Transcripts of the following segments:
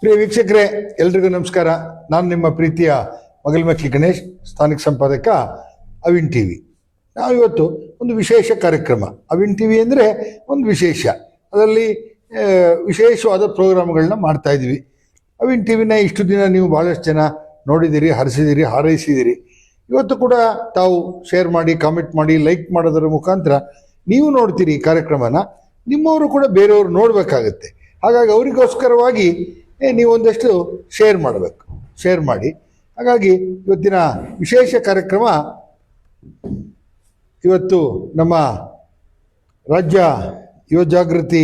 ಪ್ರಿಯ ವೀಕ್ಷಕರೇ, ಎಲ್ರಿಗೂ ನಮಸ್ಕಾರ. ನಾನು ನಿಮ್ಮ ಪ್ರೀತಿಯ ಮಗಲ್ಮಕ್ಕಿ ಗಣೇಶ್, ಸ್ಥಾನಿಕ ಸಂಪಾದಕ ಅವಿನ್ ಟಿವಿ. ನಾವಿವತ್ತು ಒಂದು ವಿಶೇಷ ಕಾರ್ಯಕ್ರಮ. ಅವಿನ್ ಟಿವಿ ಅಂದರೆ ಒಂದು ವಿಶೇಷ, ಅದರಲ್ಲಿ ವಿಶೇಷವಾದ ಪ್ರೋಗ್ರಾಮ್ಗಳನ್ನ ಮಾಡ್ತಾ ಇದ್ವಿ. ಅವಿನ್ ಟಿವಿನ ಇಷ್ಟು ದಿನ ನೀವು ಭಾಳಷ್ಟು ಜನ ನೋಡಿದ್ದೀರಿ, ಹರಿಸಿದ್ದೀರಿ, ಹಾರೈಸಿದ್ದೀರಿ. ಇವತ್ತು ಕೂಡ ತಾವು ಶೇರ್ ಮಾಡಿ, ಕಾಮೆಂಟ್ ಮಾಡಿ, ಲೈಕ್ ಮಾಡೋದರ ಮುಖಾಂತರ ನೀವು ನೋಡ್ತೀರಿ ಈ ಕಾರ್ಯಕ್ರಮನ. ನಿಮ್ಮವರು ಕೂಡ ಬೇರೆಯವರು ನೋಡಬೇಕಾಗತ್ತೆ. ಹಾಗಾಗಿ ಅವರಿಗೋಸ್ಕರವಾಗಿ ನೀವು ಒಂದಷ್ಟು ಶೇರ್ ಮಾಡಬೇಕು, ಶೇರ್ ಮಾಡಿ. ಹಾಗಾಗಿ ಇವತ್ತಿನ ವಿಶೇಷ ಕಾರ್ಯಕ್ರಮ, ಇವತ್ತು ನಮ್ಮ ರಾಜ್ಯ ಯುವ ಜಾಗೃತಿ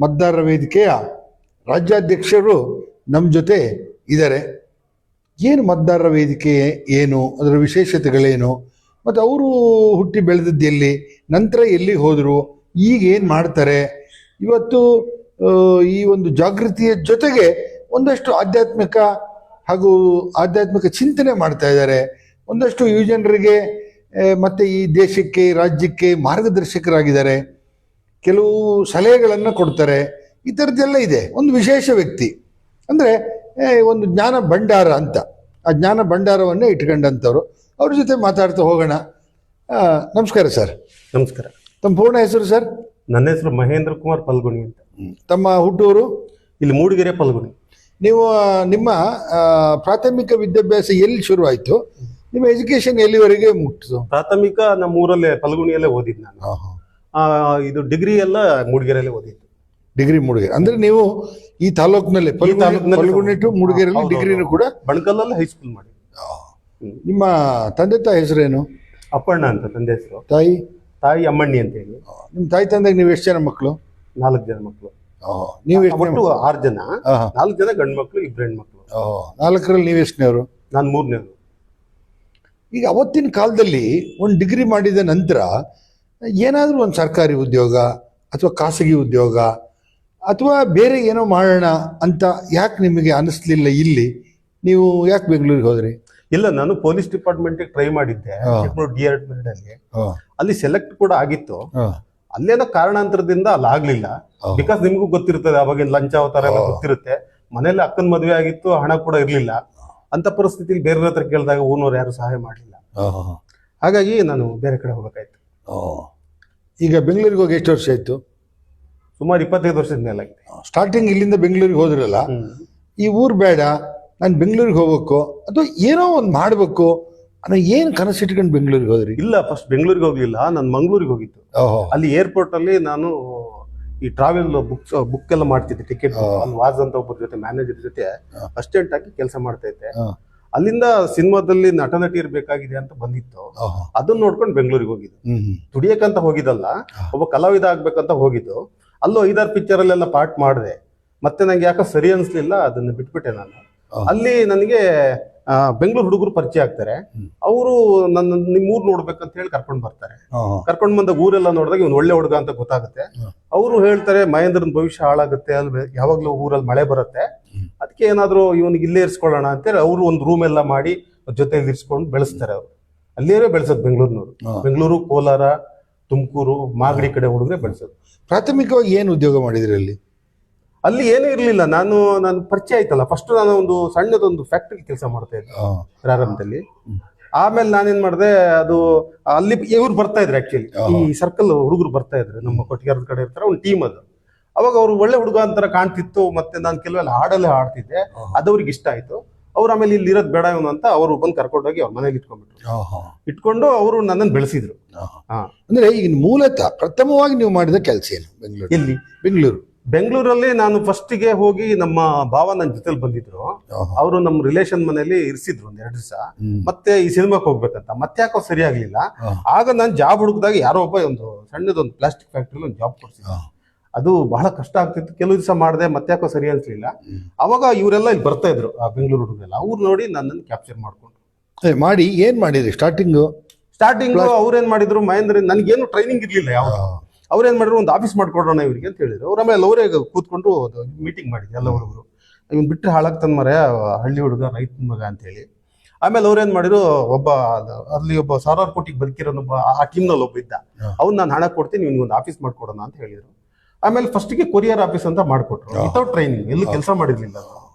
ಮತದಾರರ ವೇದಿಕೆಯ ರಾಜ್ಯಾಧ್ಯಕ್ಷರು ನಮ್ಮ ಜೊತೆ ಇದ್ದಾರೆ. ಏನು ಮತದಾರರ ವೇದಿಕೆ ಏನು, ಅದರ ವಿಶೇಷತೆಗಳೇನು, ಮತ್ತು ಅವರು ಹುಟ್ಟಿ ಬೆಳೆದದ್ದು ಎಲ್ಲಿ, ನಂತರ ಎಲ್ಲಿ ಹೋದರು, ಈಗ ಏನು ಮಾಡ್ತಾರೆ, ಇವತ್ತು ಈ ಒಂದು ಜಾಗೃತಿಯ ಜೊತೆಗೆ ಒಂದಷ್ಟು ಆಧ್ಯಾತ್ಮಿಕ ಚಿಂತನೆ ಮಾಡ್ತಾ ಇದ್ದಾರೆ. ಒಂದಷ್ಟು ಯುವಜನರಿಗೆ ಮತ್ತು ಈ ದೇಶಕ್ಕೆ, ರಾಜ್ಯಕ್ಕೆ ಮಾರ್ಗದರ್ಶಕರಾಗಿದ್ದಾರೆ. ಕೆಲವು ಸಲಹೆಗಳನ್ನು ಕೊಡ್ತಾರೆ. ಈ ಥರದ್ದೆಲ್ಲ ಇದೆ. ಒಂದು ವಿಶೇಷ ವ್ಯಕ್ತಿ ಅಂದರೆ ಒಂದು ಜ್ಞಾನ ಭಂಡಾರ ಅಂತ, ಆ ಜ್ಞಾನ ಭಂಡಾರವನ್ನೇ ಇಟ್ಕೊಂಡಂಥವ್ರು. ಅವ್ರ ಜೊತೆ ಮಾತಾಡ್ತಾ ಹೋಗೋಣ. ನಮಸ್ಕಾರ ಸರ್. ನಮಸ್ಕಾರ. ತಮ್ಮ ಪೂರ್ಣ ಹೆಸರು ಸರ್? ನನ್ನ ಹೆಸರು ಮಹೇಂದ್ರ ಕುಮಾರ್ ಪಲ್ಗುಣಿ ಅಂತ. ತಮ್ಮ ಹುಟ್ಟೂರು? ಇಲ್ಲಿ ಮೂಡಿಗೆರೆ ಪಲ್ಗುಣಿ. ನೀವು ನಿಮ್ಮ ಪ್ರಾಥಮಿಕ ವಿದ್ಯಾಭ್ಯಾಸ ಎಲ್ಲಿ ಶುರುವಾಯಿತು? ನಿಮ್ಮ ಎಜುಕೇಶನ್ ಎಲ್ಲಿವರೆಗೆ ಮುಟ್ಟಿತು? ಪ್ರಾಥಮಿಕ ನಮ್ಮ ಊರಲ್ಲೇ ಪಲ್ಗುಣಿಯಲ್ಲೇ ಓದಿದ್ದು ನಾನು. ಇದು ಡಿಗ್ರಿ ಎಲ್ಲ ಮೂಡಿಗೆರೆಯಲ್ಲೇ ಓದಿದ್ದು. ಡಿಗ್ರಿ ಮೂಡಿಗೆರೆ ಅಂದ್ರೆ ನೀವು ಈ ತಾಲೂಕಿನಲ್ಲೇ ಪಲ್ಗುಣಿ ಟು ಮೂಡಿಗೆರೆಯಲ್ಲಿ ಡಿಗ್ರಿನೂ ಕೂಡ ಬಣಕಲ್ಲಲ್ಲಿ ಹೈಸ್ಕೂಲ್ ಮಾಡಿ. ನಿಮ್ಮ ತಂದೆ ತಾಯಿ ಹೆಸರೇನು? ಅಪ್ಪಣ್ಣ ಅಂತ ತಂದೆ ಹೆಸರು. ತಾಯಿ ಅಮ್ಮಣ್ಣಿ ಅಂತ ಹೇಳಿ. ನಿಮ್ಮ ತಾಯಿ ತಂದೆಗೆ ನೀವು ಎಷ್ಟು ಜನ ಮಕ್ಕಳು? 4 ಜನ ಮಕ್ಕಳು. ನೀವು 6 ಜನ. 4 ಜನ ಗಂಡು ಮಕ್ಕಳು, 2 ಹೆಣ್ಮಕ್ಳು. 4ರಲ್ಲಿ ನೀವು ಎಷ್ಟನೇವರು? ನಾನು 3ನೇವರು. ಈಗ ಅವತ್ತಿನ ಕಾಲದಲ್ಲಿ ಒಂದು ಡಿಗ್ರಿ ಮಾಡಿದ ನಂತರ ಏನಾದರೂ ಒಂದು ಸರ್ಕಾರಿ ಉದ್ಯೋಗ ಅಥವಾ ಖಾಸಗಿ ಉದ್ಯೋಗ ಅಥವಾ ಬೇರೆ ಏನೋ ಮಾಡೋಣ ಅಂತ ಯಾಕೆ ನಿಮಗೆ ಅನಿಸ್ಲಿಲ್ಲ? ಇಲ್ಲಿ ನೀವು ಯಾಕೆ ಬೆಂಗಳೂರಿಗೆ ಹೋದ್ರಿ? ಇಲ್ಲ, ನಾನು ಪೊಲೀಸ್ ಡಿಪಾರ್ಟ್ಮೆಂಟ್ಗೆ ಟ್ರೈ ಮಾಡಿದ್ದೆ D.Ed ಅಲ್ಲಿ. ಅಲ್ಲಿ ಸೆಲೆಕ್ಟ್ ಕೂಡ ಆಗಿತ್ತು. ಅಲ್ಲೇನೋ ಕಾರಣಾಂತರದಿಂದ ಅಲ್ಲಿ ಆಗ್ಲಿಲ್ಲ. ಬಿಕಾಸ್ ನಿಮ್ಗೂ ಗೊತ್ತಿರ್ತದೆ, ಅವಾಗಿನ ಲಂಚ ಅವತಾರ ಎಲ್ಲ ಗೊತ್ತಿರುತ್ತೆ. ಮನೇಲಿ ಅಕ್ಕನ ಮದುವೆ ಆಗಿತ್ತು, ಹಣ ಕೂಡ ಇರ್ಲಿಲ್ಲ. ಅಂತ ಪರಿಸ್ಥಿತಿಲಿ ಬೇರೆ ಹತ್ರ ಕೇಳಿದಾಗ ಊನವ್ರು ಯಾರು ಸಹಾಯ ಮಾಡಲಿಲ್ಲ. ಹಾಗಾಗಿ ನಾನು ಬೇರೆ ಕಡೆ ಹೋಗ್ಬೇಕಾಯ್ತು. ಈಗ ಬೆಂಗಳೂರಿಗೆ ಹೋಗಿ ಎಷ್ಟು ವರ್ಷ ಆಯ್ತು? ಸುಮಾರು 25 ವರ್ಷದ ಮೇಲಾಗಿದೆ. ಸ್ಟಾರ್ಟಿಂಗ್ ಇಲ್ಲಿಂದ ಬೆಂಗಳೂರಿಗೆ ಹೋದ್ರಲ್ಲ, ಈ ಊರು ಬೇಡ, ನಾನು ಬೆಂಗಳೂರಿಗೆ ಹೋಗ್ಬೇಕು ಅಥವಾ ಏನೋ ಒಂದು ಮಾಡಬೇಕು ಅನ್ನೋ ಏನು ಕನಸಿಟ್ಕೊಂಡು ಬೆಂಗಳೂರಿಗೆ ಹೋದ್ರಿ? ಇಲ್ಲ, ಫಸ್ಟ್ ಬೆಂಗಳೂರಿಗೆ ಹೋಗ್ಲಿಲ್ಲ, ನಾನು ಮಂಗಳೂರಿಗೆ ಹೋಗಿದ್ದು. ಅಲ್ಲಿ ಏರ್ಪೋರ್ಟ್ ಅಲ್ಲಿ ನಾನು ಈ ಟ್ರಾವೆಲ್ ಬುಕ್ ಎಲ್ಲ ಮಾಡ್ತಿದ್ದೆ, ಟಿಕೆಟ್. ಅಲ್ಲಿ ವಾಜ್ ಅಂತ ಒಬ್ಬರ ಜೊತೆ, ಮ್ಯಾನೇಜರ್ ಜೊತೆ ಅಸಿಸ್ಟೆಂಟ್ ಆಗಿ ಕೆಲಸ ಮಾಡ್ತಾ ಇದ್ದೆ. ಅಲ್ಲಿಂದ ಸಿನಿಮಾದಲ್ಲಿ ನಟ ನಟಿಯರು ಬೇಕಾಗಿದೆ ಅಂತ ಬಂದಿತ್ತು. ಅದನ್ನ ನೋಡ್ಕೊಂಡು ಬೆಂಗಳೂರಿಗೆ ಹೋಗಿದ್ದು. ದುಡಿಯಕ್ಕಂತ ಹೋಗಿದ್ದಲ್ಲ, ಒಬ್ಬ ಕಲಾವಿದ ಆಗ್ಬೇಕಂತ ಹೋಗಿದ್ದು. ಅಲ್ಲೂ 5-6 ಪಿಕ್ಚರ್ ಅಲ್ಲೆಲ್ಲ ಪಾರ್ಟ್ ಮಾಡಿದೆ. ಮತ್ತೆ ನಂಗೆ ಯಾಕೆ ಸರಿ ಅನ್ಸ್ಲಿಲ್ಲ, ಅದನ್ನ ಬಿಟ್ಬಿಟ್ಟೆ ನಾನು. ಅಲ್ಲಿ ನನಗೆ ಬೆಂಗಳೂರು ಹುಡುಗರು ಪರಿಚಯ ಆಗ್ತಾರೆ. ಅವರು ನನ್ನ ನಿಮ್ಮೂರ್ ನೋಡ್ಬೇಕಂತ ಹೇಳಿ ಕರ್ಕೊಂಡ್ ಬರ್ತಾರೆ. ಕರ್ಕೊಂಡ್ ಬಂದಾಗ ಊರೆಲ್ಲ ನೋಡಿದಾಗ ಇವ್ನು ಒಳ್ಳೆ ಹುಡುಗ ಅಂತ ಗೊತ್ತಾಗುತ್ತೆ. ಅವರು ಹೇಳ್ತಾರೆ, ಮಹೇಂದ್ರನ್ ಭವಿಷ್ಯ ಹಾಳಾಗುತ್ತೆ, ಅಲ್ಲಿ ಯಾವಾಗ್ಲೂ ಊರಲ್ಲಿ ಮಳೆ ಬರುತ್ತೆ, ಅದಕ್ಕೆ ಏನಾದ್ರು ಇವನಿಗೆ ಇಲ್ಲೇ ಇರ್ಸ್ಕೊಳ್ಳೋಣ ಅಂತೇಳಿ ಅವರು ಒಂದು ರೂಮ್ ಎಲ್ಲ ಮಾಡಿ ಜೊತೆಲಿ ಇರ್ಸ್ಕೊಂಡು ಬೆಳೆಸ್ತಾರೆ. ಅವರು ಅಲ್ಲಿಯೇ ಬೆಳೆಸೋದು ಬೆಂಗಳೂರಿನವರು. ಬೆಂಗಳೂರು, ಕೋಲಾರ, ತುಮಕೂರು, ಮಾಗಡಿ ಕಡೆ ಹುಡುಗರೆ ಬೆಳೆಸೋದು. ಪ್ರಾಥಮಿಕವಾಗಿ ಏನು ಉದ್ಯೋಗ ಮಾಡಿದ್ರಿ ಅಲ್ಲಿ? ಅಲ್ಲಿ ಏನೂ ಇರ್ಲಿಲ್ಲ. ನಾನು ಪರಿಚಯ ಆಯ್ತಲ್ಲ, ಫಸ್ಟ್ ನಾನು ಒಂದು ಸಣ್ಣದೊಂದು ಫ್ಯಾಕ್ಟ್ರಿ ಕೆಲಸ ಮಾಡ್ತಾ ಇದ್ದೆ ಪ್ರಾರಂಭದಲ್ಲಿ. ಆಮೇಲೆ ನಾನೇನ್ ಮಾಡಿದೆ, ಅದು ಅಲ್ಲಿ ಇವ್ರು ಬರ್ತಾ ಇದ್ರು, ಆಕ್ಚುಲಿ ಈ ಸರ್ಕಲ್ ಹುಡುಗರು ಬರ್ತಾ ಇದ್ರು, ನಮ್ಮ ಕೊಟ್ಟಿಗೆರದ ಕಡೆ ಇರ್ತಾರೆ, ಒಂದು ಟೀಮ್ ಅದು. ಅವಾಗ ಅವ್ರು ಒಳ್ಳೆ ಹುಡುಗ ಅಂತರ ಕಾಣ್ತಿತ್ತು. ಮತ್ತೆ ನಾನು ಕೆಲವೆಲ್ಲ ಹಾಡಲ್ಲೇ ಹಾಡ್ತಿದ್ದೆ, ಅದವ್ರಿಗೆ ಇಷ್ಟ ಆಯ್ತು. ಅವ್ರು ಆಮೇಲೆ ಇಲ್ಲಿ ಇರೋದ್ ಬೇಡ ಇವನು ಅಂತ ಅವರು ಬಂದು ಕರ್ಕೊಂಡೋಗಿ ಅವ್ರ ಮನೇಲಿ ಇಟ್ಕೊಂಡು ಅವರು ನನ್ನನ್ನು ಬೆಳೆಸಿದ್ರು. ಅಂದ್ರೆ ಈಗ ಮೂಲತಃ ಪ್ರಥಮವಾಗಿ ನೀವು ಮಾಡಿದ ಕೆಲಸ ಏನು ಬೆಂಗಳೂರು? ಇಲ್ಲಿ ಬೆಂಗಳೂರಲ್ಲಿ ನಾನು ಫಸ್ಟಿಗೆ ಹೋಗಿ, ನಮ್ಮ ಭಾವ ನನ್ನ ಜೊತೆಲಿ ಬಂದಿದ್ರು. ಅವರು ನಮ್ಮ ರಿಲೇಷನ್ ಮನೇಲಿ ಇರಿಸಿದ್ರು 1-2 ದಿವಸ. ಮತ್ತೆ ಈ ಸಿನಿಮಾಕ್ಕೆ ಹೋಗ್ಬೇಕಂತ, ಮತ್ತೆ ಯಾಕೋ ಸರಿ ಆಗ್ಲಿಲ್ಲ. ಆಗ ನಾನು ಜಾಬ್ ಹುಡುಕ್ದಾಗ ಯಾರೋ ಒಬ್ಬ ಒಂದು ಸಣ್ಣದೊಂದು ಪ್ಲಾಸ್ಟಿಕ್ ಫ್ಯಾಕ್ಟ್ರಿಲಿ ಒಂದು ಜಾಬ್ ಕೊಡ್ಸಿದ್ರು. ಅದು ಬಹಳ ಕಷ್ಟ ಆಗ್ತಿತ್ತು. ಕೆಲವು ದಿವಸ ಮಾಡಿದೆ, ಮತ್ತೆ ಯಾಕೋ ಸರಿ ಅನ್ಸ್ಲಿಲ್ಲ. ಅವಾಗ ಇವರೆಲ್ಲ ಇಲ್ಲಿ ಬರ್ತಾ ಇದ್ರು, ಆ ಬೆಂಗಳೂರು ಹುಡುಗರೆಲ್ಲ. ಅವ್ರು ನೋಡಿ ನನ್ನನ್ನು ಕ್ಯಾಪ್ಚರ್ ಮಾಡ್ಕೊಂಡು ಮಾಡಿ ಏನ್ ಮಾಡಿದ್ರಿ? ಸ್ಟಾರ್ಟಿಂಗ್ ಅವ್ರೇನ್ ಮಾಡಿದ್ರು, ಮಹೇಂದ್ರ ನನ್ಗೇನು ಟ್ರೈನಿಂಗ್ ಇರ್ಲಿಲ್ಲ ಯಾವ್ದು. ಅವ್ರೇನ್ ಮಾಡಿದ್ರು, ಒಂದು ಆಫೀಸ್ ಮಾಡ್ಕೊಡೋಣ ಇವ್ರಿಗೆ ಅಂತ ಹೇಳಿದ್ರು. ಅವ್ರ ಆಮೇಲೆ ಅವರೇ ಕೂತ್ಕೊಂಡು ಮೀಟಿಂಗ್ ಮಾಡಿದ್ರು ಎಲ್ಲ ಹುಡುಗರು. ಇವ್ನು ಬಿಟ್ಟರೆ ಹಾಳಾಗ್ತಾನ ಮರ, ಹಳ್ಳಿ ಹುಡುಗ, ರೈತನ ಮಗ ಅಂತ ಹೇಳಿ. ಆಮೇಲೆ ಅವ್ರೇನ್ ಮಾಡಿದ್ರು, ಒಬ್ಬ ಅಲ್ಲಿ ಒಬ್ಬ 1000 ಕೋಟಿಗೆ ಬದುಕಿರೋನೊಬ್ಬ ಆ ಟೀಮ್ನಲ್ಲಿ ಒಬ್ಬ ಇದ್ದ. ಅವ್ನು ನಾನು ಹಣ ಕೊಡ್ತೀನಿ, ಇವ್ನಿಗೊಂದು ಆಫೀಸ್ ಮಾಡ್ಕೊಡೋಣ ಅಂತ ಹೇಳಿದ್ರು. ಆಮೇಲೆ ಫಸ್ಟ್ಗೆ ಕೊರಿಯರ್ ಆಫೀಸ್ ಅಂತ ಮಾಡ್ಕೊಟ್ರು, ವಿತೌಟ್ ಟ್ರೈನಿಂಗ್, ಎಲ್ಲೂ ಕೆಲಸ ಮಾಡಿರ್ಲಿಲ್ಲ.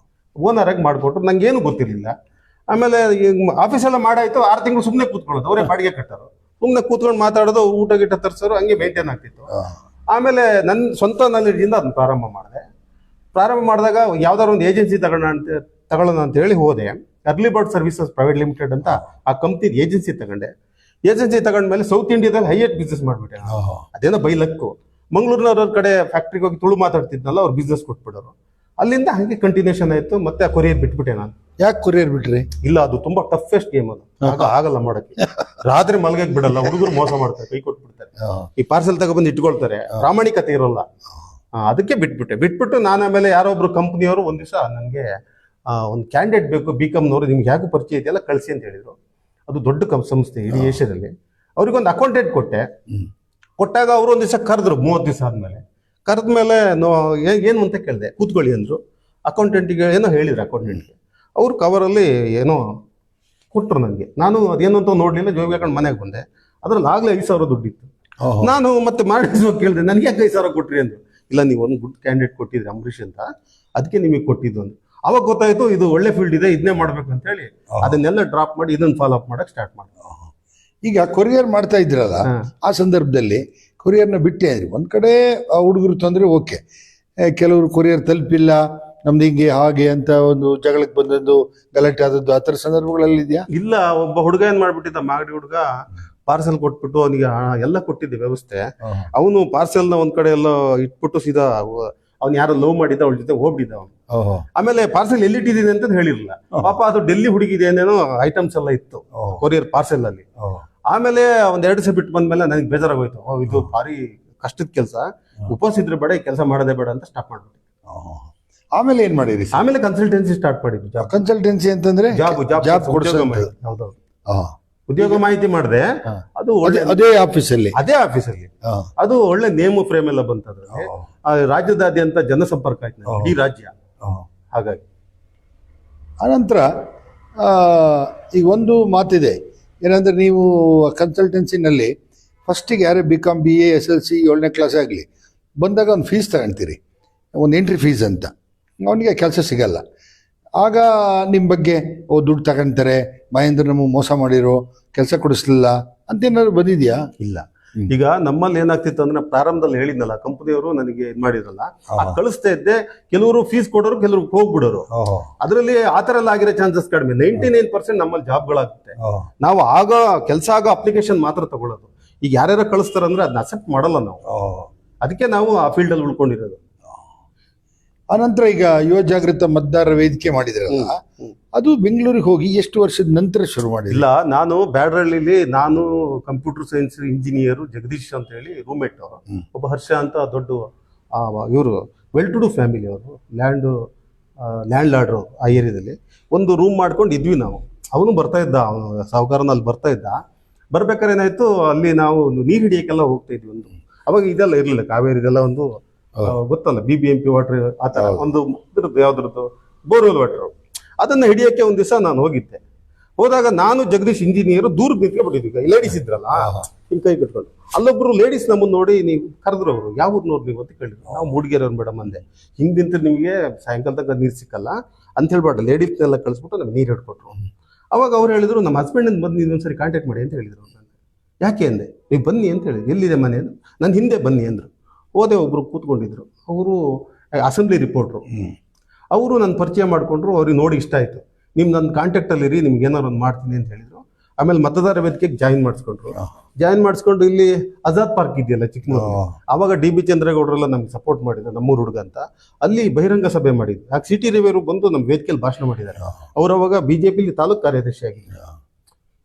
ಓನರ್ ಆಗಿ ಮಾಡಿಕೊಟ್ರು. ನಂಗೇನು ಗೊತ್ತಿರಲಿಲ್ಲ. ಆಮೇಲೆ ಆಫೀಸೆಲ್ಲ ಮಾಡಾಯ್ತು, 6 ತಿಂಗಳು ಸುಮ್ಮನೆ ಕೂತ್ಕೊಳ್ಳೋದು, ಅವರೇ ಬಾಡಿಗೆ ಕಟ್ಟೋರು, ಸುಮ್ಮನೆ ಕೂತ್ಕೊಂಡು ಮಾತಾಡೋದು, ಊಟ ಗಿಟ್ಟ ತರಿಸೋರು, ಹಂಗೆ ಮೇಂಟೈನ್ ಆಗ್ತಿತ್ತು. ಆಮೇಲೆ ನನ್ನ ಸ್ವಂತ ನಾಲೆಡ್ಜಿಂದ ಅದನ್ನ ಪ್ರಾರಂಭ ಮಾಡಿದೆ. ಪ್ರಾರಂಭ ಮಾಡಿದಾಗ ಯಾವ್ದಾದ್ರು ಒಂದು ಏಜೆನ್ಸಿ ತಗೊಳ್ಳೋಣ ಅಂತ ಹೇಳಿ ಹೋದೆ. Early bird services private limited ಅಂತ ಆ ಕಂಪ್ನಿ ಏಜೆನ್ಸಿ ತಗೊಂಡೆ. ಏಜೆನ್ಸಿ ತಗೊಂಡ್ಮೇಲೆ ಸೌತ್ ಇಂಡಿಯಾದಲ್ಲಿ ಹೈಯೆಸ್ಟ್ ಬಿಸ್ನೆಸ್ ಮಾಡ್ಬಿಟ್ಟೆ. ಅದೇನೋ ಬೈ ಲಕ್ಕು. ಮಂಗಳೂರಿನವ್ರ ಕಡೆ ಫ್ಯಾಕ್ಟ್ರಿಗೆ ಹೋಗಿ ತುಳು ಮಾತಾಡ್ತಿದ್ನಲ್ಲ, ಅವ್ರು ಬಿಸ್ನೆಸ್ ಕೊಟ್ಬಿಡೋರು. ಅಲ್ಲಿಂದ ಹಾಗೆ ಕಂಟಿನ್ಯೂಷನ್ ಆಯ್ತು. ಮತ್ತೆ ಕೊರಿಯರ್ ಬಿಟ್ಬಿಟ್ಟೆ ನಾನು. ಯಾಕೆ ಕೊರಿಯರ್ ಬಿಟ್ರಿ? ಇಲ್ಲ, ಅದು ತುಂಬಾ ಟಫೆಸ್ಟ್ ಗೇಮ್ ಅದು. ಆಗಲ್ಲ ಮಾಡಕ್ಕೆ. ರಾತ್ರಿ ಮಲ್ಗಕ್ ಬಿಡಲ್ಲ, ಹುಡುಗರು ಮೋಸ ಮಾಡ್ತಾರೆ, ಕೈ ಕೊಟ್ಬಿಡ್ತಾರೆ, ಈ ಪಾರ್ಸೆಲ್ ತಗೊಬಂದು ಇಟ್ಕೊಳ್ತಾರೆ, ಪ್ರಾಮಾಣಿಕತೆ ಇರೋಲ್ಲ. ಅದಕ್ಕೆ ಬಿಟ್ಬಿಟ್ಟು ನಾನು ಆಮೇಲೆ ಯಾರೋ ಒಬ್ರು ಕಂಪ್ನಿಯವರು ಒಂದ್ ದಿವಸ ನನಗೆ ಒಂದು ಕ್ಯಾಂಡಿಡೇಟ್ ಬೇಕು ಬಿಕಾಮ್ನವರು, ನಿಮ್ಗೆ ಯಾಕೆ ಪರಿಚಯ ಇದೆಯಲ್ಲ ಕಳಿಸಿ ಅಂತ ಹೇಳಿದ್ರು. ಅದು ದೊಡ್ಡ ಸಂಸ್ಥೆ ಇಡೀ ಏಷ್ಯಾದಲ್ಲಿ. ಅವ್ರಿಗೊಂದು ಅಕೌಂಟೆಂಟ್ ಕೊಟ್ಟಾಗ ಅವರು ಒಂದ್ ದಿವಸ ಕರೆದ್ರು. 30 ದಿವಸ ಆದ್ಮೇಲೆ ಕರೆದ್ಮೇಲೆ ಏನು ಅಂತ ಕೇಳಿದೆ. ಕೂತ್ಕೊಳ್ಳಿ ಅಂದ್ರು. ಅಕೌಂಟೆಂಟಿಗೆ ಏನೋ ಹೇಳಿದ್ರು. ಅಕೌಂಟೆಂಟ್ಗೆ ಅವ್ರು ಕವರಲ್ಲಿ ಏನೋ ಕೊಟ್ಟರು ನನಗೆ. ನಾನು ಅದೇನು ಅಂತ ನೋಡ್ಲಿಲ್ಲ, ಜೋಗಿ ಹಾಕೊಂಡು ಮನೆಗೆ ಬಂದೆ. ಅದ್ರಲ್ಲಿ ಆಗ್ಲೇ 5,000 ದುಡ್ಡಿತ್ತು. ನಾನು ಮತ್ತೆ ಮಾಡಿಸುವಾಗ ಕೇಳಿದೆ, ನನಗೆ ಯಾಕೆ 5,000 ಕೊಟ್ರಿ ಅಂದ್ರು. ಇಲ್ಲ, ನೀವು ಒಂದು ಗುಡ್ ಕ್ಯಾಂಡಿಡೇಟ್ ಕೊಟ್ಟಿದ್ರಿ ಅಂಬರೀಷ್ ಅಂತ, ಅದಕ್ಕೆ ನಿಮಗೆ ಕೊಟ್ಟಿದ್ದು ಅಂತ. ಅವಾಗ ಗೊತ್ತಾಯ್ತು ಇದು ಒಳ್ಳೆ ಫೀಲ್ಡ್ ಇದೆ, ಇದನ್ನೇ ಮಾಡ್ಬೇಕು ಅಂತ ಹೇಳಿ ಅದನ್ನೆಲ್ಲ ಡ್ರಾಪ್ ಮಾಡಿ ಇದನ್ನ ಫಾಲೋ ಅಪ್ ಮಾಡಕ್ ಸ್ಟಾರ್ಟ್ ಮಾಡಿ. ಈಗ ಕೊರಿಯರ್ ಮಾಡ್ತಾ ಇದ್ರಲ್ಲ, ಆ ಸಂದರ್ಭದಲ್ಲಿ ಕೊರಿಯರ್ನ ಬಿಟ್ಟೆ ಅಂದ್ರಿ. ಒಂದ್ ಕಡೆ ಹುಡುಗರು ತೊಂದ್ರೆ, ಓಕೆ, ಕೆಲವರು ಕೊರಿಯರ್ ತಲುಪಿಲ್ಲ, ನಮ್ದು ಹಿಂಗೆ ಹಾಗೆ ಅಂತ ಒಂದು ಜಗಳಕ್ಕೆ ಬಂದದ್ದು, ಗಲಾಟೆ ಆದದ್ದು, ಆ ಥರ ಸಂದರ್ಭಗಳಲ್ಲಿ ಇದೆಯಾ? ಇಲ್ಲ, ಒಬ್ಬ ಹುಡುಗ ಏನ್ ಮಾಡ್ಬಿಟ್ಟಿದ್ದ, ಮಾಗಡಿ ಹುಡುಗ ಪಾರ್ಸೆಲ್ ಕೊಟ್ಬಿಟ್ಟು ಅವನಿಗೆ ಎಲ್ಲ ಕೊಟ್ಟಿದ್ದೆ ವ್ಯವಸ್ಥೆ. ಅವನು ಪಾರ್ಸೆಲ್ನ ಒಂದ್ ಕಡೆ ಎಲ್ಲ ಇಟ್ಬಿಟ್ಟು ಸೀದಾ ಅವ್ನು ಯಾರೋ ಲವ್ ಮಾಡಿದ್ದ, ಅವಳ ಜೊತೆ ಹೋಗ್ಬಿಟ್ಟಿದ್ದ ಅವನು. ಆಮೇಲೆ ಪಾರ್ಸೆಲ್ ಎಲ್ಲಿಟ್ಟಿದ್ದೀನಿ ಅಂತ ಹೇಳಿರ್ಲಿಲ್ಲ ಪಾಪ. ಅದು ಡೆಲ್ಲಿ ಹುಡುಗಿದೆ ಏನೇನೋ ಐಟಮ್ಸ್ ಎಲ್ಲ ಇತ್ತು ಕೊರಿಯರ್ ಪಾರ್ಸೆಲ್ ಅಲ್ಲಿ. ಆಮೇಲೆ ಒಂದ್ 2 ದಿವಸ ಬಿಟ್ಟು ಬಂದ್ಮೇಲೆ ನನಗೆ ಬೇಜಾರಾಗೋಯ್ತು. ಇದು ಭಾರಿ ಕಷ್ಟದ ಕೆಲಸ, ಉಪವಾಸ ಇದ್ರೆ ಬೇಡ, ಈ ಕೆಲಸ ಮಾಡೋದೇ ಬೇಡ ಅಂತ ಸ್ಟಾಪ್ ಮಾಡ್ಬಿಟ್ಟು. ಆಮೇಲೆ ಏನ್ ಮಾಡಿರಿ? ಆಮೇಲೆ ಕನ್ಸಲ್ಟೆನ್ಸಿ ಸ್ಟಾರ್ಟ್ ಮಾಡಿದ್ವಿ. ಕನ್ಸಲ್ಟೆನ್ಸಿ ಅಂತಂದ್ರೆ ಜಾಬ್ ಹೌದೌದು, ಉದ್ಯೋಗ ಮಾಹಿತಿ ಮಾಡಿದೆ. ಅದು ಅದೇ ಆಫೀಸಲ್ಲಿ ಅದು ಒಳ್ಳೆ ನೇಮ್ ಫ್ರೇಮ್ ಎಲ್ಲ ಬಂತದ್ದು. ರಾಜ್ಯದಾದ್ಯಂತ ಜನಸಂಪರ್ಕ ಆಯ್ತು, ಇಡೀ ರಾಜ್ಯ. ಹಾಗಾಗಿ ಆನಂತರ ಈಗ ಒಂದು ಮಾತಿದೆ ಏನಂದ್ರೆ, ನೀವು ಕನ್ಸಲ್ಟೆನ್ಸಿನಲ್ಲಿ ಫಸ್ಟಿಗೆ ಯಾರೇ BCom BA SLC 7ನೇ ಕ್ಲಾಸ್ ಆಗಲಿ ಬಂದಾಗ ಒಂದು ಫೀಸ್ ತಗೊಳ್ತೀರಿ, ಒಂದು ಎಂಟ್ರಿ ಫೀಸ್ ಅಂತ. ಅವನಿಗೆ ಕೆಲಸ ಸಿಗಲ್ಲ. ಆಗ ನಿಮ್ಮ ಬಗ್ಗೆ ದುಡ್ಡು ತಗೊಂತಾರೆ, ಮಹೇಂದ್ರ ನಮಗೆ ಮೋಸ ಮಾಡಿರೋ, ಕೆಲಸ ಕೊಡಿಸ್ಲಿಲ್ಲ ಅಂತೇನಾದ್ರು ಬಂದಿದ್ಯಾ? ಇಲ್ಲ. ಈಗ ನಮ್ಮಲ್ಲಿ ಏನಾಗ್ತಿತ್ತು ಅಂದ್ರೆ, ಪ್ರಾರಂಭದಲ್ಲಿ ಹೇಳಿದ್ನಲ್ಲ, ಕಂಪನಿಯವರು ನನಗೆ ಇದು ಮಾಡಿರಲ್ಲ, ಕಳಿಸ್ತಾ ಇದ್ದೆ. ಕೆಲವರು ಫೀಸ್ ಕೊಡೋರು, ಕೆಲವರು ಹೋಗ್ಬಿಡೋರು. ಅದರಲ್ಲಿ ಆತರ ಎಲ್ಲ ಆಗಿರೋ ಚಾನ್ಸಸ್ ಕಡಿಮೆ. 99% ನಮ್ಮಲ್ಲಿ ಜಾಬ್ಗಳಾಗುತ್ತೆ. ನಾವು ಆಗ ಕೆಲಸ ಆಗೋ ಅಪ್ಲಿಕೇಶನ್ ಮಾತ್ರ ತಗೊಳ್ಳೋದು. ಈಗ ಯಾರ್ಯಾರ ಕಳಿಸ್ತಾರಂದ್ರೆ ಅದನ್ನ ಅಕ್ಸೆಪ್ಟ್ ಮಾಡಲ್ಲ ನಾವು. ಅದಕ್ಕೆ ನಾವು ಆ ಫೀಲ್ಡ್ ಅಲ್ಲಿ ಉಳ್ಕೊಂಡಿರೋದು. ಆನಂತರ ಈಗ ಯುವ ಜಾಗೃತ ಮತದಾರರ ವೇದಿಕೆ ಮಾಡಿದ್ರಲ್ಲ, ಅದು ಬೆಂಗಳೂರಿಗೆ ಹೋಗಿ ಎಷ್ಟು ವರ್ಷದ ನಂತರ ಶುರು ಮಾಡಿಲ್ಲ? ಇಲ್ಲ, ನಾನು ಬ್ಯಾಡ್ರಳ್ಳಿಲಿ ನಾನು ಕಂಪ್ಯೂಟರ್ ಸೈನ್ಸ್ ಇಂಜಿನಿಯರ್ ಜಗದೀಶ್ ಅಂತ ಹೇಳಿ ರೂಮ್ಮೇಟ್ ಅವರು, ಒಬ್ಬ ಹರ್ಷ ಅಂತ ದೊಡ್ಡ ಇವರು ವೆಲ್ ಟು ಡೂ ಫ್ಯಾಮಿಲಿ, ಅವರು ಲ್ಯಾಂಡ್ ಲಾರ್ಡ್ರು ಆ ಏರಿಯಾದಲ್ಲಿ ಒಂದು ರೂಮ್ ಮಾಡ್ಕೊಂಡು ಇದ್ವಿ ನಾವು. ಅವನು ಬರ್ತಾ ಇದ್ದ, ಅವನು ಸಾಹುಕಾರನಲ್ಲಿ ಬರ್ತಾ ಇದ್ದ. ಬರ್ಬೇಕಾದ್ರೆ ಏನಾಯ್ತು, ಅಲ್ಲಿ ನಾವು ನೀರು ಹಿಡಿಯಕ್ಕೆಲ್ಲ ಹೋಗ್ತಾ ಇದ್ವಿ. ಒಂದು ಅವಾಗ ಇದೆಲ್ಲ ಇರ್ಲಿಲ್ಲ, ಕಾವೇರಿ ಇದೆಲ್ಲ ಒಂದು ಗೊತ್ತಲ್ಲ, BBMP ವಾಟರ್ ಆ ತರ ಒಂದು ಯಾವ್ದ್ರದ್ದು ಬೋರ್ವೆಲ್ ವಾಟರ್, ಅದನ್ನ ಹಿಡಿಯಕ್ಕೆ ಒಂದ್ ದಿವಸ ನಾನು ಹೋಗಿದ್ದೆ. ಹೋದಾಗ ನಾನು ಜಗದೀಶ್ ಇಂಜಿನಿಯರ್ ದೂರ ನಿಂತ್ಕೊಂಡ್ಬಿಟ್ಟಿದ್ವಿ. ಲೇಡೀಸ್ ಇದ್ರಲ್ಲ, ಹಿಂಗ್ ಕೈ ಕಟ್ಕೊಂಡು. ಅಲ್ಲೊಬ್ರು ಲೇಡೀಸ್ ನಮ್ಮನ್ನ ನೋಡಿ, ನೀವು ಕರೆದ್ರು, ಅವರು ಯಾವ ಊರ್ನವ್ರು ನೀವು ಅಂತ ಕೇಳಿದ್ರು. ನಾವು ಮೂಡಿಗೆರೆಯವ್ರು ಮೇಡಮ್ ಅಂದೆ. ಹಿಂಗ್ ನಿಂತ ನಿಮ್ಗೆ ಸಾಯಂಕಾಲ ತನಕ ನೀರು ಸಿಕ್ಕಲ್ಲ ಅಂತ ಹೇಳ್ಬಾರ್ದು, ಲೇಡೀಸ್ನೆಲ್ಲ ಕಳಿಸ್ಬಿಟ್ಟು ನಮ್ಗೆ ನೀರು ಹಿಡ್ಕೊಟ್ರು. ಅವಾಗ ಅವ್ರು ಹೇಳಿದ್ರು, ನಮ್ಮ ಹಸ್ಬೆಂಡ್ ಬಂದು ಇನ್ನೊಂದ್ಸರಿ ಕಾಂಟ್ಯಾಕ್ಟ್ ಮಾಡಿ ಅಂತ ಹೇಳಿದ್ರು. ಯಾಕೆ ಅಂದೆ, ನೀವು ಬನ್ನಿ ಅಂತ ಹೇಳಿದ್ರು. ಎಲ್ಲಿದೆ ಮನೆ? ನನ್ನ ಹಿಂದೆ ಬನ್ನಿ ಅಂದ್ರು. ಹೋದೆ, ಒಬ್ರು ಕೂತ್ಕೊಂಡಿದ್ರು, ಅವರು ಅಸೆಂಬ್ಲಿ ರಿಪೋರ್ಟ್ರು. ಅವರು ನನ್ನ ಪರಿಚಯ ಮಾಡ್ಕೊಂಡ್ರು. ಅವ್ರಿಗೆ ನೋಡಿ ಇಷ್ಟ ಆಯ್ತು. ನಿಮ್ ನನ್ನ ಕಾಂಟ್ಯಾಕ್ಟ್ ಅಲ್ಲಿ ನಿಮ್ಗೆ ಏನಾರು ಒಂದು ಮಾಡ್ತೀನಿ ಅಂತ ಹೇಳಿದ್ರು. ಆಮೇಲೆ ಮತದಾರ ವೇದಿಕೆಗೆ ಜಾಯಿನ್ ಮಾಡಿಸ್ಕೊಂಡು ಇಲ್ಲಿ ಆಜಾದ್ ಪಾರ್ಕ್ ಇದೆಯಲ್ಲ ಚಿಕ್ಕಮಗಳೂರು, ಅವಾಗ DB ಚಂದ್ರೇಗೌಡರೆಲ್ಲ ನಮ್ಗೆ ಸಪೋರ್ಟ್ ಮಾಡಿದ್ರು, ನಮ್ಮೂರು ಹುಡುಗ ಅಂತ. ಅಲ್ಲಿ ಬಹಿರಂಗ ಸಭೆ ಮಾಡಿದ್ವಿ. ಆಗ CT ರವಿಯವರು ಬಂದು ನಮ್ಮ ವೇದಿಕೆಯಲ್ಲಿ ಭಾಷಣ ಮಾಡಿದ್ದಾರೆ. ಅವ್ರು ಅವಾಗ BJP ತಾಲೂಕು ಕಾರ್ಯದರ್ಶಿ ಆಗಿದ್ರು.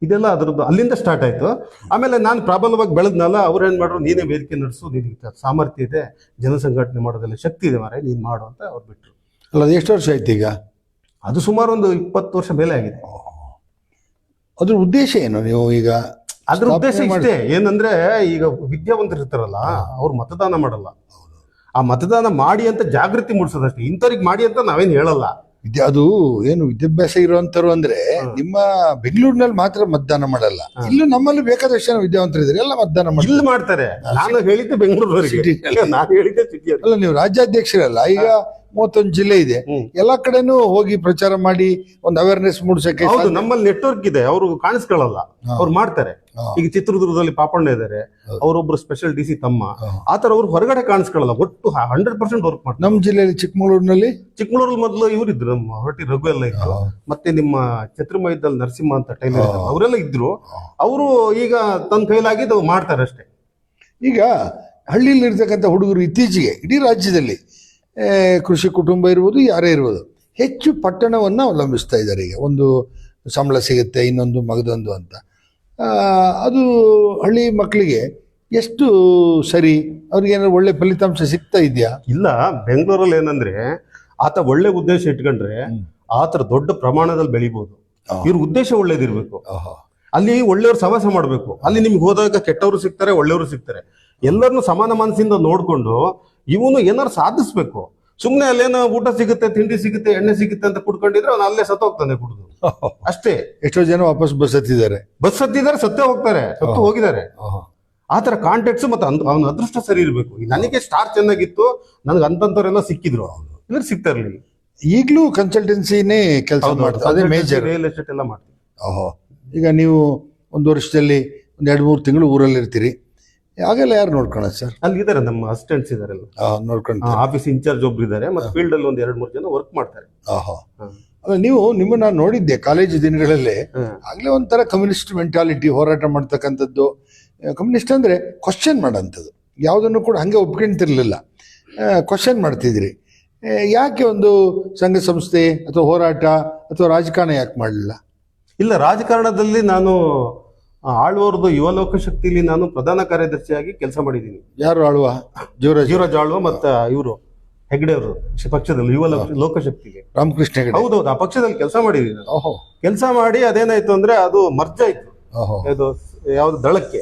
ಇದೆಲ್ಲ ಅದ್ರದ್ದು ಅಲ್ಲಿಂದ ಸ್ಟಾರ್ಟ್ ಆಯ್ತು. ಆಮೇಲೆ ನಾನು ಪ್ರಬಲವಾಗಿ ಬೆಳೆದ್ನಲ್ಲ, ಅವ್ರು ಏನ್ ಮಾಡ್ರು, ನೀನೇ ವೇದಿಕೆ ನಡೆಸು, ನಿನಗೆ ಸಾಮರ್ಥ್ಯ ಇದೆ, ಜನಸಂಘಟನೆ ಮಾಡೋದೆಲ್ಲ ಶಕ್ತಿ ಇದೆ ಮಾರೆ, ನೀನ್ ಮಾಡು ಅಂತ ಅವ್ರು ಬಿಟ್ರು. ಅಲ್ಲ, ಅದು ಎಷ್ಟು ವರ್ಷ ಆಯ್ತು ಈಗ? ಅದು ಸುಮಾರು ಒಂದು 20 ವರ್ಷ ಮೇಲೆ ಆಗಿದೆ. ಅದ್ರ ಉದ್ದೇಶ ಏನು? ನೀವು ಈಗ ಅದ್ರ ಉದ್ದೇಶ ಇಷ್ಟೇ, ಏನಂದ್ರೆ ಈಗ ವಿದ್ಯಾವಂತರು ಇರ್ತಾರಲ್ಲ, ಅವ್ರು ಮತದಾನ ಮಾಡಲ್ಲ. ಆ ಮತದಾನ ಮಾಡಿ ಅಂತ ಜಾಗೃತಿ ಮೂಡಿಸೋದಷ್ಟೇ. ಇಂಥವ್ರಿಗೆ ಮಾಡಿ ಅಂತ ನಾವೇನ್ ಹೇಳಲ್ಲ. ಅದು ಏನು ವಿದ್ಯಾಭ್ಯಾಸ ಇರುವಂತರು ಅಂದ್ರೆ ನಿಮ್ಮ ಬೆಂಗಳೂರಿನಲ್ಲಿ ಮಾತ್ರ ಮತದಾನ ಮಾಡಲ್ಲ, ಇಲ್ಲೂ ನಮ್ಮಲ್ಲಿ ಬೇಕಾದಷ್ಟು ಜನ ವಿದ್ಯಾವಂತರು ಇದ್ದಾರೆ, ಎಲ್ಲ ಮತದಾನ ಮಾಡ್ತಾರೆ. ನಾನು ಹೇಳಿದ್ದೆ ಬೆಂಗಳೂರಿಗೆ, ನಾನು ಹೇಳಿದ್ದೆ ಸಿಟಿ. ಅಲ್ಲ, ನೀವು ರಾಜ್ಯಾಧ್ಯಕ್ಷರಲ್ಲ. ಈಗ 31 ಜಿಲ್ಲೆ ಇದೆ. ಎಲ್ಲಾ ಕಡೆನೂ ಹೋಗಿ ಪ್ರಚಾರ ಮಾಡಿ ಒಂದು ಅವೇರ್ನೆಸ್ ಮೂಡಿಸಕ್ಕೆ. ಹೌದು, ನಮ್ಮಲ್ಲಿ ನೆಟ್ವರ್ಕ್ ಇದೆ. ಅವರು ಕಾಣಿಸ್ಕೊಳ್ಳಲ್ಲ, ಅವ್ರು ಮಾಡ್ತಾರೆ. ಈಗ ಚಿತ್ರದುರ್ಗದಲ್ಲಿ ಪಾಪಣ್ಣ ಇದ್ದಾರೆ, ಅವರೊಬ್ರು ಸ್ಪೆಷಲ್ DC ತಮ್ಮ, ಆತರ ಅವ್ರು ಹೊರಗಡೆ ಕಾಣಿಸ್ಕೊಳ್ಳಲ್ಲ. ಒಟ್ಟು 100% ವರ್ಕ್ ಮಾಡ್ತಾರೆ. ನಮ್ಮ ಜಿಲ್ಲೆಯಲ್ಲಿ ಚಿಕ್ಕಮಗಳೂರಲ್ಲಿ ಮೊದಲು ಇವರಿದ್ರು, ನಮ್ಮ ಹೊರಟಿ ರಘು ಎಲ್ಲ ಇದ್ರು, ಮತ್ತೆ ನಿಮ್ಮ ಛತ್ರಮಯದಲ್ಲಿ ನರಸಿಂಹ ಅಂತ ಟೈಲರ್ ಅವರೆಲ್ಲ ಇದ್ರು. ಅವರು ಈಗ ತನ್ನ ಕೈಲಾಗಿದ್ದು ಮಾಡ್ತಾರೆ ಅಷ್ಟೇ. ಈಗ ಹಳ್ಳಿಯಲ್ಲಿ ಇರ್ತಕ್ಕಂಥ ಹುಡುಗರು ಇತ್ತೀಚೆಗೆ ಇಡೀ ರಾಜ್ಯದಲ್ಲಿ ಕೃಷಿ ಕುಟುಂಬ ಇರ್ಬೋದು, ಯಾರೇ ಇರ್ಬೋದು, ಹೆಚ್ಚು ಪಟ್ಟಣವನ್ನು ಅವಲಂಬಿಸ್ತಾ ಇದ್ದಾರೆ. ಈಗ ಒಂದು ಸಂಬಳ ಸಿಗುತ್ತೆ, ಇನ್ನೊಂದು ಮಗದೊಂದು ಅಂತ. ಅದು ಹಳ್ಳಿ ಮಕ್ಕಳಿಗೆ ಎಷ್ಟು ಸರಿ? ಅವ್ರಿಗೆ ಏನಾದ್ರು ಒಳ್ಳೆ ಫಲಿತಾಂಶ ಸಿಗ್ತಾ ಇದೆಯಾ? ಇಲ್ಲ, ಬೆಂಗಳೂರಲ್ಲಿ ಏನಂದ್ರೆ ಆತ ಒಳ್ಳೆ ಉದ್ದೇಶ ಇಟ್ಕೊಂಡ್ರೆ ಆತರ ದೊಡ್ಡ ಪ್ರಮಾಣದಲ್ಲಿ ಬೆಳಿಬಹುದು. ಇವ್ರ ಉದ್ದೇಶ ಒಳ್ಳೇದಿರ್ಬೇಕು. ಅಲ್ಲಿ ಒಳ್ಳೆಯವ್ರು ಸವಾಸ ಮಾಡ್ಬೇಕು. ಅಲ್ಲಿ ನಿಮ್ಗೆ ಹೋದಾಗ ಕೆಟ್ಟವರು ಸಿಗ್ತಾರೆ, ಒಳ್ಳೆಯವರು ಸಿಗ್ತಾರೆ. ಎಲ್ಲರನ್ನು ಸಮಾನ ಮನಸ್ಸಿಂದ ನೋಡ್ಕೊಂಡು ಇವನು ಏನಾರು ಸಾಧಿಸ್ಬೇಕು. ಸುಮ್ನೆ ಅಲ್ಲೇನೋ ಊಟ ಸಿಗುತ್ತೆ, ತಿಂಡಿ ಸಿಗುತ್ತೆ, ಎಣ್ಣೆ ಸಿಗುತ್ತೆ ಅಂತ ಕುಡ್ಕೊಂಡಿದ್ರೆ ಅವ್ನು ಅಲ್ಲೇ ಸತ್ತೋಗ್ತಾನೆ ಕುಡಿದು ಅಷ್ಟೇ. ಎಷ್ಟೋ ಜನ ವಾಪಸ್ ಬಸ್ ಹತ್ತಿದ್ದಾರೆ, ಸತ್ತೇ ಹೋಗ್ತಾರೆ, ಸತ್ತು ಹೋಗಿದ್ದಾರೆ. ಆತರ ಕಾಂಟ್ಯಾಕ್ಟ್ಸ್ ಮತ್ತೆ ಅವನ ಅದೃಷ್ಟ ಸರಿ ಇರ್ಬೇಕು. ನನಗೆ ಸ್ಟಾರ್ ಚೆನ್ನಾಗಿತ್ತು, ನನಗೆ ಅಂತಂತವ್ರೆಲ್ಲ ಸಿಕ್ಕಿದ್ರು, ಇದ್ರ ಸಿಗ್ತಾ ಇರ್ಲಿಲ್ಲ. ಈಗಲೂ ಕನ್ಸಲ್ಟೆನ್ಸಿನೇ ಕೆಲಸ ಮಾಡ್ತಾರೆ, ಅದೇ ಮೇಜರ್ ರಿಯಲ್ ಎಸ್ಟೇಟ್ ಎಲ್ಲ ಮಾಡ್ತೀವಿ. ಈಗ ನೀವು ಒಂದು ವರ್ಷದಲ್ಲಿ 2-3 ತಿಂಗಳು ಊರಲ್ಲಿ ಇರ್ತೀರಿ, ಹಾಗೆಲ್ಲ ಯಾರು ನೋಡ್ಕೊಳ್ಳೋಣ ಸರ್? ಅಲ್ಲಿ ಇದಾರೆ, ನಮ್ಮ ಅಸಿಸ್ಟೆಂಟ್ಸ್ ಇದಾರೆ, ನೋಡ್ಕೊಂಡು ಆಫೀಸ್ ಇನ್ಚಾರ್ಜ್ ಒಬ್ರು ಇದಾರೆ, ಮತ್ತೆ ಫೀಲ್ಡ್ ಅಲ್ಲಿ 1-2-3 ಜನ ವರ್ಕ್ ಮಾಡ್ತಾರೆ. ಅಲ್ಲ, ನಿಮ್ಮನ್ನ ನೋಡಿದ್ದೆ ಕಾಲೇಜು ದಿನಗಳಲ್ಲೇ. ಆಗ್ಲೇ ಒಂಥರ ಕಮ್ಯುನಿಸ್ಟ್ ಮೆಂಟಾಲಿಟಿ, ಹೋರಾಟ ಮಾಡ್ತಕ್ಕಂಥದ್ದು. ಕಮ್ಯುನಿಸ್ಟ್ ಅಂದ್ರೆ ಕ್ವಶನ್ ಮಾಡೋಂಥದ್ದು, ಯಾವುದನ್ನು ಕೂಡ ಹಂಗೆ ಒಪ್ಕೊಂತಿರ್ಲಿಲ್ಲ, ಕ್ವಶನ್ ಮಾಡ್ತಿದ್ರಿ. ಯಾಕೆ ಒಂದು ಸಂಘ ಸಂಸ್ಥೆ ಅಥವಾ ಹೋರಾಟ ಅಥವಾ ರಾಜಕಾರಣ ಯಾಕೆ ಮಾಡಲಿಲ್ಲ? ಇಲ್ಲ, ರಾಜಕಾರಣದಲ್ಲಿ ನಾನು ಆಳ್ವರದು ಯುವ ಲೋಕಶಕ್ತಿಲಿ ನಾನು ಪ್ರಧಾನ ಕಾರ್ಯದರ್ಶಿಯಾಗಿ ಕೆಲಸ ಮಾಡಿದ್ದೀನಿ. ಯಾರು ಆಳ್ವ? ಜೀವರಾಜ್ ಆಳ್ವ ಮತ್ತೆ ಇವರು ಹೆಗ್ಡೆ ಅವರು ಪಕ್ಷದಲ್ಲಿ ಯುವ ಲೋಕಶಕ್ತಿಗೆ ರಾಮಕೃಷ್ಣ ಹೆಗಡೆ. ಹೌದೌದು, ಆ ಪಕ್ಷದಲ್ಲಿ ಕೆಲಸ ಮಾಡಿದ್ದೀನಿ. ಕೆಲಸ ಮಾಡಿ ಅದೇನಾಯ್ತು ಅಂದ್ರೆ ಅದು ಮರ್ಜ್ ಆಯ್ತು. ಇದು ಯಾವ್ದು ದಳಕ್ಕೆ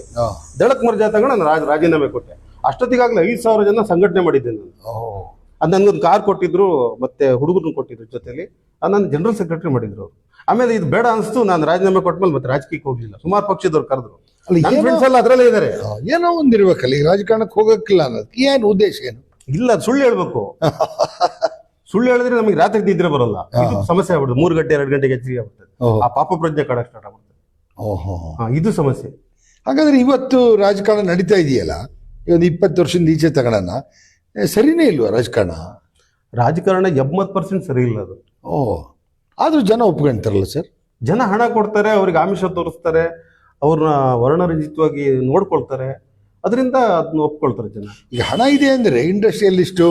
ಮರ್ಜ್ ಆದಾಗ ನಾನು ರಾಜೀನಾಮೆ ಕೊಟ್ಟೆ. ಅಷ್ಟೊತ್ತಿಗಾಗ್ಲೇ 5,000 ಜನ ಸಂಘಟನೆ ಮಾಡಿದ್ದೆ ನಾನು. ಅದು ನನ್ಗೊಂದು ಕಾರ್ ಕೊಟ್ಟಿದ್ರು, ಮತ್ತೆ ಹುಡುಗರನ್ನು ಕೊಟ್ಟಿದ್ರು ಜೊತೆಲಿ. ನಾನು ಜನರಲ್ ಸೆಕ್ರೆಟರಿ ಮಾಡಿದ್ರು. ಆಮೇಲೆ ಇದು ಬೇಡ ಅನಿಸ್ತು, ನಾನು ರಾಜೀನಾಮೆ ಕೊಟ್ಮೇಲೆ ಮತ್ತೆ ರಾಜಕೀಯಕ್ಕೆ ಹೋಗ್ಲಿಲ್ಲ. ಸುಮಾರು ಪಕ್ಷದವ್ರು ಕರೆದ್ರು, ಫ್ರೆಂಡ್ಸ್ ಎಲ್ಲ ಅದ್ರಲ್ಲೇ ಇದಾರೆ. ಏನೋ ಒಂದಿರ್ಬೇಕಲ್ಲ, ಈಗ ರಾಜಕಾರಣಕ್ಕೆ ಹೋಗಕ್ಕಿಲ್ಲ ಅನ್ನೋದು ಏನು ಉದ್ದೇಶ? ಏನು ಇಲ್ಲ, ಸುಳ್ಳು ಹೇಳ್ಬೇಕು. ಸುಳ್ಳು ಹೇಳಿದ್ರೆ ನಮಗೆ ರಾತ್ರಿ ನಿದ್ರೆ ಬರೋಲ್ಲ, ಸಮಸ್ಯೆ ಆಗ್ಬಿಡುತ್ತೆ. 3 ಗಂಟೆ 2 ಗಂಟೆಗೆ ಹೆಚ್ಚಿಗೆ ಆಗ್ಬಿಡ್ತದೆ, ಆ ಪಾಪ ಪ್ರಜ್ಞೆ ಕಾಡಕ್ ಸ್ಟಾರ್ಟ್ ಆಗ್ಬಿಡ್ತದೆ. ಇದು ಸಮಸ್ಯೆ. ಹಾಗಾದ್ರೆ ಇವತ್ತು ರಾಜಕಾರಣ ನಡೀತಾ ಇದೆಯಲ್ಲ, ಒಂದು 20 ವರ್ಷದಿಂದ ಈಚೆ ತಗೊಳ್ಳೋಣ, ಸರಿನೇ ಇಲ್ವಾ ರಾಜಕಾರಣ? 70% ಸರಿ ಇಲ್ಲ ಅದು. ಆದ್ರೂ ಜನ ಒಪ್ಕೊಂತಾರಲ್ಲ ಸರ್? ಜನ ಹಣ ಕೊಡ್ತಾರೆ, ಅವ್ರಿಗೆ ಆಮಿಷ ತೋರಿಸ್ತಾರೆ, ಅವ್ರನ್ನ ವರ್ಣರಂಜಿತವಾಗಿ ನೋಡ್ಕೊಳ್ತಾರೆ, ಅದರಿಂದ ಅದನ್ನ ಒಪ್ಕೊಳ್ತಾರೆ ಜನ. ಈಗ ಹಣ ಇದೆ ಅಂದ್ರೆ ಇಂಡಸ್ಟ್ರಿಯಲಿಸ್ಟು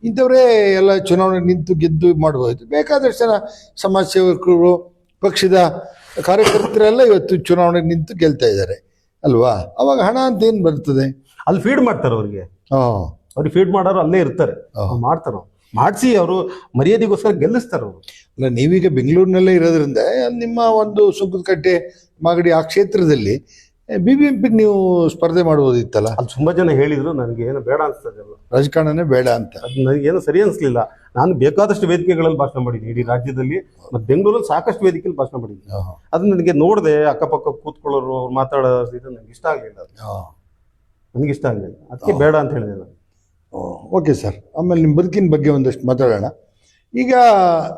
ಇಂಥವರೇ ಎಲ್ಲ ಚುನಾವಣೆ ನಿಂತು ಗೆದ್ದು ಮಾಡ್ಬೋದು. ಬೇಕಾದಷ್ಟು ಜನ ಸಮಾಜ ಸೇವಕರು, ಪಕ್ಷದ ಕಾರ್ಯಕರ್ತರೆಲ್ಲ ಇವತ್ತು ಚುನಾವಣೆಗೆ ನಿಂತು ಗೆಲ್ತಾ ಇದ್ದಾರೆ ಅಲ್ವಾ? ಅವಾಗ ಹಣ ಅಂತ ಏನ್ ಬರ್ತದೆ? ಅಲ್ಲಿ ಫೀಡ್ ಮಾಡ್ತಾರೆ ಅವ್ರಿಗೆ ಫೀಡ್ ಮಾಡೋರು ಅಲ್ಲೇ ಇರ್ತಾರೆ, ಮಾಡ್ತಾರ, ಮಾಡಿಸಿ ಅವರು ಮರ್ಯಾದೆಗೋಸ್ಕರ ಗೆಲ್ಲಿಸ್ತಾರೆ ಅವರು. ಅಲ್ಲ, ನೀವೀಗ ಬೆಂಗಳೂರಿನಲ್ಲೇ ಇರೋದ್ರಿಂದ ನಿಮ್ಮ ಒಂದು ಸುಂಕದಕಟ್ಟೆ, ಮಾಗಡಿ ಆ ಕ್ಷೇತ್ರದಲ್ಲಿ BBMP ನೀವು ಸ್ಪರ್ಧೆ ಮಾಡ್ಬೋದಿತ್ತಲ್ಲ? ಅಲ್ಲಿ ತುಂಬಾ ಜನ ಹೇಳಿದ್ರು, ನನಗೆ ಏನು ಬೇಡ ಅನ್ಸ್ತದೆ, ರಾಜಕಾರಣನೇ ಬೇಡ ಅಂತ. ಅದು ನನಗೇನು ಸರಿ ಅನ್ಸ್ಲಿಲ್ಲ. ನಾನು ಬೇಕಾದಷ್ಟು ವೇದಿಕೆಗಳಲ್ಲಿ ಭಾಷಣ ಮಾಡಿದ್ದೀನಿ ಇಡೀ ರಾಜ್ಯದಲ್ಲಿ, ಮತ್ತೆ ಬೆಂಗಳೂರಲ್ಲಿ ಸಾಕಷ್ಟು ವೇದಿಕೆಯಲ್ಲಿ ಭಾಷಣ ಮಾಡಿದ್ದೀನಿ. ಅದು ನನಗೆ ನೋಡಿದೆ, ಅಕ್ಕಪಕ್ಕ ಕೂತ್ಕೊಳ್ಳೋರು, ಅವ್ರು ಮಾತಾಡೋದು, ಇದು ನನಗೆ ಇಷ್ಟ ಆಗಲಿಲ್ಲ. ನನಗೆ ಇಷ್ಟ ಆಗಲಿಲ್ಲ, ಅದಕ್ಕೆ ಬೇಡ ಅಂತ ಹೇಳಿದೆ ನಾನು. ಓಕೆ ಸರ್, ಆಮೇಲೆ ನಿಮ್ಮ ಬದುಕಿನ ಬಗ್ಗೆ ಒಂದಷ್ಟು ಮಾತಾಡೋಣ. ಈಗ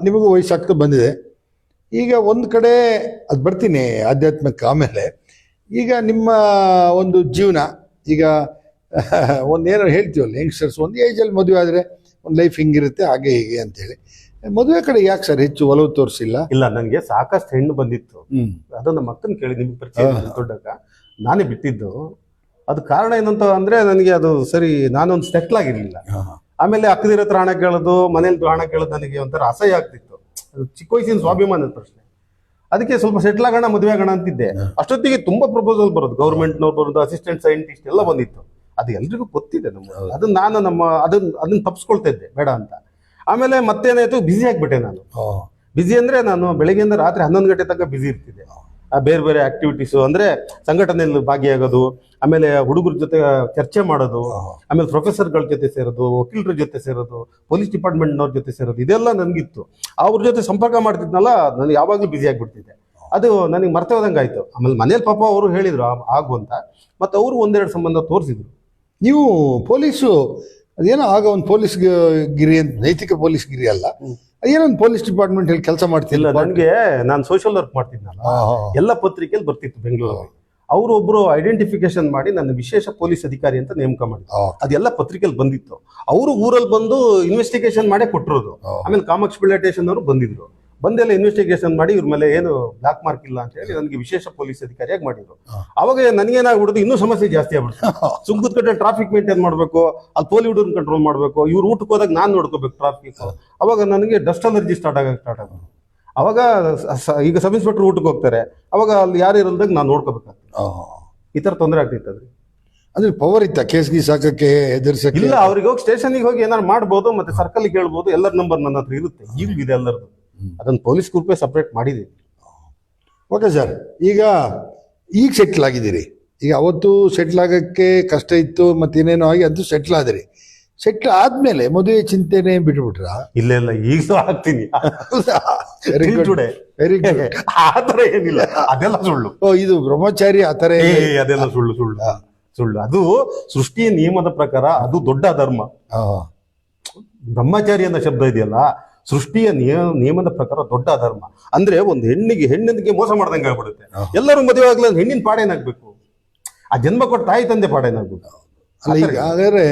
ನಿಮಗೂ ವಯಸ್ಸಾಗ್ತಾ ಬಂದಿದೆ. ಈಗ ಒಂದು ಕಡೆ ಅದು ಬರ್ತೀನಿ ಆಧ್ಯಾತ್ಮಕ್ಕೆ. ಆಮೇಲೆ ಈಗ ನಿಮ್ಮ ಒಂದು ಜೀವನ, ಈಗ ಒಂದೇನೋ ಹೇಳ್ತೀವಲ್ಲ, ಯಂಗ್ಸ್ಟರ್ಸ್ ಒಂದು ಏಜಲ್ಲಿ ಮದುವೆ ಆದರೆ ಒಂದು ಲೈಫ್ ಹಿಂಗಿರುತ್ತೆ, ಹಾಗೆ ಹೀಗೆ ಅಂತೇಳಿ. ಮದುವೆ ಕಡೆ ಯಾಕೆ ಸರ್ ಹೆಚ್ಚು ಒಲವು ತೋರಿಸಿಲ್ಲ? ಇಲ್ಲ, ನನಗೆ ಸಾಕಷ್ಟು ಹೆಣ್ಣು ಬಂದಿತ್ತು. ಅದು ನಮ್ಮ ಅಕ್ಕನ ಕೇಳಿ, ನಿಮ್ಗೆ ಪರಿಚಯ ದೊಡ್ಡಕ್ಕ ನಾನೇ ಬಿಟ್ಟಿದ್ದು. ಅದು ಕಾರಣ ಏನಂತ ಅಂದ್ರೆ, ನನಗೆ ಅದು ಸರಿ, ನಾನೊಂದು ಸೆಟ್ಲ್ ಆಗಿರ್ಲಿಲ್ಲ. ಆಮೇಲೆ ಅಕ್ಕದಿರ ಹತ್ರ ಹಣ ಕೇಳೋದು, ಮನೇಲಿ ಹಣ ಕೇಳೋದು ನನಗೆ ಒಂಥರ ಅಸಹ್ಯ ಆಗ್ತಿತ್ತು. ಅದು ಚಿಕ್ಕ ವಯಸ್ಸಿನ ಸ್ವಾಭಿಮಾನದ ಪ್ರಶ್ನೆ. ಅದಕ್ಕೆ ಸ್ವಲ್ಪ ಸೆಟ್ಲ್ ಆಗೋಣ, ಮದುವೆ ಆಗೋಣ ಅಂತಿದ್ದೆ. ಅಷ್ಟೊತ್ತಿಗೆ ತುಂಬಾ ಪ್ರಪೋಸಲ್ ಬರೋದು, ಗೌರ್ಮೆಂಟ್ನವ್ರು ಬರೋದು, ಅಸಿಸ್ಟೆಂಟ್ ಸೈಂಟಿಸ್ಟ್ ಎಲ್ಲ ಬಂದಿತ್ತು. ಅದು ಎಲ್ರಿಗೂ ಗೊತ್ತಿದೆ ನಮ್ಗೆ. ಅದನ್ನ ನಾನು ಅದನ್ನ ತಪ್ಪಿಸ್ಕೊಳ್ತಾ ಇದ್ದೆ ಬೇಡ ಅಂತ. ಆಮೇಲೆ ಮತ್ತೇನಾಯ್ತು, ಬ್ಯುಸಿ ಆಗ್ಬಿಟ್ಟೆ ನಾನು. ಬ್ಯುಸಿ ಅಂದ್ರೆ ನಾನು ಬೆಳಗ್ಗೆಯಿಂದ ರಾತ್ರಿ 11 ಗಂಟೆ ತನಕ ಬ್ಯುಸಿ ಇರ್ತಿದ್ದೆ. ಬೇರೆ ಬೇರೆ ಆಕ್ಟಿವಿಟೀಸು, ಅಂದ್ರೆ ಸಂಘಟನೆಯಲ್ಲಿ ಭಾಗಿಯಾಗೋದು, ಆಮೇಲೆ ಹುಡುಗರ ಜೊತೆ ಚರ್ಚೆ ಮಾಡೋದು, ಆಮೇಲೆ ಪ್ರೊಫೆಸರ್ಗಳ ಜೊತೆ ಸೇರೋದು, ವಕೀಲರ ಜೊತೆ ಸೇರೋದು, ಪೊಲೀಸ್ ಡಿಪಾರ್ಟ್ಮೆಂಟ್ನವ್ರ ಜೊತೆ ಸೇರೋದು, ಇದೆಲ್ಲ ನನಗಿತ್ತು. ಅವ್ರ ಜೊತೆ ಸಂಪರ್ಕ ಮಾಡ್ತಿದ್ನಲ್ಲ, ನಾನು ಯಾವಾಗಲೂ ಬ್ಯುಸಿ ಆಗಿಬಿಡ್ತಿದ್ದೆ. ಅದು ನನಗೆ ಮರ್ತೆ ಹೋದಂಗೆ ಆಯ್ತು. ಆಮೇಲೆ ಮನೇಲಿ ಪಾಪ ಅವರು ಹೇಳಿದ್ರು ಆಗು ಅಂತ, ಮತ್ತು ಅವರು 1-2 ಸಂಬಂಧ ತೋರಿಸಿದ್ರು. ನೀವು ಪೊಲೀಸು ಅದೇನೋ ಆಗ ಒಂದು ಪೊಲೀಸ್ ಗಿರಿ ಅಂತ, ನೈತಿಕ ಪೊಲೀಸ್ ಗಿರಿ ಅಲ್ಲ, ಏನೋ ಒಂದು ಪೊಲೀಸ್ ಡಿಪಾರ್ಟ್ಮೆಂಟ್ ಅಲ್ಲಿ ಕೆಲಸ ಮಾಡ್ತಿಲ್ಲ. ನನಗೆ ನಾನು ಸೋಷಿಯಲ್ ವರ್ಕ್ ಮಾಡ್ತಿದ್ನಲ್ಲ, ಎಲ್ಲ ಪತ್ರಿಕೆಯಲ್ಲಿ ಬರ್ತಿತ್ತು ಬೆಂಗಳೂರಲ್ಲಿ. ಅವರು ಒಬ್ರು ಐಡೆಂಟಿಫಿಕೇಶನ್ ಮಾಡಿ ನನ್ನ ವಿಶೇಷ ಪೊಲೀಸ್ ಅಧಿಕಾರಿ ಅಂತ ನೇಮಕ ಮಾಡಿದ್ರು. ಅದೆಲ್ಲ ಪತ್ರಿಕೆಯಲ್ಲಿ ಬಂದಿತ್ತು. ಅವರು ಊರಲ್ಲಿ ಬಂದು ಇನ್ವೆಸ್ಟಿಗೇಷನ್ ಮಾಡೇ ಕೊಟ್ಟಿರೋದು. ಆಮೇಲೆ ಕಾಮಾಕ್ಷಿ ಪಿಳ್ಳೆ ಸ್ಟೇಷನ್ ಅವರು ಬಂದಿದ್ರು, ಬಂದೆಲ್ಲ ಇನ್ವೆಸ್ಟಿಗೇಷನ್ ಮಾಡಿ ಇವ್ರ ಮೇಲೆ ಏನು ಬ್ಲಾಕ್ ಮಾರ್ಕ್ ಇಲ್ಲ ಅಂತ ಹೇಳಿ ನನಗೆ ವಿಶೇಷ ಪೊಲೀಸ್ ಅಧಿಕಾರಿಯಾಗಿ ಮಾಡಿದ್ರು. ಅವಾಗ ನನಗೇನಾಗ್ಬಿಡುದು, ಇನ್ನೂ ಸಮಸ್ಯೆ ಜಾಸ್ತಿ ಆಗ್ಬಿಡ್ತು. ಸುಂಕದ ಕಟ್ಟೆ ಟ್ರಾಫಿಕ್ ಮೇಂಟೈನ್ ಮಾಡಬೇಕು, ಅಲ್ಲಿ ಪೋಲಿ ಹುಡುಗರನ್ನ ಕಂಟ್ರೋಲ್ ಮಾಡಬೇಕು, ಇವ್ರು ಊಟಕ್ಕೆ ಹೋದಾಗ ನಾನು ನೋಡ್ಕೋಬೇಕು ಟ್ರಾಫಿಕ್. ಅವಾಗ ನನಗೆ ಡಸ್ಟ್ ಅಲರ್ಜಿ ಸ್ಟಾರ್ಟ್ ಆಗೋದು. ಅವಾಗ ಈಗ ಸಬ್ ಇನ್ಸ್ಪೆಕ್ಟರ್ ಊಟಕ್ಕೆ ಹೋಗ್ತಾರೆ, ಅವಾಗ ಅಲ್ಲಿ ಯಾರು ಇರಲ್ದಾಗ ನಾನು ನೋಡ್ಕೋಬೇಕಾಗ್ತದೆ. ಈ ತರ ತೊಂದರೆ ಆಗ್ತಿತ್ತು. ಅಂದ್ರೆ ಪವರ್ ಇತ್ತ ಕೇಸ್ ಗೀಸ್ ಹಾಕಕ್ಕೆ, ಹೆದರ್ಸಕ್ಕೆ? ಇಲ್ಲ, ಅವ್ರಿಗೆ ಹೋಗಿ ಸ್ಟೇಷನ್ಗೆ ಹೋಗಿ ಏನಾರು ಮಾಡ್ಬೋದು, ಮತ್ತೆ ಸರ್ಕಲ್ ಕೇಳ್ಬೋದು, ಎಲ್ಲರ ನಂಬರ್ ನನ್ನ ಹತ್ರ ಇರುತ್ತೆ, ಈಗಲೂ ಇದೆ ಎಲ್ಲರದು. ಅದನ್ನ ಪೊಲೀಸ್ ಗ್ರೂಪೇ ಸಪ್ರೇಟ್ ಮಾಡಿದೀವಿ. ಓಕೆ ಸರ್, ಈಗ ಸೆಟ್ಲ್ ಆಗಿದ್ದೀರಿ. ಈಗ ಅವತ್ತು ಸೆಟ್ಲ್ ಆಗಕ್ಕೆ ಕಷ್ಟ ಇತ್ತು, ಮತ್ತೇನೇನೋ ಆಗಿ ಅದು ಸೆಟ್ಲ್ ಆದ್ರಿ. ಸೆಟ್ಲ್ ಆದ್ಮೇಲೆ ಮದುವೆ ಚಿಂತೆನೆ ಬಿಟ್ಬಿಟ್ರ? ಇಲ್ಲ ಇಲ್ಲ, ಈಗಲೂ ಆಗ್ತೀನಿ. Very good, very good. ಆತರ ಏನಿಲ್ಲ, ಅದೆಲ್ಲ ಸುಳ್ಳು. ಇದು ಬ್ರಹ್ಮಚಾರಿ ಆತರ ಅದೆಲ್ಲ ಸುಳ್ಳು ಸುಳ್ಳು ಸುಳ್ಳು. ಅದು ಸೃಷ್ಟಿಯ ನಿಯಮದ ಪ್ರಕಾರ ಅದು ದೊಡ್ಡ ಧರ್ಮ. ಬ್ರಹ್ಮಚಾರಿ ಅನ್ನೋ ಶಬ್ದ ಇದೆಯಲ್ಲ, ಸೃಷ್ಟಿಯ ನಿಯಮದ ಪ್ರಕಾರ ದೊಡ್ಡ ಧರ್ಮ. ಅಂದ್ರೆ ಒಂದು ಹೆಣ್ಣಿಗೆ ಮೋಸ ಮಾಡ್ದಂಗೆ ಆಗ್ಬಿಡುತ್ತೆ. ಎಲ್ಲರೂ ಮದುವೆ ಆಗ್ಲ ಹೆಣ್ಣಿನ ಪಾಡೇನಾಗ್ಬೇಕು, ಆ ಜನ್ಮ ಕೊಟ್ಟ ತಾಯಿ ತಂದೆ ಪಾಡೇನಾಗ್ಬೇಕು. ಅಲ್ಲ, ಈಗ ಹಾಗಾದ್ರೆ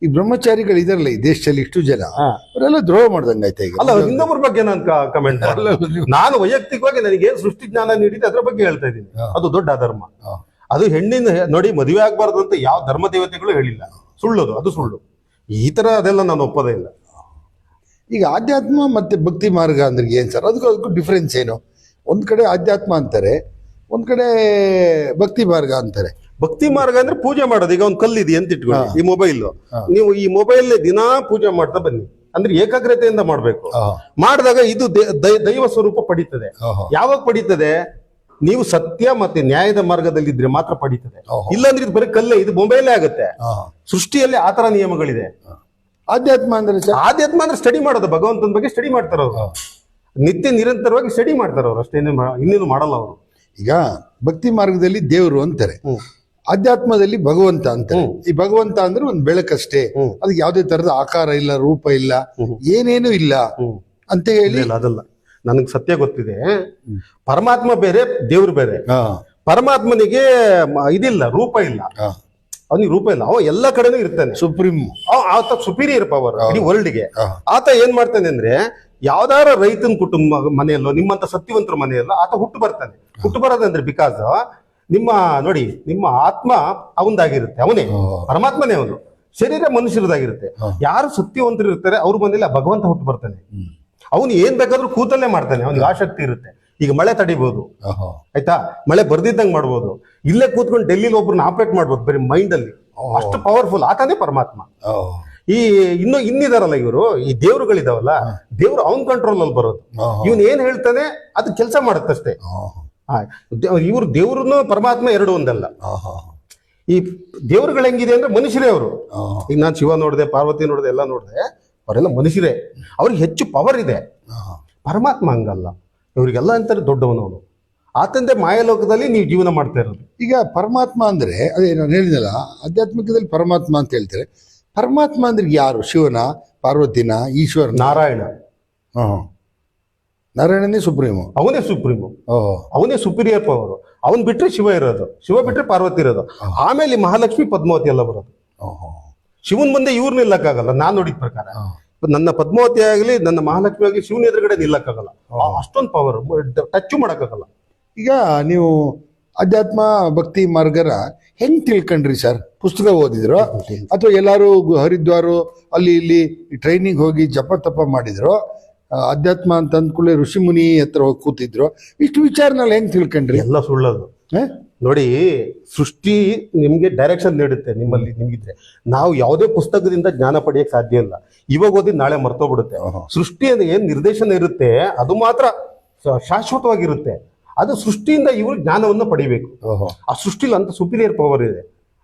ಈ ಬ್ರಹ್ಮಚಾರಿಗಳು ಇದಾರಲ್ಲ ಈ ದೇಶದಲ್ಲಿ ಇಷ್ಟು ಜನ, ಅವರೆಲ್ಲ ದ್ರೋಹ ಮಾಡ್ದಂಗ ಆಯ್ತಾ? ಈಗ ಅಲ್ಲ, ಇನ್ನೊಬ್ಬರ ಬಗ್ಗೆ ನಾನು ಕಮೆಂಟ್ ಮಾಡಲ್ಲ. ನಾನು ವೈಯಕ್ತಿಕವಾಗಿ ನನಗೆ ಸೃಷ್ಟಿ ಜ್ಞಾನ ನೀಡಿದೆ, ಅದ್ರ ಬಗ್ಗೆ ಹೇಳ್ತಾ ಇದ್ದೀನಿ. ಅದು ದೊಡ್ಡ ಧರ್ಮ. ಅದು ಹೆಣ್ಣಿನ ನೋಡಿ ಮದುವೆ ಆಗ್ಬಾರ್ದು ಅಂತ ಯಾವ ಧರ್ಮ ದೇವತೆಗಳು ಹೇಳಿಲ್ಲ. ಸುಳ್ಳದು, ಅದು ಸುಳ್ಳು. ಈ ತರ ಅದೆಲ್ಲ ನಾನು ಒಪ್ಪೋದೇ ಇಲ್ಲ. ಈಗ ಆಧ್ಯಾತ್ಮ ಮತ್ತೆ ಭಕ್ತಿ ಮಾರ್ಗ ಅಂದ್ರೆ ಏನ್ ಸರ್? ಅದಕ್ಕೂ ಡಿಫ್ರೆನ್ಸ್ ಏನು? ಒಂದ್ ಕಡೆ ಆಧ್ಯಾತ್ಮ ಅಂತಾರೆ, ಒಂದ್ ಕಡೆ ಭಕ್ತಿ ಮಾರ್ಗ ಅಂತಾರೆ. ಭಕ್ತಿ ಮಾರ್ಗ ಅಂದ್ರೆ ಪೂಜೆ ಮಾಡೋದು. ಈಗ ಒಂದು ಕಲ್ಲಿದೆ ಅಂತ ಇಟ್ಕೊಳ್ಳಿ, ಈ ಮೊಬೈಲ್, ನೀವು ಈ ಮೊಬೈಲ್ ದಿನಾ ಪೂಜೆ ಮಾಡ್ತಾ ಬನ್ನಿ. ಅಂದ್ರೆ ಏಕಾಗ್ರತೆಯಿಂದ ಮಾಡ್ಬೇಕು. ಮಾಡಿದಾಗ ಇದು ದೈವ ಸ್ವರೂಪ ಪಡೀತದೆ. ಯಾವಾಗ ಪಡೀತದೆ? ನೀವು ಸತ್ಯ ಮತ್ತೆ ನ್ಯಾಯದ ಮಾರ್ಗದಲ್ಲಿ ಇದ್ರೆ ಮಾತ್ರ ಪಡೀತದೆ. ಇಲ್ಲಾಂದ್ರೆ ಇದು ಬರೀ ಕಲ್ಲೇ, ಇದು ಮೊಬೈಲೇ ಆಗುತ್ತೆ. ಸೃಷ್ಟಿಯಲ್ಲಿ ಆತರ ನಿಯಮಗಳಿದೆ. ಆಧ್ಯಾತ್ಮ ಅಂದ್ರೆ ಆಧ್ಯಾತ್ಮ ಅಂದ್ರೆ ಸ್ಟಡಿ ಮಾಡೋದು, ಭಗವಂತನ ಬಗ್ಗೆ ಸ್ಟಡಿ ಮಾಡ್ತಾರ ಅವರು. ನಿತ್ಯ ನಿರಂತರವಾಗಿ ಸ್ಟಡಿ ಮಾಡ್ತಾರ ಅವ್ರು, ಅಷ್ಟೇ, ಇನ್ನೇನು ಮಾಡಲ್ಲ ಅವರು. ಈಗ ಭಕ್ತಿ ಮಾರ್ಗದಲ್ಲಿ ದೇವರು ಅಂತಾರೆ, ಆಧ್ಯಾತ್ಮದಲ್ಲಿ ಭಗವಂತ ಅಂತಾರೆ. ಈ ಭಗವಂತ ಅಂದ್ರೆ ಒಂದು ಬೆಳಕಷ್ಟೇ, ಅದಕ್ಕೆ ಯಾವುದೇ ತರದ ಆಕಾರ ಇಲ್ಲ, ರೂಪ ಇಲ್ಲ, ಏನೇನು ಇಲ್ಲ ಅಂತ ಹೇಳಿ. ಅದಲ್ಲ, ನನಗೆ ಸತ್ಯ ಗೊತ್ತಿದೆ. ಪರಮಾತ್ಮ ಬೇರೆ, ದೇವ್ರು ಬೇರೆ. ಪರಮಾತ್ಮನಿಗೆ ಇದಿಲ್ಲ, ರೂಪ ಇಲ್ಲ. ಅವನಿಗೆ ರೂಪ ಇಲ್ಲ, ಅವ ಎಲ್ಲ ಕಡೆನೂ ಇರ್ತಾನೆ, ಸುಪ್ರೀಂ. ಆತ ಸುಪೀರಿಯರ್ ಪವರ್ ಇಡೀ ವರ್ಲ್ಡ್ಗೆ. ಆತ ಏನ್ ಮಾಡ್ತಾನೆ ಅಂದ್ರೆ, ಯಾವ್ದಾರ ರೈತನ ಕುಟುಂಬ ಮನೆಯಲ್ಲೋ, ನಿಮ್ಮಂತ ಸತ್ಯವಂತರ ಮನೆಯಲ್ಲೋ ಆತ ಹುಟ್ಟು ಬರ್ತಾನೆ. ಹುಟ್ಟು ಬರೋದಂದ್ರೆ ಬಿಕಾಸ್ ನೋಡಿ, ನಿಮ್ಮ ಆತ್ಮ ಅವಂದಾಗಿರುತ್ತೆ, ಅವನೇ ಪರಮಾತ್ಮನೇ. ಅವನು ಶರೀರ ಮನುಷ್ಯರದಾಗಿರುತ್ತೆ. ಯಾರು ಸತ್ಯವಂತರು ಇರ್ತಾರೆ ಅವ್ರ ಮನೇಲಿ ಭಗವಂತ ಹುಟ್ಟು ಬರ್ತಾನೆ. ಅವನು ಏನ್ ಬೇಕಾದ್ರೂ ಕೂತಲ್ಲೇ ಮಾಡ್ತಾನೆ, ಅವನಿಗೆ ಆಸಕ್ತಿ ಇರುತ್ತೆ. ಈಗ ಮಳೆ ತಡಿಬಹುದು, ಆಯ್ತಾ, ಮಳೆ ಬರ್ದಿದ್ದಂಗೆ ಮಾಡ್ಬೋದು. ಇಲ್ಲೇ ಕೂತ್ಕೊಂಡು ಡೆಲ್ಲಿಲಿ ಒಬ್ರನ್ನ ಆಪರೇಟ್ ಮಾಡ್ಬೋದು ಬರೀ ಮೈಂಡ್ ಅಲ್ಲಿ. ಅಷ್ಟು ಪವರ್ಫುಲ್ ಆತನೇ ಪರಮಾತ್ಮ. ಇನ್ನಿದಾರಲ್ಲ ಇವರು, ಈ ದೇವ್ರುಗಳಿದಾವಲ್ಲ, ದೇವ್ರು ಅವನ್ ಕಂಟ್ರೋಲ್ ಅಲ್ಲಿ ಬರೋದು. ಇವನ್ ಏನ್ ಹೇಳ್ತಾನೆ ಅದು ಕೆಲಸ ಮಾಡುತ್ತಷ್ಟೇ. ಇವ್ರು ದೇವ್ರನ್ನು ಪರಮಾತ್ಮ ಎರಡು ಒಂದಲ್ಲ. ಈ ದೇವ್ರುಗಳು ಹೆಂಗಿದೆ ಅಂದ್ರೆ ಮನುಷ್ಯರೇ ಅವರು. ಈಗ ನಾನು ಶಿವ ನೋಡಿದೆ, ಪಾರ್ವತಿ ನೋಡಿದೆ, ಎಲ್ಲ ನೋಡಿದೆ, ಅವರೆಲ್ಲ ಮನುಷ್ಯರೇ. ಅವ್ರಿಗೆ ಹೆಚ್ಚು ಪವರ್ ಇದೆ. ಪರಮಾತ್ಮ ಹಂಗಲ್ಲ, ಇವರಿಗೆಲ್ಲ ಅಂತಾರೆ ದೊಡ್ಡವನು ಅವನು. ಆತಂದೆ ಮಾಯಲೋಕದಲ್ಲಿ ನೀವು ಜೀವನ ಮಾಡ್ತಾ ಇರೋದು. ಈಗ ಪರಮಾತ್ಮ ಅಂದ್ರೆ ಅದೇ ನಾನು ಹೇಳಿದಲ್ಲ, ಆಧ್ಯಾತ್ಮಿಕದಲ್ಲಿ ಪರಮಾತ್ಮ ಅಂತ ಹೇಳ್ತಾರೆ. ಪರಮಾತ್ಮ ಅಂದ್ರೆ ಯಾರು? ಶಿವನ, ಪಾರ್ವತಿನ, ಈಶ್ವರ, ನಾರಾಯಣ? ನಾರಾಯಣನೇ ಸುಪ್ರೀಮು, ಅವನೇ ಸುಪ್ರೀಮು, ಅವನೇ ಸುಪೀರಿಯರ್ ಪವರ್. ಅವನ್ ಬಿಟ್ರೆ ಶಿವ ಇರೋದು, ಶಿವ ಬಿಟ್ರೆ ಪಾರ್ವತಿ ಇರೋದು, ಆಮೇಲೆ ಮಹಾಲಕ್ಷ್ಮಿ ಪದ್ಮಾವತಿ ಎಲ್ಲ ಬರೋದು. ಶಿವನ್ ಮುಂದೆ ಇವ್ರು ನಿಲ್ಲಕ್ಕಾಗಲ್ಲ. ನಾನ್ ನೋಡಿದ ಪ್ರಕಾರ ನನ್ನ ಪದ್ಮಾವತಿ ಆಗ್ಲಿ, ನನ್ನ ಮಹಾಲಕ್ಷ್ಮಿ ಆಗ್ಲಿ, ಶಿವನ ಎದುರುಗಡೆ ನಿಲ್ಲಕ್ಕಾಗಲ್ಲ. ಅಷ್ಟೊಂದು ಪವರ್, ಟಚ್ ಮಾಡಕ್ಕಾಗಲ್ಲ. ಈಗ ನೀವು ಅಧ್ಯಾತ್ಮ ಭಕ್ತಿ ಮಾರ್ಗರ ಹೆಂಗ್ ತಿಳ್ಕೊಂಡ್ರಿ ಸರ್? ಪುಸ್ತಕ ಓದಿದ್ರು ಅಥವಾ ಎಲ್ಲಾರು ಹರಿದ್ವಾರು ಅಲ್ಲಿ ಇಲ್ಲಿ ಟ್ರೈನಿಂಗ್ ಹೋಗಿ ಜಪ ತಪ ಮಾಡಿದ್ರು? ಅಧ್ಯಾತ್ಮ ಅಂತ ಅಂದ್ಕೊಳ್ಳಿ ಋಷಿ ಮುನಿ ಹತ್ರ ಹೋಗಿ ಕೂತಿದ್ರು. ಇಷ್ಟು ವಿಚಾರನಲ್ಲಿ ಹೆಂಗ್ ತಿಳ್ಕೊಂಡ್ರಿ? ಎಲ್ಲ ಸುಳ್ಳದು. ನೋಡಿ, ಸೃಷ್ಟಿ ನಿಮ್ಗೆ ಡೈರೆಕ್ಷನ್ ನೀಡುತ್ತೆ. ನಿಮ್ಗಿದ್ರೆ ನಾವು ಯಾವುದೇ ಪುಸ್ತಕದಿಂದ ಜ್ಞಾನ ಪಡೆಯಕ್ ಸಾಧ್ಯ ಇಲ್ಲ. ಇವಾಗ ಓದಿ ನಾಳೆ ಮರ್ತೋಗ್ಬಿಡುತ್ತೆ. ಸೃಷ್ಟಿಯಿಂದ ಏನ್ ನಿರ್ದೇಶನ ಇರುತ್ತೆ ಅದು ಮಾತ್ರ ಶಾಶ್ವತವಾಗಿರುತ್ತೆ. ಅದು ಸೃಷ್ಟಿಯಿಂದ ಇವರು ಜ್ಞಾನವನ್ನು ಪಡಿಬೇಕು. ಆ ಸೃಷ್ಟಿಲಿ ಅಂತ ಸುಪೀರಿಯರ್ ಪವರ್ ಇದೆ.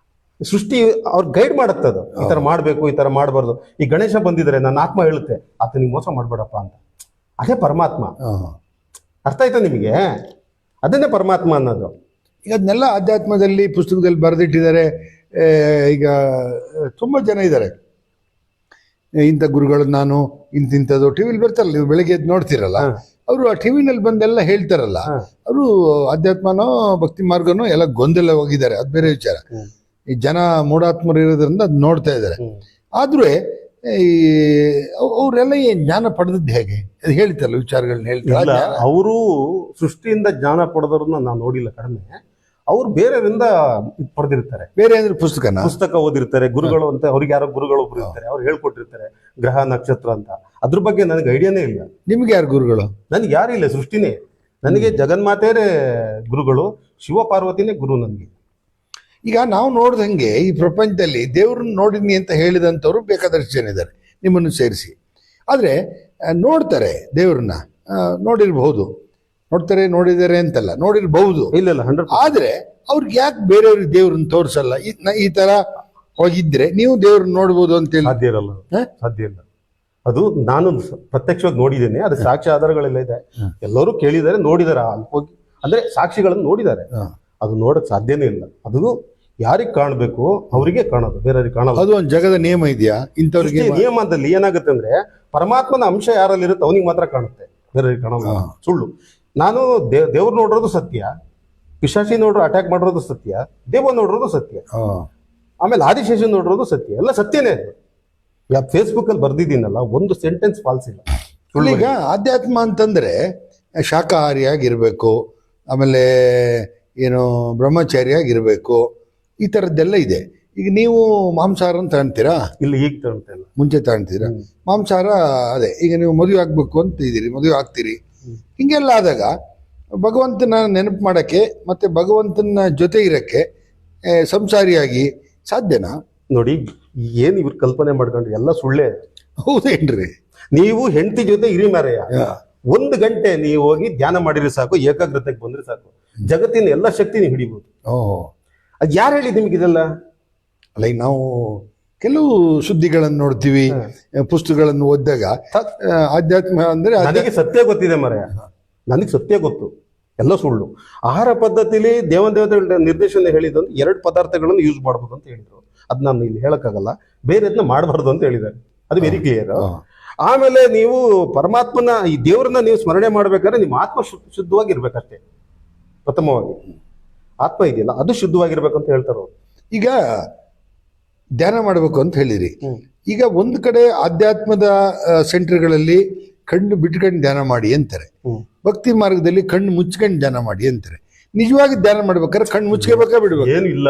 ಸೃಷ್ಟಿ ಅವ್ರು ಗೈಡ್ ಮಾಡುತ್ತೆ. ಅದು ಈ ತರ ಮಾಡ್ಬೇಕು, ಈ ತರ ಮಾಡಬಾರ್ದು. ಈ ಗಣೇಶ ಬಂದಿದ್ರೆ ನನ್ನ ಆತ್ಮ ಹೇಳುತ್ತೆ, ಆತನಿಗೆ ಮೋಸ ಮಾಡ್ಬೇಡಪ್ಪ ಅಂತ. ಅದೇ ಪರಮಾತ್ಮ. ಅರ್ಥ ಆಯ್ತಾ ನಿಮಗೆ? ಅದನ್ನೇ ಪರಮಾತ್ಮ ಅನ್ನೋದು. ಈಗ ಅದನ್ನೆಲ್ಲ ಆಧ್ಯಾತ್ಮದಲ್ಲಿ ಪುಸ್ತಕದಲ್ಲಿ ಬರೆದಿಟ್ಟಿದ್ದಾರೆ. ಈಗ ತುಂಬ ಜನ ಇದ್ದಾರೆ. ಇಂಥ ಗುರುಗಳು ನಾನು ಇಂತಿಂಥದ್ದು ಟಿವಿಲಿ ಬರ್ತಾರಲ್ಲ, ನೀವು ಬೆಳಗ್ಗೆ ಎದ್ದು ನೋಡ್ತಿರಲ್ಲ, ಅವರು ಆ ಟಿವಿನಲ್ಲಿ ಬಂದೆಲ್ಲ ಹೇಳ್ತಾರಲ್ಲ, ಅವರು ಅಧ್ಯಾತ್ಮನೋ ಭಕ್ತಿ ಮಾರ್ಗನೋ ಎಲ್ಲ ಗೊಂದಲ ಹೋಗಿದ್ದಾರೆ, ಅದು ಬೇರೆ ವಿಚಾರ. ಈ ಜನ ಮೂಢಾತ್ಮರು ಇರೋದ್ರಿಂದ ಅದು ನೋಡ್ತಾ ಇದ್ದಾರೆ. ಆದ್ರೂ ಈ ಅವರೆಲ್ಲ ಏನ್ ಜ್ಞಾನ ಪಡೆದದ್ದು ಹೇಗೆ ಅದು ಹೇಳ್ತಾರಲ್ಲ, ವಿಚಾರಗಳನ್ನ ಹೇಳ್ತಾರೆ. ಅವರು ಸೃಷ್ಟಿಯಿಂದ ಜ್ಞಾನ ಪಡೆದವ್ರನ್ನ ನಾನು ನೋಡಿಲ್ಲ, ಕಡಿಮೆ. ಅವ್ರು ಬೇರೆಯವರಿಂದ ಪಡೆದಿರ್ತಾರೆ. ಬೇರೆ ಅಂದ್ರೆ ಪುಸ್ತಕ ಓದಿರ್ತಾರೆ, ಗುರುಗಳು ಅಂತ ಅವ್ರಿಗೆ ಯಾರೋ ಗುರುಗಳು ಒಬ್ರು ಇರ್ತಾರೆ, ಅವ್ರು ಹೇಳ್ಕೊಟ್ಟಿರ್ತಾರೆ ಗ್ರಹ ನಕ್ಷತ್ರ ಅಂತ. ಅದ್ರ ಬಗ್ಗೆ ನನಗೆ ಐಡಿಯಾನೇ ಇಲ್ಲ. ನಿಮ್ಗೆ ಯಾರು ಗುರುಗಳು? ನನಗೆ ಯಾರು ಇಲ್ಲ, ಸೃಷ್ಟಿನೇ. ನನಗೆ ಜಗನ್ಮಾತೆಯರೇ ಗುರುಗಳು, ಶಿವ ಪಾರ್ವತಿನೇ ಗುರು ನನಗೆ. ಈಗ ನಾವು ನೋಡ್ದಂಗೆ ಈ ಪ್ರಪಂಚದಲ್ಲಿ ದೇವ್ರನ್ನ ನೋಡಿದ್ನಿ ಅಂತ ಹೇಳಿದಂಥವ್ರು ಬೇಕಾದಷ್ಟು ಜನ ಇದ್ದಾರೆ, ನಿಮ್ಮನ್ನು ಸೇರಿಸಿ. ಆದರೆ ನೋಡ್ತಾರೆ ದೇವ್ರನ್ನ, ನೋಡಿದ್ದಾರೆ ಅಂತಲ್ಲ, ನೋಡಿರ್ಬಹುದು. ಇಲ್ಲ 100%. ಆದ್ರೆ ಅವ್ರಿಗೆ ಯಾಕೆ ಬೇರೆಯವ್ರಿಗೆ ದೇವ್ರನ್ನ ತೋರಿಸಲ್ಲ? ಈ ತರ ಹೋಗಿದ್ರೆ ನೀವು ದೇವ್ರನ್ನ ನೋಡ್ಬೋದು ಅಂತ ಹೇಳಿ ಸಾಧ್ಯ ಇರಲ್ಲ, ಸಾಧ್ಯ ಇಲ್ಲ. ಅದು ನಾನು ಪ್ರತ್ಯಕ್ಷವಾಗಿ ನೋಡಿದ್ದೇನೆ, ಅದು ಸಾಕ್ಷಿ ಆಧಾರಗಳೆಲ್ಲ ಇದೆ. ಎಲ್ಲರೂ ಕೇಳಿದ್ದಾರೆ, ನೋಡಿದಾರೆ, ಅಲ್ಲಿ ಹೋಗಿ ಅಂದ್ರೆ ಸಾಕ್ಷಿಗಳನ್ನು ನೋಡಿದ್ದಾರೆ. ಅದು ನೋಡಕ್ ಸಾಧ್ಯನೇ ಇಲ್ಲ. ಅದು ಯಾರಿಗೆ ಕಾಣಬೇಕು ಅವರಿಗೆ ಕಾಣೋದು, ಬೇರೆಯವ್ರಿಗೆ ಕಾಣೋದು. ಅದು ಒಂದು ಜಗದ ನಿಯಮ ಇದೆಯಾ ಇಂಥವ್ರಿಗೆ? ನಿಯಮದಲ್ಲಿ ಏನಾಗುತ್ತೆ ಅಂದ್ರೆ, ಪರಮಾತ್ಮನ ಅಂಶ ಯಾರಲ್ಲಿ ಇರುತ್ತೆ ಅವನಿಗೆ ಮಾತ್ರ ಕಾಣುತ್ತೆ, ಬೇರೆಯವ್ರಿಗೆ ಕಾಣೋದು ಸುಳ್ಳು. ನಾನು ದೇವ್ರು ನೋಡಿರೋದು ಸತ್ಯ, ಪಿಶಾಚಿ ನೋಡ್ರು ಅಟ್ಯಾಕ್ ಮಾಡಿರೋದು ಸತ್ಯ, ದೇವ ನೋಡಿರೋದು ಸತ್ಯ, ಆಮೇಲೆ ಆದಿಶೇಷನ್ ನೋಡಿರೋದು ಸತ್ಯ, ಎಲ್ಲ ಸತ್ಯನೇ. ಅದು ಫೇಸ್ಬುಕ್ ಅಲ್ಲಿ ಬರ್ದಿದ್ದೀನಲ್ಲ, ಒಂದು ಸೆಂಟೆನ್ಸ್ ಫಾಲ್ಸ್ ಇಲ್ಲ. ಈಗ ಆಧ್ಯಾತ್ಮ ಅಂತಂದ್ರೆ ಶಾಕಾಹಾರಿಯಾಗಿರ್ಬೇಕು, ಆಮೇಲೆ ಏನು ಬ್ರಹ್ಮಚಾರಿಯಾಗಿರ್ಬೇಕು, ಈ ಥರದ್ದೆಲ್ಲ ಇದೆ. ಈಗ ನೀವು ಮಾಂಸಾಹಾರ ಅಂತ ತಗೊಳ್ತೀರಾ? ಇಲ್ಲ, ಈಗ ತಗೊಳ್ತಾ ಇಲ್ಲ, ಮುಂಚೆ ತಗೊಳ್ತೀರಾ. ಮಾಂಸಾಹಾರ ಅದೇ, ಈಗ ನೀವು ಮದುವೆ ಆಗ್ಬೇಕು ಅಂತ ಇದ್ದೀರಿ, ಮದುವೆ ಆಗ್ತೀರಿ. ಹಿಂಗೆಲ್ಲ ಆದಾಗ ಭಗವಂತನ ನೆನಪು ಮಾಡಕ್ಕೆ ಮತ್ತೆ ಭಗವಂತನ ಜೊತೆ ಇರಕ್ಕೆ ಸಂಸಾರಿಯಾಗಿ ಸಾಧ್ಯನಾ? ನೋಡಿ, ಏನ್ ಇವ್ರು ಕಲ್ಪನೆ ಮಾಡ್ಕೊಂಡ್ರಿ ಎಲ್ಲ ಸುಳ್ಳೇ. ಹೌದೇನ್ರಿ? ನೀವು ಹೆಂಡತಿ ಜೊತೆ ಇರಿ ಮಾರಯ್ಯ, 1 ಗಂಟೆ ನೀವು ಹೋಗಿ ಧ್ಯಾನ ಮಾಡಿದ್ರೆ ಸಾಕು, ಏಕಾಗ್ರತೆಗೆ ಬಂದ್ರೆ ಸಾಕು, ಜಗತ್ತಿನ ಎಲ್ಲ ಶಕ್ತಿ ನೀವು ಹಿಡಿಬಹುದು. ಅದ್ ಯಾರು ಹೇಳಿ ನಿಮ್ಗೆ ಇದೆಲ್ಲ? ಅಲ್ಲ, ನಾವು ಕೆಲವು ಸುದ್ದಿಗಳನ್ನು ನೋಡ್ತೀವಿ, ಪುಸ್ತಕಗಳನ್ನು ಓದಿದಾಗ ಆಧ್ಯಾತ್ಮ ಅಂದ್ರೆ ನನಗೆ ಸತ್ಯ ಗೊತ್ತಿದೆ ಮಾರಯ್ಯ, ನನಗೆ ಸತ್ಯ ಗೊತ್ತು, ಎಲ್ಲ ಸುಳ್ಳು. ಆಹಾರ ಪದ್ಧತಿಲಿ ದೇವತೆಗಳ ನಿರ್ದೇಶನ ಹೇಳಿದಂತ 2 ಪದಾರ್ಥಗಳನ್ನು ಯೂಸ್ ಮಾಡ್ಬೋದು ಅಂತ ಹೇಳಿದ್ರು. ಅದ್ ನಾನು ಇಲ್ಲಿ ಹೇಳಕ್ಕಾಗಲ್ಲ, ಬೇರೆ ಅದನ್ನ ಮಾಡಬಾರ್ದು ಅಂತ ಹೇಳಿದ್ದಾರೆ, ಅದು ವೆರಿ ಕ್ಲಿಯರ್. ಆಮೇಲೆ ನೀವು ಪರಮಾತ್ಮನ, ಈ ದೇವರನ್ನ ನೀವು ಸ್ಮರಣೆ ಮಾಡ್ಬೇಕಾದ್ರೆ ನಿಮ್ಮ ಆತ್ಮ ಶುದ್ಧವಾಗಿರ್ಬೇಕಷ್ಟೇ. ಪ್ರಥಮವಾಗಿ ಆತ್ಮ ಇದೆಯಲ್ಲ, ಅದು ಶುದ್ಧವಾಗಿರ್ಬೇಕಂತ ಹೇಳ್ತಾರ. ಈಗ ಧ್ಯಾನ ಮಾಡಬೇಕು ಅಂತ ಹೇಳಿರಿ. ಈಗ ಒಂದು ಕಡೆ ಆಧ್ಯಾತ್ಮದ ಸೆಂಟರ್ಗಳಲ್ಲಿ ಕಣ್ಣು ಬಿಟ್ಕೊಂಡು ಧ್ಯಾನ ಮಾಡಿ ಅಂತಾರೆ, ಭಕ್ತಿ ಮಾರ್ಗದಲ್ಲಿ ಕಣ್ಣು ಮುಚ್ಕೊಂಡು ಧ್ಯಾನ ಮಾಡಿ ಅಂತಾರೆ. ನಿಜವಾಗಿ ಧ್ಯಾನ ಮಾಡ್ಬೇಕಾದ್ರೆ ಕಣ್ಣು ಮುಚ್ಕೋಬೇಕಾ ಬಿಡ್ಬೇಕು? ಏನು ಇಲ್ಲ.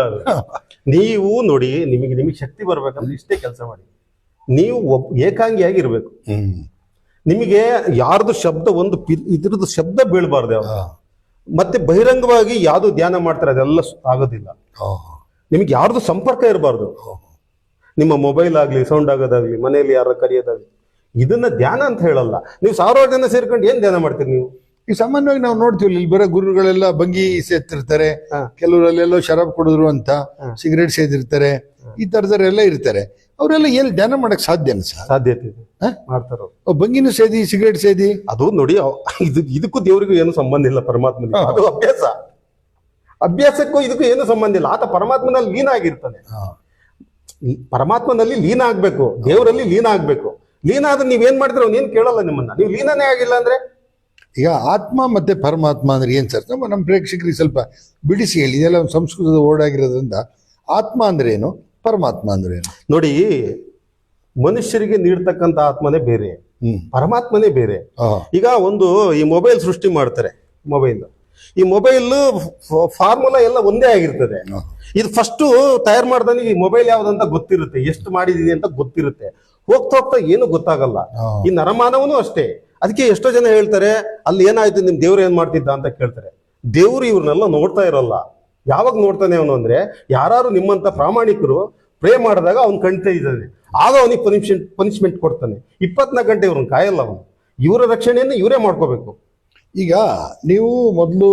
ನೀವು ನೋಡಿ, ನಿಮಗೆ ಶಕ್ತಿ ಬರ್ಬೇಕಂದ್ರೆ ಇಷ್ಟೇ ಕೆಲಸ ಮಾಡಿ. ನೀವು ಏಕಾಂಗಿಯಾಗಿರ್ಬೇಕು. ನಿಮಗೆ ಯಾರ್ದು ಶಬ್ದ ಇದ್ರದ್ದು ಶಬ್ದ ಬೀಳ್ಬಾರ್ದು. ಮತ್ತೆ ಬಹಿರಂಗವಾಗಿ ಯಾವ್ದು ಧ್ಯಾನ ಮಾಡ್ತಾರೆ ಅದೆಲ್ಲ ಆಗೋದಿಲ್ಲ. ನಿಮ್ಗೆ ಯಾರ್ದು ಸಂಪರ್ಕ ಇರಬಾರ್ದು. ನಿಮ್ಮ ಮೊಬೈಲ್ ಆಗ್ಲಿ, ಸೌಂಡ್ ಆಗೋದಾಗ್ಲಿ, ಮನೆಯಲ್ಲಿ ಯಾರ ಕರೆಯೋದಾಗ್ಲಿ, ಇದನ್ನ ಧ್ಯಾನ ಅಂತ ಹೇಳಲ್ಲ. ನೀವು 1000 ಜನ ಸೇರ್ಕೊಂಡು ಏನ್ ಧ್ಯಾನ ಮಾಡ್ತೀರಿ ನೀವು? ಈ ಸಾಮಾನ್ಯವಾಗಿ ನಾವು ನೋಡ್ತೀವಿ, ಇಲ್ಲಿ ಬರೋ ಗುರುಗಳೆಲ್ಲ ಭಂಗಿ ಸೇರ್ತಿರ್ತಾರೆ, ಕೆಲವರಲ್ಲೆಲ್ಲೋ ಶರಾಬ್ ಕುಡಿದ್ರು ಅಂತ ಸಿಗರೇಟ್ ಸೇದಿರ್ತಾರೆ, ಈ ತರದವರೆಲ್ಲ ಇರ್ತಾರೆ. ಅವರೆಲ್ಲ ಎಲ್ಲಿ ಧ್ಯಾನ ಮಾಡಕ್ ಸಾಧ್ಯನ? ಸಾಧ್ಯತೆ ಮಾಡ್ತಾರ. ಭಂಗಿನೂ ಸೇದಿ, ಸಿಗರೇಟ್ ಸೇದಿ, ಅದು ನೋಡಿ, ಇದಕ್ಕೂ ದೇವರಿಗೂ ಏನು ಸಂಬಂಧ ಇಲ್ಲ. ಪರಮಾತ್ಮನಿಗೆ ಅದು ಅಭ್ಯಾಸಕ್ಕೂ ಇದಕ್ಕೂ ಏನು ಸಂಬಂಧ ಇಲ್ಲ. ಆತ ಪರಮಾತ್ಮನಲ್ಲಿ ಲೀನ ಆಗಿರ್ತಾನೆ. ಪರಮಾತ್ಮನಲ್ಲಿ ಲೀನ ಆಗ್ಬೇಕು, ದೇವರಲ್ಲಿ ಲೀನ ಆಗ್ಬೇಕು. ಲೀನ ಆದ್ರೆ ನೀವೇನ್ ಮಾಡಿದ್ರೆ ಅವ್ನೇನ್ ಕೇಳಲ್ಲ ನಿಮ್ಮನ್ನ. ನೀವು ಲೀನನೇ ಆಗಿಲ್ಲ ಅಂದ್ರೆ. ಈಗ ಆತ್ಮ ಮತ್ತೆ ಪರಮಾತ್ಮ ಅಂದ್ರೆ ಏನ್ ಸರ್? ನಮ್ಮ ಪ್ರೇಕ್ಷಕರಿಗೆ ಸ್ವಲ್ಪ ಬಿಡಿಸಿ ಹೇಳಿ. ಇದೆಲ್ಲ ಒಂದು ಸಂಸ್ಕೃತದ ಓಡಾಗಿರೋದ್ರಿಂದ ಆತ್ಮ ಅಂದ್ರೆ ಏನು, ಪರಮಾತ್ಮ ಅಂದ್ರೆ ಏನು? ನೋಡಿ, ಮನುಷ್ಯರಿಗೆ ನೀಡ್ತಕ್ಕಂಥ ಆತ್ಮನೇ ಬೇರೆ, ಪರಮಾತ್ಮನೇ ಬೇರೆ. ಈಗ ಈ ಮೊಬೈಲ್ ಸೃಷ್ಟಿ ಮಾಡ್ತಾರೆ. ಈ ಮೊಬೈಲ್ ಫಾರ್ಮುಲಾ ಎಲ್ಲ ಒಂದೇ ಆಗಿರ್ತದೆ. ಇದು ಫಸ್ಟ್ ತಯಾರು ಮಾಡ್ದಾನೆ ಈ ಮೊಬೈಲ್ ಯಾವ್ದಂತ ಗೊತ್ತಿರುತ್ತೆ, ಎಷ್ಟು ಮಾಡಿದೀನಿ ಅಂತ ಗೊತ್ತಿರುತ್ತೆ. ಹೋಗ್ತಾ ಏನು ಗೊತ್ತಾಗಲ್ಲ. ಈ ನರಮಾನವನು ಅಷ್ಟೇ. ಅದಕ್ಕೆ ಎಷ್ಟೋ ಜನ ಹೇಳ್ತಾರೆ, ಅಲ್ಲಿ ಏನಾಯ್ತು, ನಿಮ್ ದೇವ್ರು ಏನ್ ಮಾಡ್ತಿದ್ದ ಅಂತ ಕೇಳ್ತಾರೆ. ದೇವ್ರು ಇವ್ರನ್ನೆಲ್ಲ ನೋಡ್ತಾ ಇರಲ್ಲ. ಯಾವಾಗ ನೋಡ್ತಾನೆ ಅವನು ಅಂದ್ರೆ, ಯಾರು ನಿಮ್ಮಂತ ಪ್ರಾಮಾಣಿಕರು ಪ್ರೇ ಮಾಡಿದಾಗ ಅವ್ನು ಕಣ್ತಾ ಇದ್ದಾನೆ, ಆಗ ಅವನಿಗೆ ಪನಿಷ್ಮೆಂಟ್ ಕೊಡ್ತಾನೆ. 24 ಗಂಟೆ ಇವ್ರನ್ನ ಕಾಯಲ್ಲ ಅವನು. ಇವರ ರಕ್ಷಣೆಯನ್ನು ಇವರೇ ಮಾಡ್ಕೋಬೇಕು. ಈಗ ನೀವು ಮೊದಲು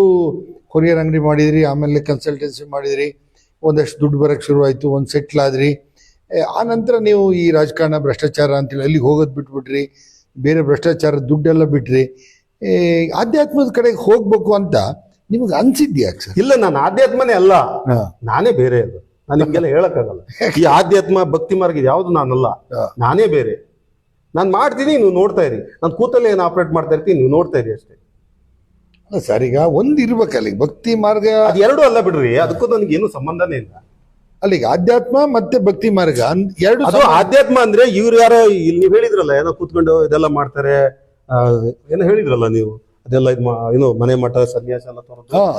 ಕೊರಿಯರ್ ಅಂಗಡಿ ಮಾಡಿದ್ರಿ, ಆಮೇಲೆ ಕನ್ಸಲ್ಟೆನ್ಸಿ ಮಾಡಿದ್ರಿ, ಒಂದಷ್ಟು ದುಡ್ಡು ಬರಕ್ಕೆ ಶುರುವಾಯಿತು, ಒಂದು ಸೆಟ್ಲ್ ಆದ್ರಿ. ಆ ನಂತರ ನೀವು ಈ ರಾಜಕಾರಣ ಭ್ರಷ್ಟಾಚಾರ ಅಂತೇಳಿ ಅಲ್ಲಿಗೆ ಹೋಗೋದು ಬಿಟ್ಬಿಟ್ರಿ, ಬೇರೆ ಭ್ರಷ್ಟಾಚಾರ ದುಡ್ಡೆಲ್ಲ ಬಿಟ್ರಿ. ಆಧ್ಯಾತ್ಮದ ಕಡೆಗೆ ಹೋಗ್ಬೇಕು ಅಂತ ನಿಮ್ಗೆ ಅನ್ಸಿದ್ಯಾ ಸರ್? ಇಲ್ಲ, ನಾನು ಆಧ್ಯಾತ್ಮನೇ ಅಲ್ಲ, ನಾನೇ ಬೇರೆ. ಅದು ನಾನು ನಿಮ್ಗೆಲ್ಲ ಹೇಳಕ್ಕಾಗಲ್ಲ. ಈ ಆಧ್ಯಾತ್ಮ ಭಕ್ತಿ ಮಾರ್ಗ ಯಾವ್ದು ನಾನಲ್ಲ, ನಾನೇ ಬೇರೆ. ನಾನು ಮಾಡ್ತೀನಿ, ನೀವು ನೋಡ್ತಾ ಇರಿ. ನಾನು ಕೂತಲ್ಲೇ ಏನು ಆಪರೇಟ್ ಮಾಡ್ತಾ ಇರ್ತೀನಿ, ನೀವು ನೋಡ್ತಾ ಇರಿ ಅಷ್ಟೇ. ಅಲ್ಲ ಸರ್, ಈಗ ಒಂದು ಇರ್ಬೇಕಲ್ಲ, ಈಗ ಭಕ್ತಿ ಮಾರ್ಗ ಅದು ಎರಡೂ ಅಲ್ಲ ಬಿಡ್ರಿ, ಅದಕ್ಕೂ ನನಗೆ ಏನು ಸಂಬಂಧನೇ ಇಲ್ಲ. ಅಲ್ಲ ಈಗ ಆಧ್ಯಾತ್ಮ ಮತ್ತೆ ಭಕ್ತಿ ಮಾರ್ಗ ಎರಡು. ಅದು ಆಧ್ಯಾತ್ಮ ಅಂದ್ರೆ ಇವ್ರು ಯಾರೋ ಇಲ್ಲಿ ನೀವು ಹೇಳಿದ್ರಲ್ಲ, ಏನೋ ಕೂತ್ಕೊಂಡು ಇದೆಲ್ಲ ಮಾಡ್ತಾರೆ, ಏನೋ ಹೇಳಿದ್ರಲ್ಲ ನೀವು, ಅದೆಲ್ಲ ಏನು ಮನೆ ಮಠ ಸನ್ಯಾಸ ಎಲ್ಲ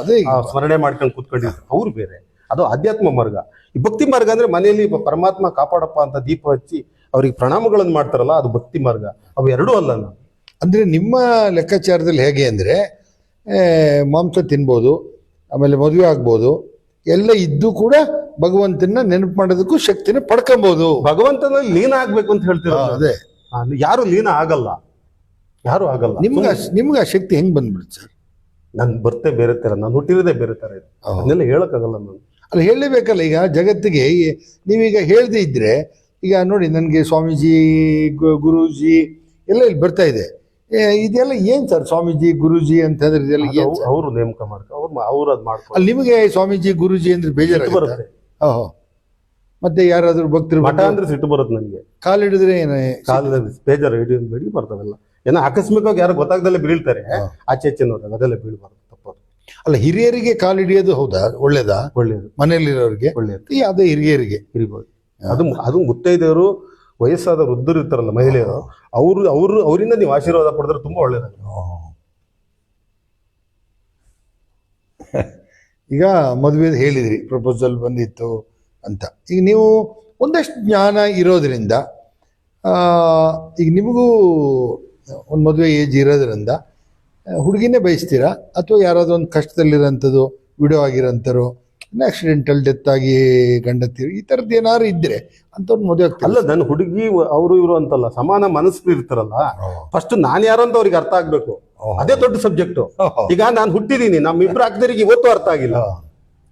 ಅದೇ ಸ್ಮರಣೆ ಮಾಡ್ಕೊಂಡು ಕೂತ್ಕೊಂಡಿದ್ರು, ಅವ್ರು ಬೇರೆ. ಅದು ಆಧ್ಯಾತ್ಮ ಮಾರ್ಗ. ಈ ಭಕ್ತಿ ಮಾರ್ಗ ಅಂದ್ರೆ ಮನೆಯಲ್ಲಿ ಪರಮಾತ್ಮ ಕಾಪಾಡಪ್ಪ ಅಂತ ದೀಪ ಹಚ್ಚಿ ಅವ್ರಿಗೆ ಪ್ರಣಾಮಗಳನ್ನು ಮಾಡ್ತಾರಲ್ಲ, ಅದು ಭಕ್ತಿ ಮಾರ್ಗ. ಅವು ಎರಡೂ ಅಲ್ಲ. ನಾನು ಅಂದ್ರೆ ನಿಮ್ಮ ಲೆಕ್ಕಾಚಾರದಲ್ಲಿ ಹೇಗೆ ಅಂದ್ರೆ ಮಾಂಸ ತಿನ್ಬೋದು, ಆಮೇಲೆ ಮದುವೆ ಆಗ್ಬೋದು, ಎಲ್ಲ ಇದ್ದು ಕೂಡ ಭಗವಂತನ ನೆನಪು ಮಾಡೋದಕ್ಕೂ ಶಕ್ತಿನ ಪಡ್ಕೊಬಹುದು. ಭಗವಂತನಲ್ಲಿ ಲೀನ ಆಗ್ಬೇಕು ಅಂತ ಹೇಳ್ತೀರ. ಅದೇ ಯಾರು ಲೀನ ಆಗಲ್ಲ, ಯಾರು ಆಗಲ್ಲ. ನಿಮ್ಗೆ ಆ ಶಕ್ತಿ ಹೆಂಗ್ ಬಂದ್ಬಿಡುತ್ತೆ ಸರ್? ನನ್ ಬರ್ತೆ ಬೇರೆ ತರ, ನಾನು ಹುಟ್ಟಿರೋದೇ ಬೇರೆ ತರ ಇದೆ, ಅದನ್ನೆಲ್ಲ ಹೇಳಕ್ಕಾಗಲ್ಲ ನಾನು. ಅಲ್ಲ ಹೇಳಲೇಬೇಕಲ್ಲ. ಈಗ ಜಗತ್ತಿಗೆ ನೀವೀಗ ಹೇಳದೇ ಇದ್ರೆ, ಈಗ ನೋಡಿ ನನಗೆ ಸ್ವಾಮೀಜಿ ಗುರೂಜಿ ಎಲ್ಲ ಇಲ್ಲಿ ಬರ್ತಾ ಇದೆ, ಇದೆಲ್ಲ ಏನ್ ಸರ್ ಸ್ವಾಮೀಜಿ ಗುರೂಜಿ ಅಂತಂದ್ರೆ ಇದೆಲ್ಲ ಅವರು ನೇಮಕ ಅವ್ರು ಅದ್ ಮಾಡ್ತಾರೆ. ಅಲ್ಲಿ ನಿಮಗೆ ಸ್ವಾಮೀಜಿ ಗುರೂಜಿ ಅಂದ್ರೆ ಬೇಜಾರು ಬರುತ್ತೆ. ಓಹೋ. ಮತ್ತೆ ಯಾರಾದ್ರೂ ಭಕ್ತರು ಮಠ ಅಂದ್ರೆ ಸಿಟ್ಟು ಬರುತ್ತೆ ನನಗೆ. ಕಾಲು ಹಿಡಿದ್ರೆ ಏನ ಕಾಲದಲ್ಲಿ ಬೇಜಾರು ಬೆಳಿ ಬರ್ತಾವೆಲ್ಲ. ಏನೋ ಆಕಸ್ಮಿಕವಾಗಿ ಯಾರು ಗೊತ್ತಾಗ್ದಲ್ಲೇ ಬೀಳ್ತಾರೆ, ಆಚೆ ಈಚೆ ನೋಡಿದಾಗ ಅದೆಲ್ಲ ಬೀಳ್ಬಾರ್ದು, ತಪ್ಪದು. ಅಲ್ಲ ಹಿರಿಯರಿಗೆ ಕಾಲು ಹಿಡಿಯೋದು ಹೌದಾ ಒಳ್ಳೇದಾ? ಒಳ್ಳೇದು. ಮನೆಯಲ್ಲಿರೋರಿಗೆ ಒಳ್ಳೇದು. ಅದೇ ಹಿರಿಯರಿಗೆ ಇರ್ಬೋದು. ಅದು ಮುತ್ತೈದೆಯವರು, ವಯಸ್ಸಾದ ವೃದ್ಧರು ಇರ್ತಾರಲ್ಲ ಮಹಿಳೆಯರು, ಅವರಿಂದ ನೀವು ಆಶೀರ್ವಾದ ಪಡೆದ್ರೆ ತುಂಬಾ ಒಳ್ಳೇದಾಗ. ಈಗ ಮದುವೆದು ಹೇಳಿದ್ರಿ, ಪ್ರಪೋಸಲ್ ಬಂದಿತ್ತು ಅಂತ. ಈಗ ನೀವು ಒಂದಷ್ಟು ಜ್ಞಾನ ಇರೋದ್ರಿಂದ ಈಗ ನಿಮಗೂ ಒಂದು ಮದುವೆ ಏಜ್ ಇರೋದ್ರಿಂದ ಹುಡುಗಿನೇ ಬಯಸ್ತೀರಾ, ಅಥವಾ ಯಾರಾದ್ರೂ ಒಂದು ಕಷ್ಟದಲ್ಲಿರೋಂಥದ್ದು, ವಿಡೋ ಆಗಿರೋಂಥವ್ರು, ಆಕ್ಸಿಡೆಂಟಲ್ ಡೆತ್ ಆಗಿ ಗಂಡತ್ತೀರು, ಈ ಥರದ್ದು ಏನಾದ್ರು ಇದ್ರೆ ಅಂಥವ್ರು ಮದುವೆ ಆಗ್ತಾರೆ. ಅಲ್ಲ, ನನ್ನ ಹುಡುಗಿ ಅವರು ಇವರು ಅಂತಲ್ಲ, ಸಮಾನ ಮನಸ್ಸು ಇರ್ತಾರಲ್ಲ, ಫಸ್ಟ್ ನಾನು ಯಾರು ಅಂತ ಅವ್ರಿಗೆ ಅರ್ಥ ಆಗ್ಬೇಕು. ಅದೇ ದೊಡ್ಡ ಸಬ್ಜೆಕ್ಟ್. ಈಗ ನಾನು ಹುಟ್ಟಿದೀನಿ, ನಮ್ಮಿಬ್ರು ಅಕ್ಕದರಿಗೆ ಇವತ್ತು ಅರ್ಥ ಆಗಿಲ್ಲ,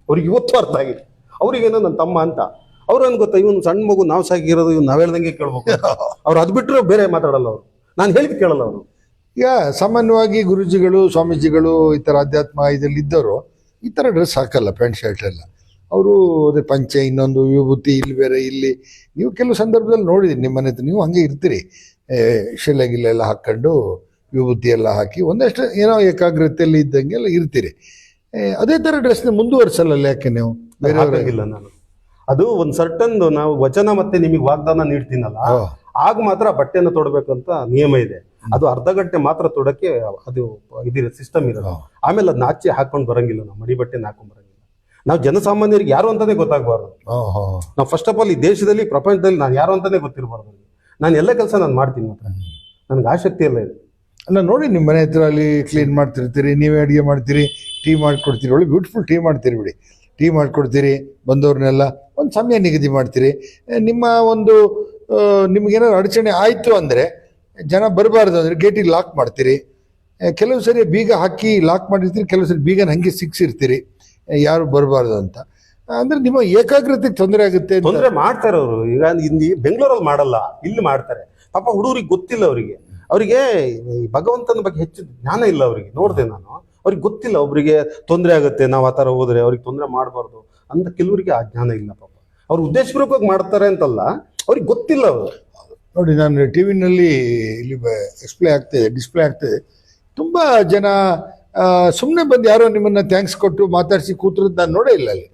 ಅವ್ರಿಗೆ ಇವತ್ತು ಅರ್ಥ ಆಗಿಲ್ಲ. ಅವ್ರಿಗೇನೋ ನನ್ನ ತಮ್ಮ ಅಂತ, ಅವ್ರು ನನ್ಗೆ ಗೊತ್ತಾ, ಇವನು ಸಣ್ಣ ಮಗು, ನಾವು ಸಾಕಿರೋದು, ಇವ್ನು ನಾವ್ ಹೇಳ್ದಂಗೆ ಕೇಳ್ಬೇಕು. ಅವ್ರು ಅದ್ ಬಿಟ್ಟರು ಬೇರೆ ಮಾತಾಡಲ್ಲ, ಅವರು ನಾನು ಹೇಳಿದ್ ಕೇಳಲ್ಲ ಅವರು. ಈಗ ಸಾಮಾನ್ಯವಾಗಿ ಗುರುಜಿಗಳು, ಸ್ವಾಮೀಜಿಗಳು, ಈ ಥರ ಅಧ್ಯಾತ್ಮ ಇದರಲ್ಲಿ ಇದ್ದವರು ಈ ಥರ ಡ್ರೆಸ್ ಹಾಕಲ್ಲ, ಪ್ಯಾಂಟ್ ಶರ್ಟ್ ಎಲ್ಲ. ಅವರು ಅದೇ ಪಂಚೆ, ಇನ್ನೊಂದು ವಿಭೂತಿ, ಇಲ್ಲಿ ಬೇರೆ. ಇಲ್ಲಿ ನೀವು ಕೆಲವು ಸಂದರ್ಭದಲ್ಲಿ ನೋಡಿದಿರಿ, ನಿಮ್ಮ ಮನೆ ಹತ್ರ ನೀವು ಹಂಗೆ ಇರ್ತೀರಿ, ಶಿಲೆಗಿಲ್ಲೆಲ್ಲ ಹಾಕ್ಕೊಂಡು ವಿಭೂತಿ ಎಲ್ಲ ಹಾಕಿ ಒಂದಷ್ಟು ಏನೋ ಏಕಾಗ್ರತೆಯಲ್ಲಿ ಇದ್ದಂಗೆ ಎಲ್ಲ ಇರ್ತೀರಿ. ಅದೇ ಥರ ಡ್ರೆಸ್ನ ಮುಂದುವರ್ಸಲ್ಲ ಯಾಕೆ ನೀವು? ಬೇರೆಯವರಾಗಿಲ್ಲ ನಾನು. ಅದು ಒಂದು ಸರ್ಟನ್ ನಾವು ವಚನ ಮತ್ತೆ ನಿಮಗೆ ವಾಗ್ದಾನ ನೀಡ್ತೀನಲ್ಲ, ಆಗ ಮಾತ್ರ ಬಟ್ಟೆನ ತೊಡಬೇಕಂತ ನಿಯಮ ಇದೆ. ಅದು ಅರ್ಧ ಗಂಟೆ ಮಾತ್ರ ತೊಡಕ್ಕೆ ಅದು ಇದಿರ ಸಿಸ್ಟಮ್ ಇರೋದು. ಆಮೇಲೆ ಅದನ್ನ ಆಚೆ ಹಾಕೊಂಡು ಬರಂಗಿಲ್ಲ, ನಾವು ಮಡಿ ಬಟ್ಟೆನ ಹಾಕೊಂಡ್ ಬರಂಗಿಲ್ಲ. ನಾವು ಜನಸಾಮಾನ್ಯರಿಗೆ ಯಾರು ಅಂತಾನೆ ಗೊತ್ತಾಗಬಾರ್ದು. ನಾವು ಫಸ್ಟ್ ಆಫ್ ಆಲ್ ಈ ದೇಶದಲ್ಲಿ, ಪ್ರಪಂಚದಲ್ಲಿ ನಾನು ಯಾರು ಅಂತಾನೆ ಗೊತ್ತಿರಬಾರ್ದು. ನಾನು ಎಲ್ಲ ಕೆಲಸ ನಾನು ಮಾಡ್ತೀನಿ, ಮಾತ್ರ ನನಗೆ ಆಸಕ್ತಿ ಎಲ್ಲ ಇದೆ. ಅಲ್ಲ ನೋಡಿ, ನಿಮ್ಮ ಮನೆ ಹತ್ರ ಅಲ್ಲಿ ಕ್ಲೀನ್ ಮಾಡ್ತಿರ್ತೀರಿ, ನೀವೇ ಅಡುಗೆ ಮಾಡ್ತೀರಿ, ಟೀ ಮಾಡ್ಕೊಡ್ತೀರಿ, ಒಳ್ಳೆ ಬ್ಯೂಟಿಫುಲ್ ಟೀ ಮಾಡ್ತೀರಿ ಬಿಡಿ. ಟೀ ಮಾಡ್ಕೊಡ್ತೀರಿ, ಬಂದವ್ರನ್ನೆಲ್ಲ ಒಂದು ಸಮಯ ನಿಗದಿ ಮಾಡ್ತೀರಿ. ನಿಮ್ಮ ಒಂದು ನಿಮ್ಗೇನಾದ್ರು ಅಡಚಣೆ ಆಯಿತು ಅಂದರೆ, ಜನ ಬರಬಾರ್ದು ಅಂದರೆ ಗೇಟಿಗೆ ಲಾಕ್ ಮಾಡ್ತೀರಿ. ಕೆಲವು ಸರಿ ಬೀಗ ಹಾಕಿ ಲಾಕ್ ಮಾಡಿರ್ತೀರಿ, ಕೆಲವು ಸರಿ ಬೀಗನ ಹಂಗೆ ಸಿಕ್ಸಿರ್ತೀರಿ, ಯಾರು ಬರಬಾರ್ದು ಅಂತ. ಅಂದ್ರೆ ನಿಮ್ಮ ಏಕಾಗ್ರತೆಗೆ ತೊಂದರೆ ಆಗುತ್ತೆ. ತೊಂದರೆ ಮಾಡ್ತಾರೆ ಅವರು. ಈಗ ಇಲ್ಲಿ ಬೆಂಗಳೂರಲ್ಲಿ ಮಾಡಲ್ಲ, ಇಲ್ಲಿ ಮಾಡ್ತಾರೆ. ಪಾಪ ಹುಡುಗರಿಗೆ ಗೊತ್ತಿಲ್ಲ, ಅವರಿಗೆ ಭಗವಂತನ ಬಗ್ಗೆ ಹೆಚ್ಚು ಜ್ಞಾನ ಇಲ್ಲ ಅವರಿಗೆ. ನೋಡಿದೆ ನಾನು, ಅವ್ರಿಗೆ ಗೊತ್ತಿಲ್ಲ. ಒಬ್ಬರಿಗೆ ತೊಂದರೆ ಆಗುತ್ತೆ, ನಾವು ಆ ಥರ ಹೋದ್ರೆ ಅವ್ರಿಗೆ ತೊಂದರೆ ಮಾಡಬಾರ್ದು ಅಂತ ಕೆಲವರಿಗೆ ಆ ಜ್ಞಾನ ಇಲ್ಲ. ಪಾಪ ಅವ್ರು ಉದ್ದೇಶಪೂರ್ವಕವಾಗಿ ಮಾಡ್ತಾರೆ ಅಂತಲ್ಲ, ಅವ್ರಿಗೆ ಗೊತ್ತಿಲ್ಲ. ಅವರು ನೋಡಿ, ನಾನು ಟಿ ವಿನಲ್ಲಿ ಇಲ್ಲಿ ಡಿಸ್ಪ್ಲೇ ಆಗ್ತದೆ, ತುಂಬ ಜನ ಸುಮ್ಮನೆ ಬಂದು ಯಾರೋ ನಿಮ್ಮನ್ನ ಥ್ಯಾಂಕ್ಸ್ ಕೊಟ್ಟು ಮಾತಾಡಿಸಿ ಕೂತ್ರದ್ದು ನಾನು ನೋಡೇ ಇಲ್ಲ. ಅಲ್ಲಿ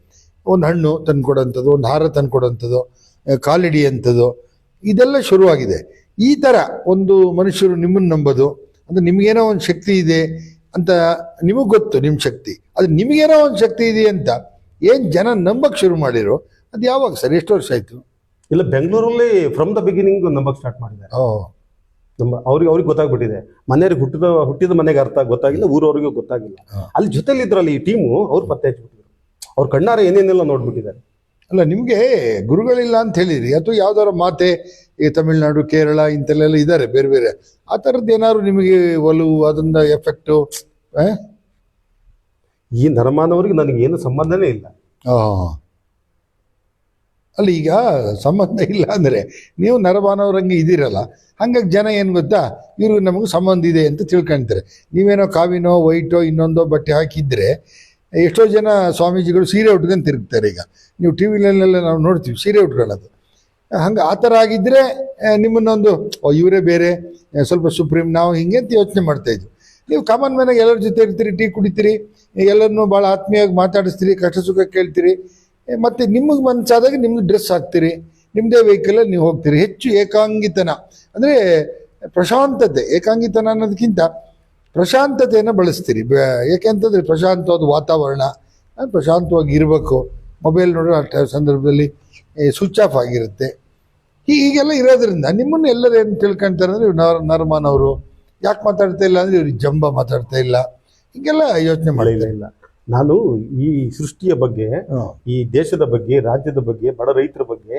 ಒಂದು ಹಣ್ಣು ತಂದ್ಕೊಡೋಂಥದ್ದು, ಒಂದು ಹಾರ ತಂದ್ಕೊಡೋಂಥದ್ದು, ಕಾಲಿಡಿ ಅಂಥದ್ದು, ಇದೆಲ್ಲ ಶುರುವಾಗಿದೆ. ಈ ಥರ ಒಂದು ಮನುಷ್ಯರು ನಿಮ್ಮನ್ನು ನಂಬೋದು, ಅಂದರೆ ನಿಮಗೇನೋ ಒಂದು ಶಕ್ತಿ ಇದೆ ಅಂತ ನಿಮಗೆ ಗೊತ್ತು, ನಿಮ್ಮ ಶಕ್ತಿ ಅದು ನಿಮಗೇನೋ ಒಂದು ಶಕ್ತಿ ಇದೆ ಅಂತ ಏನು ಜನ ನಂಬಕ್ಕೆ ಶುರು ಮಾಡಿರೋ, ಅದು ಯಾವಾಗ ಸರ್? ಎಷ್ಟು ವರ್ಷ ಆಯಿತು? ಇಲ್ಲ, ಬೆಂಗಳೂರಲ್ಲಿ ಫ್ರಮ್ ದ ಬಿಗಿನಿಂಗ್ ನಂಬಕ್ಕೆ ಸ್ಟಾರ್ಟ್ ಮಾಡಿದ್ದಾರೆ. ಅವ್ರಿಗೆ ಗೊತ್ತಾಗ್ಬಿಟ್ಟಿದೆ. ಮನೆಯವ್ರಿಗೆ ಹುಟ್ಟಿದ ಮನೆಗೆ ಅರ್ಥ ಗೊತ್ತಾಗಿಲ್ಲ, ಊರವ್ರಿಗೂ ಗೊತ್ತಾಗಿಲ್ಲ. ಅಲ್ಲಿ ಜೊತೆಲಿ ಇದ್ರಲ್ಲಿ ಈ ಟೀಮು ಅವ್ರು ಪತ್ತೆ ಹಚ್ಬಿಟ್ಟಿದ್ರು. ಅವ್ರ ಕಣ್ಣಾರೆ ಏನೇನೆಲ್ಲ ನೋಡ್ಬಿಟ್ಟಿದ್ದಾರೆ. ಅಲ್ಲ, ನಿಮಗೆ ಗುರುಗಳಿಲ್ಲ ಅಂತ ಹೇಳಿದ್ರಿ, ಅಥವಾ ಯಾವ್ದಾರ ಮಾತೆ ಈ ತಮಿಳ್ನಾಡು, ಕೇರಳ ಇಂಥಲ್ಲೆಲ್ಲ ಇದ್ದಾರೆ ಬೇರೆ ಬೇರೆ, ಆ ಥರದ್ದು ಏನಾದ್ರು ನಿಮಗೆ ಒಲವು, ಅದರಿಂದ ಎಫೆಕ್ಟು? ಈ ನರಮಾನವ್ರಿಗೆ ನನಗೆ ಏನು ಸಂಬಂಧನೇ ಇಲ್ಲ. ಅಲ್ಲ, ಈಗ ಸಂಬಂಧ ಇಲ್ಲ ಅಂದರೆ ನೀವು ನರಮಾನವ್ರಂಗೆ ಇದ್ದೀರಲ್ಲ, ಹಂಗಾಗಿ ಜನ ಏನು ಗೊತ್ತಾ, ಇವ್ರಿಗೆ ನಮಗೆ ಸಂಬಂಧ ಇದೆ ಅಂತ ತಿಳ್ಕೊಳ್ತಾರೆ. ನೀವೇನೋ ಕಾವಿನೋ ವೈಟೋ ಇನ್ನೊಂದೋ ಬಟ್ಟೆ ಹಾಕಿದ್ರೆ, ಎಷ್ಟೋ ಜನ ಸ್ವಾಮೀಜಿಗಳು ಸೀರೆ ಉಟ್ಕೊಂಡು ತಿರುಗ್ತಾರೆ. ಈಗ ನೀವು ಟಿ ವಿಲೆಲ್ಲ ನಾವು ನೋಡ್ತೀವಿ, ಸೀರೆ ಉಟ್ಕೊಳ್ಳೋದು. ಹಂಗೆ ಆ ಥರ ಆಗಿದ್ದರೆ ನಿಮ್ಮನ್ನೊಂದು ಇವರೇ ಬೇರೆ ಸ್ವಲ್ಪ ಸುಪ್ರೀಂ ನಾವು ಹಿಂಗೆ ಅಂತ ಯೋಚನೆ ಮಾಡ್ತಾ ಇದ್ವಿ. ನೀವು ಕಾಮನ್ ಮ್ಯಾನಾಗಿ ಎಲ್ಲರ ಜೊತೆ ಇರ್ತೀರಿ, ಟೀ ಕುಡಿತೀರಿ, ಎಲ್ಲರನ್ನೂ ಭಾಳ ಆತ್ಮೀಯವಾಗಿ ಮಾತಾಡಿಸ್ತೀರಿ, ಕಷ್ಟ ಸುಖ ಕೇಳ್ತೀರಿ, ಮತ್ತು ನಿಮಗೆ ಮನಸ್ಸಾದಾಗ ನಿಮ್ಗೆ ಡ್ರೆಸ್ ಹಾಕ್ತೀರಿ, ನಿಮ್ಮದೇ ವೆಹಿಕಲಲ್ಲಿ ನೀವು ಹೋಗ್ತೀರಿ. ಹೆಚ್ಚು ಏಕಾಂಗಿತನ ಅಂದರೆ ಪ್ರಶಾಂತತೆ, ಏಕಾಂಗಿತನ ಅನ್ನೋದಕ್ಕಿಂತ ಪ್ರಶಾಂತತೆಯನ್ನು ಬಳಸ್ತೀರಿ. ಏಕೆಂತಂದರೆ ಪ್ರಶಾಂತವಾದ ವಾತಾವರಣ, ಪ್ರಶಾಂತವಾಗಿ ಇರಬೇಕು. ಮೊಬೈಲ್ ನೋಡೋ ಆ ಸಂದರ್ಭದಲ್ಲಿ ಸ್ವಿಚ್ ಆಫ್ ಆಗಿರುತ್ತೆ. ಹೀಗೆಲ್ಲ ಇರೋದ್ರಿಂದ ನಿಮ್ಮನ್ನು ಎಲ್ಲರೂ ಏನು ತಿಳ್ಕೊಳ್ತಾರೆ ಅಂದರೆ ನರ್ಮನವರು ಯಾಕೆ ಮಾತಾಡ್ತಾ ಇಲ್ಲ ಅಂದರೆ ಇವ್ರಿಗೆ ಜಂಬ ಮಾತಾಡ್ತಾ ಇಲ್ಲ, ಹೀಗೆಲ್ಲ ಯೋಚನೆ ಇಲ್ಲ. ನಾನು ಈ ಸೃಷ್ಟಿಯ ಬಗ್ಗೆ, ಈ ದೇಶದ ಬಗ್ಗೆ, ರಾಜ್ಯದ ಬಗ್ಗೆ, ಬಡ ರೈತರ ಬಗ್ಗೆ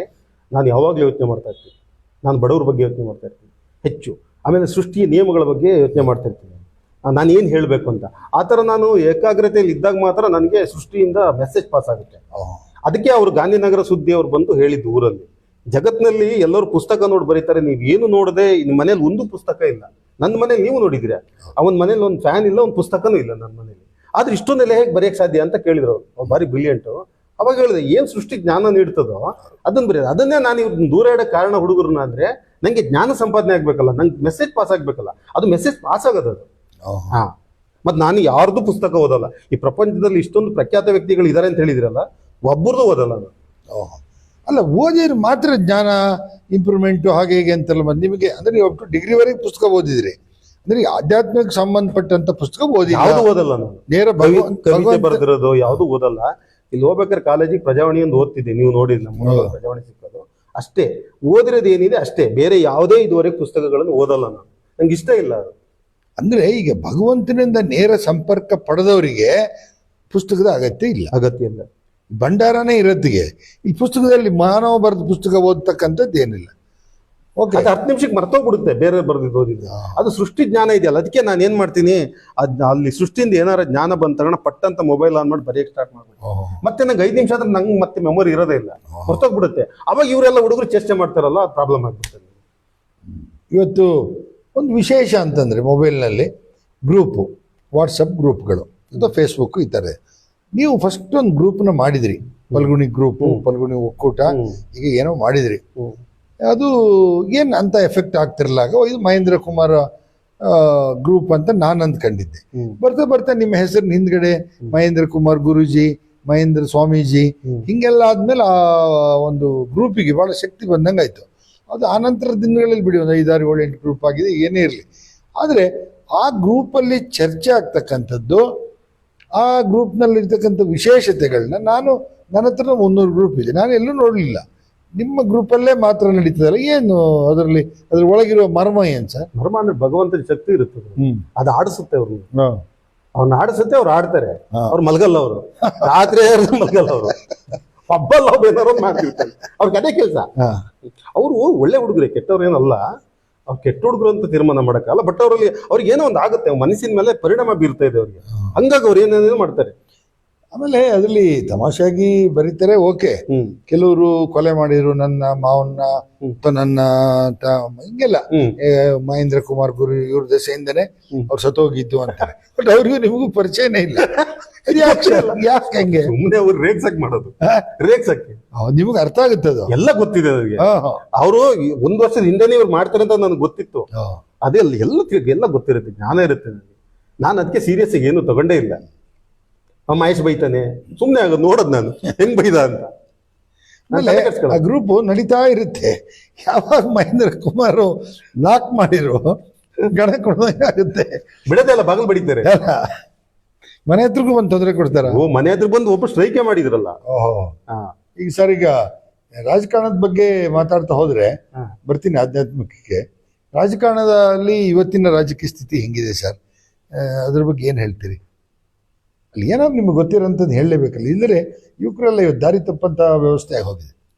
ನಾನು ಯಾವಾಗಲೂ ಯೋಚನೆ ಮಾಡ್ತಾ ಇರ್ತೀನಿ. ನಾನು ಬಡವ್ರ ಬಗ್ಗೆ ಯೋಚನೆ ಮಾಡ್ತಾ ಇರ್ತೀನಿ ಹೆಚ್ಚು. ಆಮೇಲೆ ಸೃಷ್ಟಿಯ ನಿಯಮಗಳ ಬಗ್ಗೆ ಯೋಚನೆ ಮಾಡ್ತಾ ಇರ್ತೀನಿ, ನಾನು ಏನು ಹೇಳಬೇಕು ಅಂತ. ಆ ಥರ ನಾನು ಏಕಾಗ್ರತೆಯಲ್ಲಿ ಇದ್ದಾಗ ಮಾತ್ರ ನನಗೆ ಸೃಷ್ಟಿಯಿಂದ ಮೆಸೇಜ್ ಪಾಸ್ ಆಗುತ್ತೆ. ಅದಕ್ಕೆ ಅವರು ಗಾಂಧಿನಗರ ಸುದ್ದಿ ಅವ್ರು ಬಂದು ಹೇಳಿದ್ದು ಊರಲ್ಲಿ, ಜಗತ್ತಿನಲ್ಲಿ ಎಲ್ಲರೂ ಪುಸ್ತಕ ನೋಡಿ ಬರೀತಾರೆ, ನೀವು ಏನು ನೋಡದೆ ನಿಮ್ಮ ಮನೇಲಿ ಒಂದು ಪುಸ್ತಕ ಇಲ್ಲ. ನನ್ನ ಮನೇಲಿ ನೀವು ನೋಡಿದ್ದೀರಾ, ಅವನ ಮನೇಲಿ ಒಂದು ಫ್ಯಾನ್ ಇಲ್ಲ, ಒಂದು ಪುಸ್ತಕನೂ ಇಲ್ಲ ನನ್ನ ಮನೇಲಿ. ಆದ್ರೆ ಇಷ್ಟೊಂದೆಲ್ಲ ಹೇಗೆ ಬರೆಯಕ್ಕೆ ಸಾಧ್ಯ ಅಂತ ಕೇಳಿದ್ರು ಅವ್ರು ಭಾರಿ ಬ್ರಿಲಿಯಂಟು. ಅವಾಗ ಹೇಳಿದೆ, ಏನು ಸೃಷ್ಟಿ ಜ್ಞಾನ ನೀಡ್ತದೋ ಅದನ್ನ ಬರೆಯೋದು. ಅದನ್ನೇ ನಾನು ಇವ್ರನ್ನ ದೂರ ಇಡೋಕೆ ಕಾರಣ ಹುಡುಗರನ್ನ ಅಂದರೆ ನನಗೆ ಜ್ಞಾನ ಸಂಪಾದನೆ ಆಗ್ಬೇಕಲ್ಲ, ನಂಗೆ ಮೆಸೇಜ್ ಪಾಸ್ ಆಗ್ಬೇಕಲ್ಲ. ಅದು ಮೆಸೇಜ್ ಪಾಸ್ ಆಗೋದು ಅದು. ಹಾ, ಮತ್ತು ನಾನು ಯಾರ್ದು ಪುಸ್ತಕ ಓದಲ್ಲ. ಈ ಪ್ರಪಂಚದಲ್ಲಿ ಇಷ್ಟೊಂದು ಪ್ರಖ್ಯಾತ ವ್ಯಕ್ತಿಗಳು ಇದ್ದಾರೆ ಅಂತ ಹೇಳಿದಿರಲ್ಲ, ಒಬ್ಬರದು ಓದಲ್ಲ ನಾನು. ಅಲ್ಲ, ಓದಿದ್ರೆ ಮಾತ್ರ ಜ್ಞಾನ ಇಂಪ್ರೂವ್ಮೆಂಟು ಹಾಗೆ ಹೀಗೆ ಅಂತೆಲ್ಲ ಬಂದು ನಿಮಗೆ ಅಂದರೆ ನೀವು ಅಪ್ ಟು ಡಿಗ್ರಿವರೆಗೆ ಪುಸ್ತಕ ಓದಿದ್ರಿ ಅಂದ್ರೆ ಆಧ್ಯಾತ್ಮಕ್ಕೆ ಸಂಬಂಧಪಟ್ಟಂತ ಪುಸ್ತಕ ಯಾವುದು ಓದಲ್ಲ ನಾನು. ನೇರ ಕವಿತೆ ಬರೆದಿರೋದು ಯಾವುದು ಓದಲ್ಲ. ಇಲ್ಲಿ ಹೋಗ್ಬೇಕಾದ್ರೆ ಕಾಲೇಜಿಗೆ ಪ್ರಜಾವಾಣಿ ಒಂದು ಓದ್ತಿದ್ದೆ, ನೀವು ನೋಡಿದ್ರಿ ನಮ್ಮ ಪ್ರಜಾವಾಣಿ ಸಿಕ್ಕೋದು ಅಷ್ಟೇ. ಓದಿರೋದು ಏನಿದೆ ಅಷ್ಟೇ, ಬೇರೆ ಯಾವುದೇ ಇದುವರೆಗೆ ಪುಸ್ತಕಗಳನ್ನು ಓದಲ್ಲ ನಾನು, ನಂಗೆ ಇಷ್ಟ ಇಲ್ಲ ಅದು. ಅಂದ್ರೆ ಈಗ ಭಗವಂತನಿಂದ ನೇರ ಸಂಪರ್ಕ ಪಡೆದವರಿಗೆ ಪುಸ್ತಕದ ಅಗತ್ಯ ಇಲ್ಲ. ಭಂಡಾರನೇ ಇರತ್ತಿಗೆ ಈ ಪುಸ್ತಕದಲ್ಲಿ ಮಾನವ ಬರೆದ ಪುಸ್ತಕ ಓದ್ತಕ್ಕಂಥದ್ದು ಏನಿಲ್ಲ. ಓಕೆ, ಅದು 10 ನಿಮಿಷಕ್ಕೆ ಮರ್ತೋಗ್ಬಿಡುತ್ತೆ ಬೇರೆ ಬರೆದಿದ್ದು ಓದಿದ್ದು. ಅದು ಸೃಷ್ಟಿ ಜ್ಞಾನ ಇದೆಯಲ್ಲ, ಅದಕ್ಕೆ ನಾನು ಏನ್ ಮಾಡ್ತೀನಿ, ಅಲ್ಲಿ ಸೃಷ್ಟಿಯಿಂದ ಏನಾರ ಜ್ಞಾನ ಬಂದ ತಗೋಣ ಪಟ್ಟಂತ ಮೊಬೈಲ್ ಆನ್ ಮಾಡಿ ಬರೆಯಕ್ಕೆ ಸ್ಟಾರ್ಟ್ ಮಾಡ್ಬೇಕು. ಮತ್ತೆ ನಂಗೆ 5 ನಿಮಿಷ ಆದ್ರೆ ನಂಗೆ ಮತ್ತೆ ಮೆಮೊರಿ ಇರೋದೇ ಇಲ್ಲ, ಮರ್ತೋಗ್ಬಿಡುತ್ತೆ. ಅವಾಗ ಇವರೆಲ್ಲ ಹುಡುಗರು ಚರ್ಚೆ ಮಾಡ್ತಾರಲ್ಲ, ಅದು ಪ್ರಾಬ್ಲಮ್ ಆಗ್ಬಿಡುತ್ತೆ. ಇವತ್ತು ಒಂದು ವಿಶೇಷ ಅಂತಂದ್ರೆ ಮೊಬೈಲ್ನಲ್ಲಿ ಗ್ರೂಪು, ವಾಟ್ಸಪ್ ಗ್ರೂಪ್ಗಳು ಅಥವಾ ಫೇಸ್ಬುಕ್ ಈ ಥರ. ನೀವು ಫಸ್ಟ್ ಒಂದು ಗ್ರೂಪ್ನ ಮಾಡಿದ್ರಿ, ಫಲ್ಗುಣಿ ಗ್ರೂಪು, ಫಲ್ಗುಣಿ ಒಕ್ಕೂಟ, ಈಗ ಏನೋ ಮಾಡಿದ್ರಿ. ಅದು ಏನು ಅಂತ ಎಫೆಕ್ಟ್ ಆಗ್ತಿರಲ್ಲ. ಇದು ಮಹೇಂದ್ರ ಕುಮಾರ್ ಗ್ರೂಪ್ ಅಂತ ನಾನು ಅಂದ್ಕೊಂಡಿದ್ದೆ. ಬರ್ತಾ ಬರ್ತಾ ನಿಮ್ಮ ಹೆಸರಿನ ಹಿಂದ್ಗಡೆ ಮಹೇಂದ್ರ ಕುಮಾರ್ ಗುರುಜಿ, ಮಹೇಂದ್ರ ಸ್ವಾಮೀಜಿ ಹಿಂಗೆಲ್ಲ ಆದ್ಮೇಲೆ ಆ ಒಂದು ಗ್ರೂಪಿಗೆ ಭಾಳ ಶಕ್ತಿ ಬಂದಂಗೆ ಆಯ್ತು. ಅದು ಆನಂತರ ದಿನಗಳಲ್ಲಿ ಬಿಡಿ ಒಂದು 5, 6, 7, 8 ಗ್ರೂಪ್ ಆಗಿದೆ, ಏನೇ ಇರಲಿ. ಆದರೆ ಆ ಗ್ರೂಪಲ್ಲಿ ಚರ್ಚೆ ಆಗ್ತಕ್ಕಂಥದ್ದು, ಆ ಗ್ರೂಪ್ನಲ್ಲಿರ್ತಕ್ಕಂಥ ವಿಶೇಷತೆಗಳನ್ನ ನನ್ನ ಹತ್ರ 300 ಗ್ರೂಪ್ ಇದೆ, ನಾನು ಎಲ್ಲೂ ನೋಡಲಿಲ್ಲ. ನಿಮ್ಮ ಗ್ರೂಪಲ್ಲೇ ಮಾತ್ರ ನಡೀತದಲ್ಲ, ಏನು ಅದರಲ್ಲಿ ಅದ್ರ ಒಳಗಿರುವ ಮರ್ಮ ಏನು ಸರ್? ಮರ್ಮ ಅಂದ್ರೆ ಭಗವಂತನ ಶಕ್ತಿ ಇರುತ್ತದೆ, ಅದು ಆಡಿಸುತ್ತೆ ಅವ್ರನ್ನ ಆಡಿಸುತ್ತೆ, ಅವ್ರು ಆಡ್ತಾರೆ, ಅವ್ರು ಮಲ್ಗಲ್ಲ, ಅವರು ರಾತ್ರಿ ಮಲ್ಗಲ್ಲ, ಅವರು ಹಬ್ಬಲ್ಲ, ಅವ್ರು ಏನಾರು ಮಾಡ್ತಿರ್ತಾರೆ, ಅವ್ರಿಗೆ ಅದೇ ಕೆಲಸ. ಅವರು ಒಳ್ಳೆ ಹುಡುಗರೆ, ಕೆಟ್ಟವ್ರು ಏನಲ್ಲ, ಅವ್ರು ಕೆಟ್ಟ ಹುಡುಗರು ಅಂತ ತೀರ್ಮಾನ ಮಾಡಕ್ಕಲ್ಲ. ಬಟ್ ಅವ್ರಿಗೆ ಏನೋ ಒಂದು ಆಗುತ್ತೆ, ಮನಸ್ಸಿನ ಮೇಲೆ ಪರಿಣಾಮ ಬೀರ್ತಾ ಇದೆ ಅವ್ರಿಗೆ, ಹಂಗಾಗಿ ಅವ್ರು ಏನೇನೋ ಮಾಡ್ತಾರೆ. ಆಮೇಲೆ ಅದರಲ್ಲಿ ತಮಾಷೆಯಾಗಿ ಬರೀತಾರೆ, ಓಕೆ, ಕೆಲವರು ಕೊಲೆ ಮಾಡಿದ್ರು ನನ್ನ ಮಾವನ್ನ, ನನ್ನ ಹಿಂಗೆಲ್ಲ ಮಹೇಂದ್ರ ಕುಮಾರ್ ಗುರು ಇವ್ರ ದೆಸೆಯಿಂದನೇ ಅವ್ರು ಸತ್ತೋಗಿದ್ದು ಅಂತಾರೆ. ಬಟ್ ಅವ್ರಿಗೂ ನಿಮಗೂ ಪರಿಚಯನೇ ಇಲ್ಲ. ಯಾಕೆ ಹಂಗೆ? ಸುಮ್ಮನೆ ಅವ್ರು ರೇಗ್ಸಕ್ ಮಾಡೋದು, ರೇಗ್ಸಕ್ಕೆ. ನಿಮ್ಗೆ ಅರ್ಥ ಆಗುತ್ತೆ, ಅದು ಎಲ್ಲ ಗೊತ್ತಿದೆ ಅವ್ರಿಗೆ. ಅವರು 1 ವರ್ಷದ ಹಿಂದೆನೇ ಇವ್ರು ಮಾಡ್ತಾರೆ ಅಂತ ನನಗೆ ಗೊತ್ತಿತ್ತು. ಅದೇ ಎಲ್ಲ ಗೊತ್ತಿರುತ್ತೆ, ಜ್ಞಾನ ಇರುತ್ತೆ ನನಗೆ. ನಾನು ಅದಕ್ಕೆ ಸೀರಿಯಸ್ ಆಗಿ ಏನು ತಗೊಂಡೇ ಇಲ್ಲ. ಮಹೇಶ್ ಬೈತಾನೆ, ಸುಮ್ಮನೆ ಆಗೋದು ನೋಡೋದು ನಾನು ಹೆಂಗ್ ಬೈದ ಅಂತ. ಆ ಗ್ರೂಪ್ ನಡೀತಾ ಇರುತ್ತೆ. ಯಾವಾಗ ಮಹೇಂದ್ರ ಕುಮಾರ್ ಲಾಕ್ ಮಾಡಿರೋ ಗಣ ಕೊಡೋದಾಗುತ್ತೆ, ಬಿಡದೆ ಅಲ್ಲ, ಬಾಗಿಲು ಬಡಿತಾರೆ, ಮನೆ ಹತ್ರಗೂ ಬಂದು ತೊಂದರೆ ಕೊಡ್ತಾರ. ಮನೆ ಹತ್ರ ಬಂದು ಒಬ್ಬ ಸ್ಟ್ರೈಕೆ ಮಾಡಿದ್ರಲ್ಲ. ಈಗ ಸರ್, ಈಗ ರಾಜಕಾರಣದ ಬಗ್ಗೆ ಮಾತಾಡ್ತಾ ಹೋದ್ರೆ ಬರ್ತೀನಿ ಆಧ್ಯಾತ್ಮಿಕಕ್ಕೆ. ರಾಜಕಾರಣದಲ್ಲಿ ಇವತ್ತಿನ ರಾಜಕೀಯ ಸ್ಥಿತಿ ಹೆಂಗಿದೆ ಸರ್? ಅದ್ರ ಬಗ್ಗೆ ಏನು ಹೇಳ್ತೀರಿ? ಅಲ್ಲಿ ಏನಾದ್ರು ನಿಮ್ಗೆ ಗೊತ್ತಿರೋಂಥದ್ದು ಹೇಳಲೇಬೇಕಲ್ಲ, ಇಲ್ಲದ್ರೆ ಯುವಕರೆಲ್ಲ ಇವತ್ತು ದಾರಿ ತಪ್ಪಂತ ವ್ಯವಸ್ಥೆ ಆಗೋಗಿದೆ.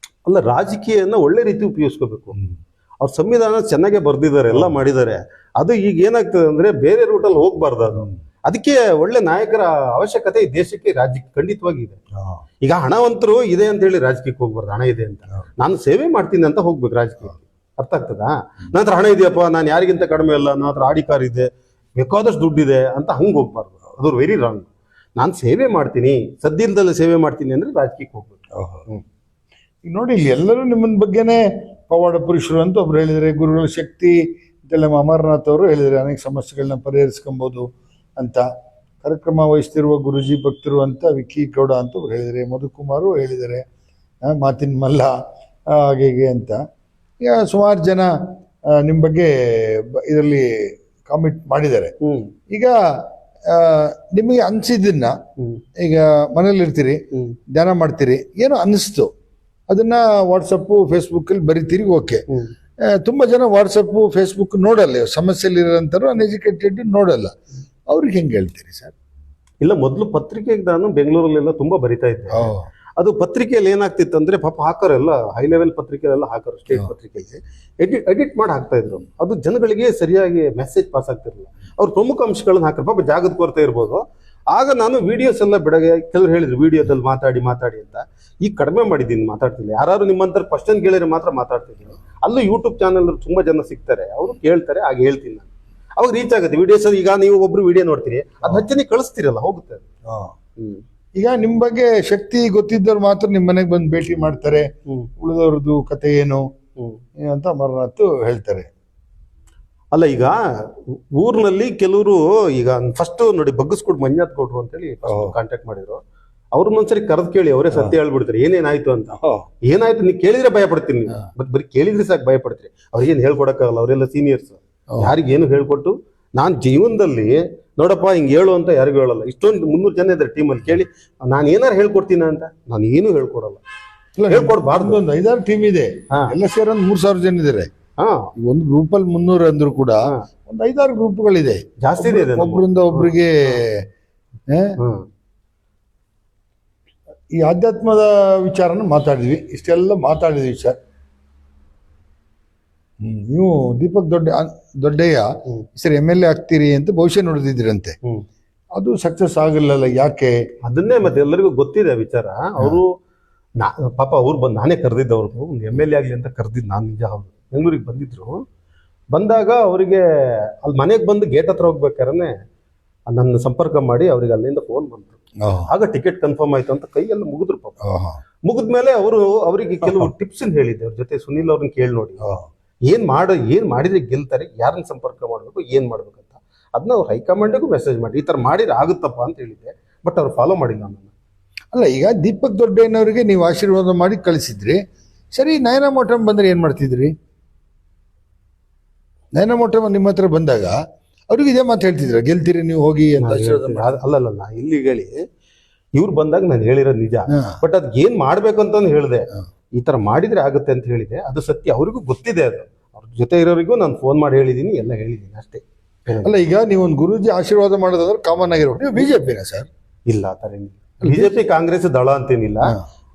ಅಲ್ಲ, ರಾಜಕೀಯನ ಒಳ್ಳೆ ರೀತಿ ಉಪಯೋಗಿಸ್ಕೋಬೇಕು. ಅವ್ರ ಸಂವಿಧಾನ ಚೆನ್ನಾಗೇ ಬರ್ದಿದ್ದಾರೆ, ಎಲ್ಲ ಮಾಡಿದ್ದಾರೆ. ಅದು ಈಗ ಏನಾಗ್ತದೆ ಅಂದ್ರೆ ಬೇರೆ ರೂಟಲ್ಲಿ ಹೋಗ್ಬಾರ್ದು. ಅದು ಅದಕ್ಕೆ ಒಳ್ಳೆ ನಾಯಕರ ಅವಶ್ಯಕತೆ ಈ ದೇಶಕ್ಕೆ, ರಾಜ್ಯಕ್ಕೆ ಖಂಡಿತವಾಗಿ ಇದೆ. ಈಗ ಹಣವಂತರು ಇದೆ ಅಂತ ಹೇಳಿ ರಾಜಕೀಯಕ್ಕೆ ಹೋಗ್ಬಾರ್ದು. ಹಣ ಇದೆ ಅಂತ ನಾನು ಸೇವೆ ಮಾಡ್ತೀನಿ ಅಂತ ಹೋಗ್ಬೇಕು ರಾಜಕೀಯಕ್ಕೆ, ಅರ್ಥ ಆಗ್ತದಾ? ನನ್ನ ಹತ್ರ ಹಣ ಇದೆಯಪ್ಪ, ನಾನು ಯಾರಿಗಿಂತ ಕಡಿಮೆ ಅಲ್ಲ, ನನ್ನ ಹತ್ರ ಆಡಿ ಕಾರ್ ಇದೆ, ಬೇಕಾದಷ್ಟು ದುಡ್ಡಿದೆ ಅಂತ ಹಂಗೆ ಹೋಗ್ಬಾರ್ದು. ಅದು ವೆರಿ ರಾಂಗ್. ನಾನು ಸೇವೆ ಮಾಡ್ತೀನಿ, ಸದ್ದಿಲ್ದಲ್ಲೇ ಸೇವೆ ಮಾಡ್ತೀನಿ ಅಂದ್ರೆ ರಾಜಕೀಯಕ್ಕೆ ಹೋಗ್ಬೇಕು. ಈಗ ನೋಡಿ ಇಲ್ಲಿ ಎಲ್ಲರೂ ನಿಮ್ಮನ ಬಗ್ಗೆನೇ ಪವಾಡ ಪುರುಷರು ಅಂತ ಒಬ್ರು ಹೇಳಿದರೆ, ಗುರುಗಳ ಶಕ್ತಿ ಅಂತೆಲ್ಲ ಅಮರನಾಥ್ ಅವರು ಹೇಳಿದರೆ ಅನೇಕ ಸಮಸ್ಯೆಗಳನ್ನ ಪರಿಹರಿಸ್ಕೊಬೋದು ಅಂತ. ಕಾರ್ಯಕ್ರಮ ವಹಿಸ್ತಿರುವ ಗುರುಜಿ ಭಕ್ತರು ಅಂತ ವಿಕ್ಕಿ ಗೌಡ ಅಂತ ಒಬ್ರು ಹೇಳಿದರೆ, ಮಧುಕುಮಾರು ಹೇಳಿದ್ದಾರೆ, ಮಾತಿನ ಮಲ್ಲ ಹಾಗೆ ಹೀಗೆ ಅಂತ. ಈಗ ಸುಮಾರು ಜನ ನಿಮ್ಮ ಬಗ್ಗೆ ಇದರಲ್ಲಿ ಕಾಮೆಂಟ್ ಮಾಡಿದ್ದಾರೆ. ಈಗ ನಿಮಗೆ ಅನಿಸಿದ್ದನ್ನ, ಈಗ ಮನೇಲಿ ಇರ್ತೀರಿ, ಧ್ಯಾನ ಮಾಡ್ತೀರಿ, ಏನೋ ಅನ್ನಿಸ್ತು, ಅದನ್ನ ವಾಟ್ಸಪ್ಪು ಫೇಸ್ಬುಕ್ಕಲ್ಲಿ ಬರಿತೀರಿ, ಓಕೆ. ತುಂಬ ಜನ ವಾಟ್ಸಪ್ಪು ಫೇಸ್ಬುಕ್ ನೋಡಲ್ಲ, ಸಮಸ್ಯೆಲಿರೋಂಥವ್ರು ಅನ್ಎಜುಕೇಟೆಡ್ ನೋಡಲ್ಲ, ಅವ್ರಿಗೆ ಹೆಂಗೆ ಹೇಳ್ತೀರಿ ಸರ್? ಇಲ್ಲ, ಮೊದಲು ಪತ್ರಿಕೆಗೆ ನಾನು ಬೆಂಗಳೂರಲ್ಲೆಲ್ಲ ತುಂಬಾ ಬರಿತಾ ಇದ್ದೆ. ಅದು ಪತ್ರಿಕೆಯಲ್ಲಿ ಏನಾಗ್ತಿತ್ತು ಅಂದ್ರೆ ಪಾಪ ಹಾಕೋರೆಲ್ಲ ಹೈ ಲೆವೆಲ್ ಪತ್ರಿಕೆಲ್ಲ ಹಾಕೋರು, ಸ್ಟೇಟ್ ಪತ್ರಿಕೆಗೆ ಎಡಿಟ್ ಮಾಡಿ ಹಾಕ್ತಾ ಇದ್ರು. ಅದು ಜನಗಳಿಗೆ ಸರಿಯಾಗಿ ಮೆಸೇಜ್ ಪಾಸ್ ಆಗ್ತಿರಲಿಲ್ಲ. ಅವ್ರು ಪ್ರಮುಖ ಅಂಶಗಳನ್ನ ಹಾಕೋರು, ಪಾಪ ಜಾಗದ ಕೊರತೆ ಇರ್ಬೋದು. ಆಗ ನಾನು ವಿಡಿಯೋಸ್ ಎಲ್ಲ ಬಿಡಗೆ ಕೆಲವರು ಹೇಳಿದ್ರು ವಿಡಿಯೋದಲ್ಲಿ ಮಾತಾಡಿ ಅಂತ. ಈಗ ಕಡಿಮೆ ಮಾಡಿದ್ದೀನಿ, ಮಾತಾಡ್ತೀನಿ. ಯಾರು ನಿಮ್ಮಂತರ ಕ್ವಶನ್ ಕೇಳಿದ್ರೆ ಮಾತ್ರ ಮಾತಾಡ್ತಿದ್ದೀನಿ. ಅಲ್ಲೂ ಯೂಟ್ಯೂಬ್ ಚಾನಲ್ ತುಂಬಾ ಜನ ಸಿಗ್ತಾರೆ, ಅವರು ಕೇಳ್ತಾರೆ, ಆಗ ಹೇಳ್ತೀನಿ ನಾನು. ಅವಾಗ ರೀಚ್ ಆಗುತ್ತೆ ವಿಡಿಯೋಸ್. ಈಗ ನೀವು ಒಬ್ರು ವಿಡಿಯೋ ನೋಡ್ತೀರಿ, ಅದ್ ಹಚ್ಚನಿ ಕಳಿಸ್ತೀರಲ್ಲ, ಹೋಗುತ್ತೆ. ಈಗ ನಿಮ್ ಬಗ್ಗೆ ಶಕ್ತಿ ಗೊತ್ತಿದ್ದವ್ರು ಮಾತ್ರ ನಿಮ್ ಮನೆಗೆ ಬಂದು ಭೇಟಿ ಮಾಡ್ತಾರೆ, ಉಳಿದವ್ರದ್ದು ಕತೆ ಏನು ಅಂತ ಅಮರನಾಥ್ ಹೇಳ್ತಾರೆ. ಅಲ್ಲ, ಈಗ ಊರ್ನಲ್ಲಿ ಕೆಲವರು ಈಗ ಫಸ್ಟ್ ನೋಡಿ ಬಗ್ಗಿಸ್ಕೊಡ್ ಮಂಜಾತ್ ಕೊಟ್ರು ಅಂತೇಳಿ ಕಾಂಟ್ಯಾಕ್ಟ್ ಮಾಡಿದ್ರು. ಅವ್ರನ್ನ ಒಂದ್ಸರಿ ಕರೆದ್ ಕೇಳಿ, ಅವರೇ ಸತ್ಯ ಹೇಳ್ಬಿಡ್ತಾರೆ ಏನೇನಾಯ್ತು ಅಂತ. ಏನಾಯ್ತು ನೀವು ಕೇಳಿದ್ರೆ ಭಯ ಪಡ್ತೀನಿ, ಬರೀ ಕೇಳಿದ್ರೆ ಸಾಕು ಭಯ ಪಡ್ತೀರಿ. ಅವ್ರಿಗೇನು ಹೇಳ್ಕೊಡಕ್ಕಾಗಲ್ಲ, ಅವರೆಲ್ಲ ಸೀನಿಯರ್ಸ್, ಯಾರಿಗೇನು ಹೇಳ್ಕೊಟ್ಟು. ನಾನ್ ಜೀವನದಲ್ಲಿ ನೋಡಪ್ಪ ಹಿಂಗೆ ಹೇಳು ಅಂತ ಯಾರಿಗೂ ಹೇಳಲ್ಲ. ಇಷ್ಟೊಂದು 300 ಜನ ಇದ್ದಾರೆ ಟೀಮಲ್ಲಿ, ಕೇಳಿ ನಾನು ಏನಾರು ಹೇಳ್ಕೊಡ್ತೀನಿ ಅಂತ ನಾನು ಏನು ಹೇಳ್ಕೊಡಲ್ಲ, ಹೇಳ್ಕೊಡ್ಬಾರ್ದು. ಒಂದು 5-6 ಟೀಮ್ ಇದೆ, ಎಲ್ಲ ಸೇರಿ 3,000 ಜನ ಇದ್ದಾರೆ. ಒಂದು ಗ್ರೂಪಲ್ಲಿ 300 ಅಂದ್ರೂ ಕೂಡ ಒಂದು 5-6 ಗ್ರೂಪ್ಗಳಿದೆ, ಜಾಸ್ತಿ ಇದೆ. ಒಬ್ರಿಂದ ಒಬ್ರಿಗೆ ಈ ಆಧ್ಯಾತ್ಮದ ವಿಚಾರನ ಮಾತಾಡಿದ್ವಿ, ಇಷ್ಟೆಲ್ಲ ಮಾತಾಡಿದ್ವಿ ಸರ್. ನೀವು ದೀಪಕ್ ದೊಡ್ಡಯ್ಯ ಸರಿ MLA ಆಗ್ತೀರಿ ಅಂತ ಭವಿಷ್ಯ ನೋಡಿದ್ರಂತೆ, ಅದು ಸಕ್ಸಸ್ ಆಗಿಲ್ಲಲ್ಲ, ಯಾಕೆ? ಅದನ್ನೇ ಮತ್ತೆ ಎಲ್ಲರಿಗೂ ಗೊತ್ತಿದೆ ವಿಚಾರ. ಅವರು ಪಾಪ ಅವ್ರು ಬಂದು ನಾನೇ ಕರೆದಿದ್ದ, ಅವ್ರದ್ದು ಒಂದು MLA ಆಗ್ಲಿ ಅಂತ ಕರೆದಿದ್ದು ನಾನು. ನಿಜ, ಅವ್ರು ಬೆಂಗಳೂರಿಗೆ ಬಂದಿದ್ರು. ಬಂದಾಗ ಅವರಿಗೆ ಅಲ್ಲಿ ಮನೆಗೆ ಬಂದು ಗೇಟ್ ಹತ್ರ ಹೋಗ್ಬೇಕಾದ್ರೆ ನನ್ನ ಸಂಪರ್ಕ ಮಾಡಿ ಅವ್ರಿಗೆ ಅಲ್ಲಿಂದ ಫೋನ್ ಬಂತು. ಆಗ ಟಿಕೆಟ್ ಕನ್ಫರ್ಮ್ ಆಯ್ತು ಅಂತ ಕೈಯೆಲ್ಲ ಮುಗಿದ್ರು. ಪಾಪ ಮುಗಿದ್ಮೇಲೆ ಅವರಿಗೆ ಕೆಲವು ಟಿಪ್ಸ್ ಹೇಳಿದ್ದೆ. ಅವ್ರ ಜೊತೆ ಸುನೀಲ್ ಅವ್ರನ್ನ ಕೇಳಿ ನೋಡಿ, ಏನ್ ಮಾಡಿದ್ರೆ ಗೆಲ್ತಾರೆ, ಯಾರನ್ನ ಸಂಪರ್ಕ ಮಾಡ್ಬೇಕು, ಏನ್ ಮಾಡ್ಬೇಕಂತ. ಅದನ್ನ ಅವ್ರು ಹೈಕಮಾಂಡಿಗೂ ಮೆಸೇಜ್ ಮಾಡಿ ಈ ತರ ಮಾಡಿದ್ರೆ ಆಗುತ್ತಪ್ಪ ಅಂತ ಹೇಳಿದ್ದೆ. ಬಟ್ ಅವ್ರು ಫಾಲೋ ಮಾಡಿಲ್ಲ ನನ್ನ. ಅಲ್ಲ, ಈಗ ದೀಪಕ್ ದೊಡ್ಡಯ್ಯನವರಿಗೆ ನೀವು ಆಶೀರ್ವಾದ ಮಾಡಿ ಕಳಿಸಿದ್ರಿ, ಸರಿ. ನಯನ ಮೋಟಮ್ ಬಂದ್ರೆ ಏನ್ ಮಾಡ್ತಿದ್ರಿ? ನಯನ ಮೋಟಮ್ ನಿಮ್ಮ ಹತ್ರ ಬಂದಾಗ ಅವ್ರಿಗೆ ಇದೇ ಮಾತು ಹೇಳ್ತಿದ್ರ, ಗೆಲ್ತೀರಿ ನೀವು ಹೋಗಿ ಅಂತ? ಅಲ್ಲಲ್ಲ, ಇಲ್ಲಿ ಹೇಳಿ ಇವ್ರು ಬಂದಾಗ ನಾನು ಹೇಳಿರೋದು ನಿಜ. ಬಟ್ ಅದ್ ಏನ್ ಮಾಡ್ಬೇಕು ಅಂತ ಹೇಳಿದೆ. ಈ ತರ ಮಾಡಿದ್ರೆ ಆಗುತ್ತೆ ಅಂತ ಹೇಳಿದೆ, ಅದು ಸತ್ಯ. ಅವ್ರಿಗೂ ಗೊತ್ತಿದೆ, ಅದು ಅವ್ರ ಜೊತೆ ಇರೋರಿಗೂ ನಾನು ಫೋನ್ ಮಾಡಿ ಹೇಳಿದೀನಿ, ಎಲ್ಲ ಹೇಳಿದೀನಿ ಅಷ್ಟೇ. ಅಲ್ಲ, ಈಗ ನೀವು ಒಂದು ಗುರೂಜಿ ಆಶೀರ್ವಾದ ಮಾಡೋದಾದ್ರೆ ಕಾಮನ್ ಆಗಿರೋ, ನೀವು ಬಿಜೆಪಿನ ಸರ್? ಇಲ್ಲ, ಆ ತರ ಏನಿಲ್ಲ. ಬಿಜೆಪಿ ಕಾಂಗ್ರೆಸ್ ದಳ ಅಂತೇನಿಲ್ಲ.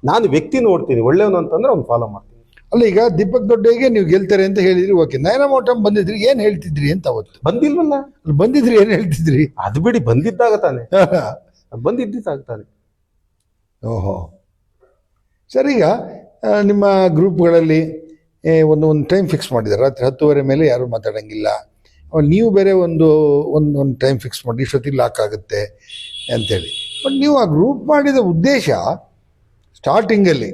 ನಾನು ವ್ಯಕ್ತಿ ನೋಡ್ತೀನಿ, ಒಳ್ಳೆಯವನು ಅಂತಂದ್ರೆ ಅವ್ನು ಫಾಲೋ ಮಾಡ್ತೀನಿ. ಅಲ್ಲ, ಈಗ ದೀಪಕ್ ದೊಡ್ಡಯ್ಯಗೆ ನೀವು ಗೆಲ್ತಾರೆ ಅಂತ ಹೇಳಿದ್ರಿ, ಓಕೆ. ನಯನ ಮೋಟಮ್ ಬಂದಿದ್ರಿ, ಏನ್ ಹೇಳ್ತಿದ್ರಿ ಅಂತ? ಅವತ್ತು ಬಂದಿಲ್ವಲ್ಲ. ಬಂದಿದ್ರಿ, ಏನ್ ಹೇಳ್ತಿದ್ರಿ? ಅದು ಬಿಡಿ, ಬಂದಿದ್ದಾಗ ತಾನೆ, ಬಂದಿದ್ದಾಗ ತಾನೆ. ಓಹೋ, ಸರ್. ಈಗ ನಿಮ್ಮ ಗ್ರೂಪ್ಗಳಲ್ಲಿ ಒಂದು ಟೈಮ್ ಫಿಕ್ಸ್ ಮಾಡಿದ್ದಾರೆ, ರಾತ್ರಿ 10:30 ಮೇಲೆ ಯಾರು ಮಾತಾಡಂಗಿಲ್ಲ. ನೀವು ಬೇರೆ ಒಂದು ಟೈಮ್ ಫಿಕ್ಸ್ ಮಾಡಿ, ಇಷ್ಟೊತ್ತಿಗೆ ಲಾಕ್ ಆಗುತ್ತೆ ಅಂತೇಳಿ. ಬಟ್ ನೀವು ಆ ಗ್ರೂಪ್ ಮಾಡಿದ ಉದ್ದೇಶ ಸ್ಟಾರ್ಟಿಂಗಲ್ಲಿ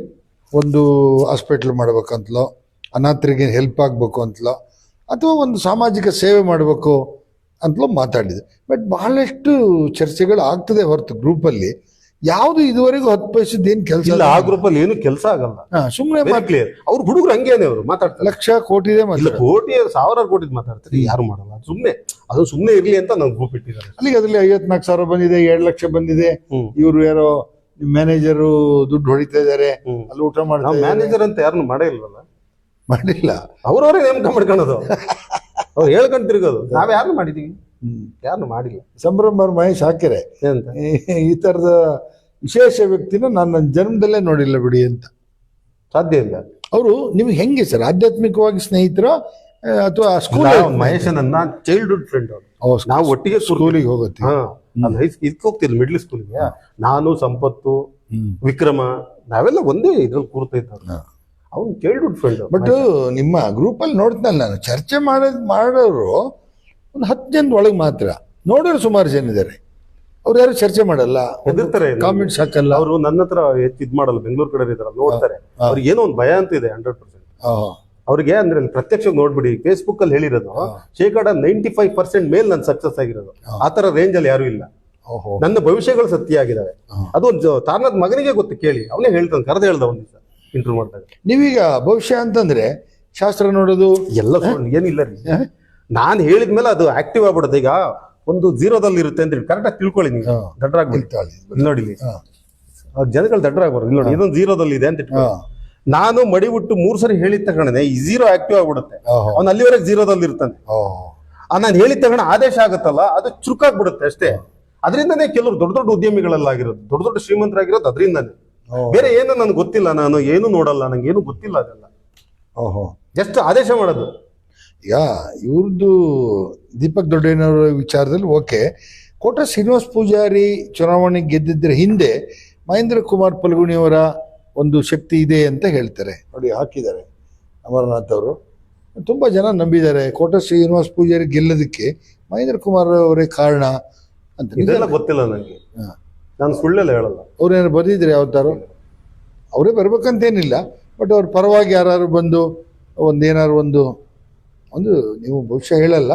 ಒಂದು ಹಾಸ್ಪಿಟ್ಲ್ ಮಾಡ್ಬೇಕಂತಲೋ, ಅನಾಥರಿಗೆ ಹೆಲ್ಪ್ ಆಗಬೇಕು ಅಂತಲೋ, ಅಥವಾ ಒಂದು ಸಾಮಾಜಿಕ ಸೇವೆ ಮಾಡಬೇಕು ಅಂತಲೋ ಮಾತಾಡಿದೆ. ಬಟ್ ಬಹಳಷ್ಟು ಚರ್ಚೆಗಳು ಆಗ್ತದೆ ಹೊರತು ಗ್ರೂಪಲ್ಲಿ ಯಾವುದು ಇದುವರೆಗೂ 10 ಪೈಸದ ಏನು ಕೆಲಸ ಇಲ್ಲ. ಆ ಗ್ರೂಪಲ್ಲಿ ಏನು ಕೆಲಸ ಆಗಲ್ಲ, ಸುಮ್ಮನೆ ಕ್ಲಿಯರ್. ಅವ್ರು ಹುಡುಗರು ಹಂಗೇನೆ, ಅವರು ಮಾತಾಡ್ತಾರೆ. ಲಕ್ಷ ಕೋಟಿದೆ, ಕೋಟಿ 1000 ಕೋಟಿ ಮಾತಾಡ್ತಾರೆ, ಯಾರು ಮಾಡಲ್ಲ. ಅದು ಸುಮ್ಮನೆ ಇರ್ಲಿ ಅಂತ ನಾವು ಗ್ರೂಪ್ ಇಟ್ಟಿದ್ದಾರೆ. ಅಲ್ಲಿಗೆ ಅದರಲ್ಲಿ 54,000 ಬಂದಿದೆ, 2 ಲಕ್ಷ ಬಂದಿದೆ. ಇವರು ಯಾರೋ ಮ್ಯಾನೇಜರು ದುಡ್ಡು ಹೊಡಿತಾ ಇದಾರೆ, ಅಲ್ಲಿ ಊಟ ಮಾಡ್ತಾರೆ. ಮ್ಯಾನೇಜರ್ ಅಂತ ಯಾರನ್ನು ಮಾಡಿಲ್ವಲ್ಲ, ಮಾಡಿಲ್ಲ. ಅವ್ರವರೇ ನೇಮಕ ಮಾಡ್ಕೊಳ್ಳೋದು, ಅವ್ರು ಹೇಳ್ಕೊಂಡು ತಿರ್ಗೋದು. ನಾವ್ ಯಾರನ್ನು ಮಾಡಿದೀವಿ? ಯಾರನ್ನು ಮಾಡಿಲ್ಲ. ಸಂಭ್ರಮ ಮಹೇಶ್ ಹಾಕಿರೆ ಈ ತರದ ವಿಶೇಷ ವ್ಯಕ್ತಿನ ನಾನು ನನ್ನ ಜನ್ಮದಲ್ಲೇ ನೋಡಿಲ್ಲ ಬಿಡಿ ಅಂತ. ಸಾಧ್ಯ ಇಲ್ಲ. ಅವರು ನಿಮ್ಗೆ ಹೆಂಗೆ ಸರ್, ಆಧ್ಯಾತ್ಮಿಕವಾಗಿ ಸ್ನೇಹಿತರ ಅಥವಾ ಸ್ಕೂಲ್? ಮಹೇಶ್ ನನ್ನ ಚೈಲ್ಡ್ಹುಡ್ ಫ್ರೆಂಡ್ ಅವರು. ನಾವು ಒಟ್ಟಿಗೆ ಸ್ಕೂಲಿಗೆ ಹೋಗುತ್ತೆ. ಇದಕ್ಕೆ ಹೋಗ್ತಿದ್ವಿ, ಮಿಡ್ಲ್ ಸ್ಕೂಲ್ಗೆ. ನಾನು, ಸಂಪತ್ತು, ವಿಕ್ರಮ, ನಾವೆಲ್ಲ ಒಂದೇ ಇದ್ರಲ್ಲಿ ಕೂರ್ತಾ ಇದ್ದವ್ರು. ಅವ್ನು ಚೈಲ್ಡ್ಹುಡ್ ಫ್ರೆಂಡ್. ಬಟ್ ನಿಮ್ಮ ಗ್ರೂಪಲ್ಲಿ ನೋಡ್ತಾನೆ ನಾನು, ಚರ್ಚೆ ಮಾಡೋರು ಒಂದು 10 ಜನದ ಒಳಗೆ ಮಾತ್ರ, ನೋಡೋರು ಸುಮಾರು ಜನ ಇದ್ದಾರೆ. ಅವ್ರು ಯಾರು ಚರ್ಚೆ ಮಾಡಲ್ಲ, ಹೆದರ್ತಾರೆ, ಕಾಮೆಂಟ್ಸ್ ಹಾಕಲ್ಲ. ಅವರು ನನ್ನ ಹತ್ರ ಇದ್ ಮಾಡಲ್ಲ. ಬೆಂಗಳೂರು ಕಡೆ ಇದಾರಲ್ಲ, ನೋಡ್ತಾರೆ. ಅವ್ರಿಗೆ ಏನೋ ಒಂದು ಭಯ ಅಂತ ಇದೆ 100%. ಅವ್ರಿಗೆ ಅಂದ್ರೆ ಪ್ರತ್ಯಕ್ಷ ನೋಡ್ಬಿಡಿ, ಫೇಸ್ಬುಕ್ ಅಲ್ಲಿ ಹೇಳಿರೋದು 95% ಮೇಲೆ ನನ್ ಸಕ್ಸಸ್ ಆಗಿರೋದು. ಆತರ ರೇಂಜ್ ಅಲ್ಲಿ ಯಾರು ಇಲ್ಲ. ನನ್ನ ಭವಿಷ್ಯಗಳು ಸತ್ಯ ಆಗಿದಾವೆ. ಅದು ಒಂದು ತಾರನಾಥ್ ಮಗನಿಗೆ ಗೊತ್ತು, ಕೇಳಿ, ಅವನೇ ಹೇಳ್ತಾನೆ, ಕರೆದು ಹೇಳ್ದ ಒಂದ್ ದಿವಸ ಇಂಟರ್ವ್ಯೂ ಮಾಡಿದಾಗ. ನೀವೀಗ ಭವಿಷ್ಯ ಅಂತಂದ್ರೆ ಶಾಸ್ತ್ರ ನೋಡೋದು ಎಲ್ಲ ಏನಿಲ್ಲ ರೀ. ನಾನ್ ಹೇಳಿದ್ಮೇಲೆ ಅದು ಆಕ್ಟಿವ್ ಆಗ್ಬಿಡುತ್ತೆ. ಈಗ ಒಂದು 0ದಲ್ಲಿ ಇರುತ್ತೆ ಅಂತ ಹೇಳಿ ಕರೆಕ್ಟಾಗಿ ತಿಳ್ಕೊಳ್ಳಿ ನೀವು. ದಡ್ಡರಾಗ್ಬಿಡ್ತಾಳೆ ನೋಡಿ, ಜನಗಳು ದಡ್ಡರಾಗ್ಬಾರ್ದು. ಇಲ್ಲಿ ನೋಡಿ, ಇದೊಂದು 0ದಲ್ಲಿ ಇದೆ ಅಂತ ಇಟ್ಕೊಳ್ಳಿ. ನಾನು ಮಡಿ ಬಿಟ್ಟು 3 ಸರಿ ಹೇಳಿದ ತಗೊಂಡೆ ಈ 0 ಆಕ್ಟಿವ್ ಆಗ್ಬಿಡುತ್ತೆ. ಅವ್ನು ಅಲ್ಲಿವರೆಗೆ 0ದಲ್ಲಿ ಇರ್ತಾನೆ. ನಾನು ಹೇಳಿದ ತಗೊಂಡ ಆದೇಶ ಆಗುತ್ತಲ್ಲ, ಅದು ಚುರುಕಾಗ್ಬಿಡುತ್ತೆ ಅಷ್ಟೇ. ಅದರಿಂದನೇ ಕೆಲವರು ದೊಡ್ಡ ದೊಡ್ಡ ಉದ್ಯಮಿಗಳೆಲ್ಲಾಗಿರೋದು, ದೊಡ್ಡ ದೊಡ್ಡ ಶ್ರೀಮಂತರಾಗಿರೋದು ಅದರಿಂದಾನೆ. ಬೇರೆ ಏನು ನನಗೆ ಗೊತ್ತಿಲ್ಲ, ನಾನು ಏನು ನೋಡಲ್ಲ, ನಂಗೆ ಏನು ಗೊತ್ತಿಲ್ಲ. ಅದೆಲ್ಲ ಜಸ್ಟ್ ಆದೇಶ ಮಾಡೋದು. ಈಗ ಇವ್ರದ್ದು ದೀಪಕ್ ದೊಡ್ಡಯ್ಯನವರ ವಿಚಾರದಲ್ಲಿ ಓಕೆ. ಕೋಟ ಶ್ರೀನಿವಾಸ್ ಪೂಜಾರಿ ಚುನಾವಣೆ ಗೆದ್ದಿದ್ರೆ ಹಿಂದೆ ಮಹೇಂದ್ರ ಕುಮಾರ್ ಫಲ್ಗುಣಿಯವರ ಒಂದು ಶಕ್ತಿ ಇದೆ ಅಂತ ಹೇಳ್ತಾರೆ. ನೋಡಿ, ಹಾಕಿದ್ದಾರೆ ಅಮರನಾಥ್ ಅವರು. ತುಂಬ ಜನ ನಂಬಿದ್ದಾರೆ ಕೋಟ ಶ್ರೀನಿವಾಸ್ ಪೂಜಾರಿ ಗೆಲ್ಲೋದಕ್ಕೆ ಮಹೇಂದ್ರ ಕುಮಾರ್ ಅವರೇ ಕಾರಣ ಅಂತ. ಇದೆಲ್ಲ ಗೊತ್ತಿಲ್ಲ ನನಗೆ, ನಾನು ಸುಳ್ಳೆಲ್ಲ ಹೇಳಲ್ಲ. ಅವ್ರೇನಾರು ಬರೆದಿದ್ರೆ ಯಾವತ್ತಾರು? ಅವರೇ ಬರ್ಬೇಕಂತೇನಿಲ್ಲ, ಬಟ್ ಅವ್ರ ಪರವಾಗಿ ಯಾರು ಬಂದು ಒಂದೇನಾರು ಒಂದು ನೀವು ಭವಿಷ್ಯ ಹೇಳಲ್ಲ,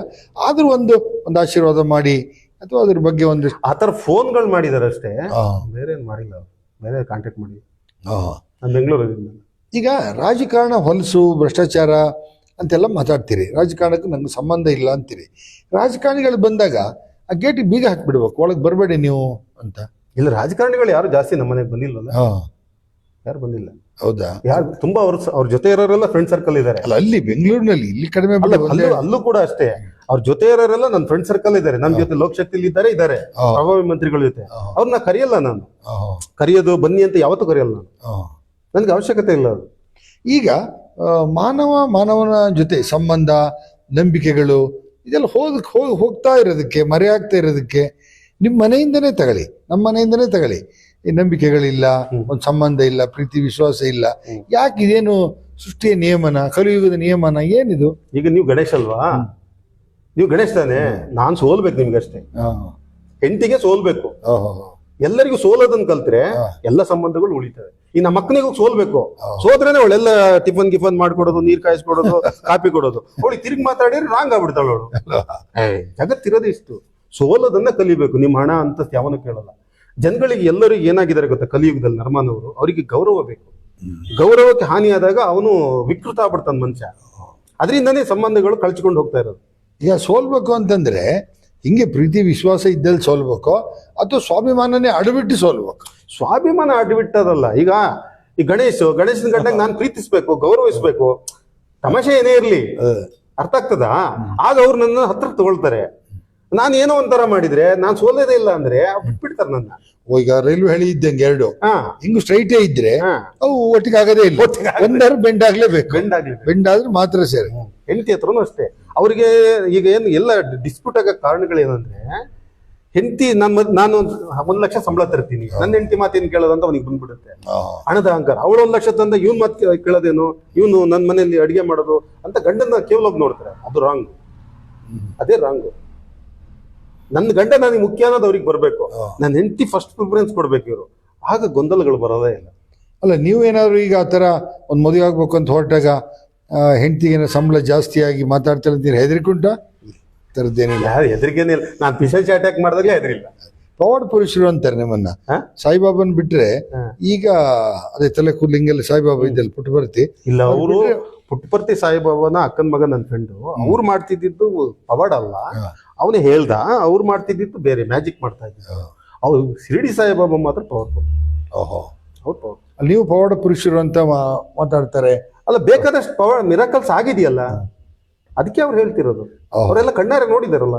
ಆದ್ರೂ ಒಂದು ಆಶೀರ್ವಾದ ಮಾಡಿ ಅಥವಾ ಅದ್ರ ಬಗ್ಗೆ ಒಂದು ಆತರ ಫೋನ್ಗಳು ಮಾಡಿದಾರೆ ಅಷ್ಟೇ, ಬೇರೆ ಏನ್ ಮಾಡಿಲ್ಲ. ಬೇರೆ ಕಾಂಟ್ಯಾಕ್ಟ್ ಮಾಡಿ ನಾನು ಬೆಂಗಳೂರು. ಈಗ ರಾಜಕಾರಣ ಹೊಲಸು, ಭ್ರಷ್ಟಾಚಾರ ಅಂತೆಲ್ಲ ಮಾತಾಡ್ತೀರಿ. ರಾಜಕಾರಣಕ್ಕೂ ನಂಗೆ ಸಂಬಂಧ ಇಲ್ಲ ಅಂತೀರಿ. ರಾಜಕಾರಣಿಗಳು ಬಂದಾಗ ಆ ಗೇಟಿಗೆ ಬೀಗ ಹಾಕ್ಬಿಡ್ಬೇಕು, ಒಳಗೆ ಬರಬೇಡಿ ನೀವು ಅಂತ. ಇಲ್ಲ, ರಾಜಕಾರಣಿಗಳು ಯಾರು ಜಾಸ್ತಿ ನಮ್ಮ ಮನೆಗೆ ಬಂದಿಲ್ವಲ್ಲ. ಯಾರು ಬಂದಿಲ್ಲ. ಹೌದಾ? ಯಾರು ತುಂಬಾ ಅವ್ರ ಜೊತೆ ಇರೋರೆಲ್ಲ ಫ್ರೆಂಡ್ ಸರ್ಕಲ್ ಇದಾರೆ. ಅಲ್ಲ, ಅಲ್ಲಿ ಬೆಂಗಳೂರಿನಲ್ಲಿ ಇಲ್ಲಿ ಕಡಿಮೆ, ಅಲ್ಲೂ ಕೂಡ ಅಷ್ಟೇ. ಅವ್ರ ಜೊತೆ ಇರೋರೆಲ್ಲ ನನ್ನ ಫ್ರೆಂಡ್ ಸರ್ಕಲ್ ಇದ್ದಾರೆ. ನನ್ನ ಜೊತೆ ಲೋಕಶಕ್ತಿಲಿ ಇದ್ದಾರೆ ಪ್ರಭಾವಿ ಮಂತ್ರಿಗಳ ಜೊತೆ. ಅವ್ರನ್ನ ಕರೆಯಲ್ಲ ನಾನು. ಕರೆಯೋದು ಬನ್ನಿ ಅಂತ ಯಾವತ್ತೂ ಕರೆಯಲ್ಲ ನಾನು. ನನ್ಗೆ ಅವಶ್ಯಕತೆ ಇಲ್ಲ ಅದು. ಈಗ ಮಾನವನ ಜೊತೆ ಸಂಬಂಧ, ನಂಬಿಕೆಗಳು ಇದೆಲ್ಲ ಹೋಗ್ತಾ ಇರೋದಕ್ಕೆ, ಮರೆಯಾಗ್ತಾ ಇರೋದಕ್ಕೆ ನಿಮ್ಮ ಮನೆಯಿಂದನೇ ತಗೊಳ್ಳಿ, ನಮ್ಮ ಮನೆಯಿಂದನೇ ತಗೊಳ್ಳಿ. ಈ ನಂಬಿಕೆಗಳಿಲ್ಲ, ಒಂದು ಸಂಬಂಧ ಇಲ್ಲ, ಪ್ರೀತಿ ವಿಶ್ವಾಸ ಇಲ್ಲ. ಯಾಕೆ? ಇದೇನು ಸೃಷ್ಟಿಯ ನಿಯಮನ, ಕಲಿಯುಗದ ನಿಯಮನ? ಏನಿದು? ಈಗ ನೀವು ಗಣೇಶ್ ಅಲ್ವಾ? ನೀವು ಗಣೇಶ್ ತಾನೆ. ನಾನ್ ಸೋಲ್ಬೇಕು ನಿಮ್ಗಷ್ಟೇ. ಹೆಂಡತಿಗೆ ಸೋಲ್ಬೇಕು. ಎಲ್ಲರಿಗೂ ಸೋಲೋದನ್ನ ಕಲ್ತ್ರೆ ಎಲ್ಲ ಸಂಬಂಧಗಳು ಉಳಿತವೆ. ಈ ನಮ್ಮ ಮಕ್ಕಳಿಗೂ ಸೋಲ್ಬೇಕು. ಸೋದ್ರೇನೆ ಅವಳೆಲ್ಲ ಟಿಫನ್ ಗಿಫನ್ ಮಾಡ್ಕೊಡೋದು, ನೀರ್ ಕಾಯಿಸ್ಕೊಡೋದು, ಕಾಫಿ ಕೊಡೋದು. ಅವಳಿಗೆ ತಿರುಗಿ ಮಾತಾಡಿದ್ರೆ ರಾಂಗ್ ಆಗ್ಬಿಡ್ತಾಳು ಅವಳು. ಜಗತ್ತಿರೋದೇ ಇಷ್ಟು. ಸೋಲೋದನ್ನ ಕಲಿಬೇಕು. ನಿಮ್ ಹಣ ಅಂತ ಯಾವನು ಕೇಳಲ್ಲ. ಜನಗಳಿಗೆ ಎಲ್ಲರಿಗೂ ಏನಾಗಿದ್ದಾರೆ ಗೊತ್ತಾ ಕಲಿಯುಗದಲ್ಲಿ? ನರ್ಮನವರು, ಅವರಿಗೆ ಗೌರವ ಬೇಕು. ಗೌರವಕ್ಕೆ ಹಾನಿ ಆದಾಗ ಅವನು ವಿಕೃತ ಆಗ್ಬಿಡ್ತಾನೆ ಮನುಷ್ಯ. ಅದರಿಂದನೇ ಸಂಬಂಧಗಳು ಕಳ್ಚಿಕೊಂಡು ಹೋಗ್ತಾ ಇರೋದು. ಈಗ ಸೋಲ್ಬೇಕು ಅಂತಂದ್ರೆ ಹಿಂಗೆ ಪ್ರೀತಿ ವಿಶ್ವಾಸ ಇದ್ದಲ್ಲಿ ಸೋಲ್ಬೇಕು, ಅಥವಾ ಸ್ವಾಭಿಮಾನನೇ ಅಡಬಿಟ್ಟು ಸೋಲ್ಬೇಕು? ಸ್ವಾಭಿಮಾನ ಅಡ್ಬಿಟ್ಟದಲ್ಲ. ಈಗ ಈ ಗಣೇಶನ ಗಂಟಾಗ ನಾನು ಪ್ರೀತಿಸ್ಬೇಕು, ಗೌರವಿಸ್ಬೇಕು. ತಮಾಷೆ ಏನೇ ಇರ್ಲಿ, ಅರ್ಥ ಆಗ್ತದಾ? ಆಗ ಅವ್ರು ನನ್ನ ಹತ್ರ ತಗೊಳ್ತಾರೆ. ನಾನು ಏನೋ ಒಂಥರ ಮಾಡಿದ್ರೆ, ನಾನು ಸೋಲೋದೇ ಇಲ್ಲ ಅಂದ್ರೆ ಬಿಟ್ಬಿಡ್ತಾರೆ ನನ್ನ. ಈಗ ರೈಲ್ವೆ ಹಳಿ ಇದ್ದಂಗೆ ಎರಡು ಹಿಂಗು ಸ್ಟ್ರೈಟೇ ಇದ್ರೆ ಅವು ಒಟ್ಟಿಗೆ ಆಗದೇ ಇಲ್ಲ. ಒಂದಾರು ಬೆಂಡ್ ಆಗ್ಲೇಬೇಕು. ಬೆಂಡ್ ಆದ್ರೆ ಮಾತ್ರ ಸೇರಿ. ಹೆಂಡತಿ ಹತ್ರನೂ ಅಷ್ಟೇ. ಅವ್ರಿಗೆ ಈಗ ಏನು ಎಲ್ಲ ಡಿಸ್ಪ್ಯೂಟ್ ಆಗೋ ಕಾರಣಗಳೇನಂದ್ರೆ, ಹೆಂಡತಿ ನಾನು 1 ಲಕ್ಷ ಸಂಬಳ ತರ್ತೀನಿ, ನನ್ನ ಹೆಂಡತಿ ಮಾತೇನು ಕೇಳೋದಂತ ಅವನಿಗೆ ಬಂದ್ಬಿಡುತ್ತೆ. ಹಣದ ಅಹಂಕಾರ. ಅವಳು 1 ಲಕ್ಷ ತಂದ ಇವ್ನ ಮಾತು ಕೇಳೋದೇನು, ಇವನು ನನ್ನ ಮನೆಯಲ್ಲಿ ಅಡಿಗೆ ಮಾಡೋದು ಅಂತ ಗಂಡನ ಕೇವಲ ನೋಡ್ತಾರೆ. ಅದು ರಾಂಗ್. ಅದೇ ರಾಂಗ್. ನನ್ನ ಗಂಡ ನನಗೆ ಮುಖ್ಯ ಅನ್ನೋದು ಅವ್ರಿಗೆ ಬರ್ಬೇಕು. ನನ್ನ ಹೆಂಡತಿ ಫಸ್ಟ್ ಪ್ರಿಫರೆನ್ಸ್ ಕೊಡ್ಬೇಕು ಇವರು. ಆಗ ಗೊಂದಲಗಳು ಬರೋದೇ ಇಲ್ಲ. ಅಲ್ಲ, ನೀವೇನಾದ್ರು ಈಗ ಆ ಥರ ಒಂದು ಮದುವೆ ಆಗ್ಬೇಕು ಅಂತ ಹೊರಟಾಗ ಹೆಂಡತಿಗೆ ಸಂಬಳ ಜಾಸ್ತಿ ಆಗಿ ಮಾತಾಡ್ತಾರೆ ಅಂತೀರಿ, ಹೆದರಿಕುಂಟ? ಥರದ್ದೇನಿಲ್ಲ, ಹೆದರಿಕೆನಿಲ್ಲ. ನಾನು ಪಿಶಾಚಿ ಅಟ್ಯಾಕ್ ಮಾಡಿದಾಗಲೇ ಹೆದರಿಲ್ಲ. ಪವಾಡ ಪುರುಷರು ಅಂತಾರೆ ನಿಮ್ಮನ್ನ. ಸಾಯಿಬಾಬನ್ ಬಿಟ್ರೆ ಈಗ ಅದೇ ತಲೆ ಕೂದಲಿಂಗೆಲ್ಲ ಸಾಯಿಬಾಬಾ ಇದ್ದಲ್ಲಿ ಪುಟ್ಟಪರ್ತಿ ಇಲ್ಲ. ಅವರು ಪುಟ್ಟಪರ್ತಿ ಸಾಯಿಬಾಬಾನ ಅಕ್ಕನ ಮಗ ನನ್ನ ಫ್ರೆಂಡು. ಅವ್ರು ಮಾಡ್ತಿದ್ದು ಪವಾಡ ಅಲ್ಲ, ಅವನೇ ಹೇಳ್ದ. ಅವ್ರು ಮಾಡ್ತಿದ್ದು ಬೇರೆ, ಮ್ಯಾಜಿಕ್ ಮಾಡ್ತಾ ಇದ್ರು. ಅವ್ರು ಶಿರಡಿ ಸಾಯಿಬಾಬಾ ಮಾತ್ರ ಪವರ್ಫುಲ್. ಅವ್ರು ಪವರ್ಫುಲ್. ನೀವು ಪವಾಡ ಪುರುಷರು ಅಂತ ಮಾತಾಡ್ತಾರೆ. ಅಲ್ಲ, ಬೇಕಾದಷ್ಟು ಪವಾಡ ಮಿರಾಕಲ್ಸ್ ಆಗಿದೆಯಲ್ಲ, ಅದಕ್ಕೆ ಅವ್ರು ಹೇಳ್ತಿರೋದು. ಅವರೆಲ್ಲ ಕಣ್ಣಾರೆ ನೋಡಿದಾರಲ್ಲ.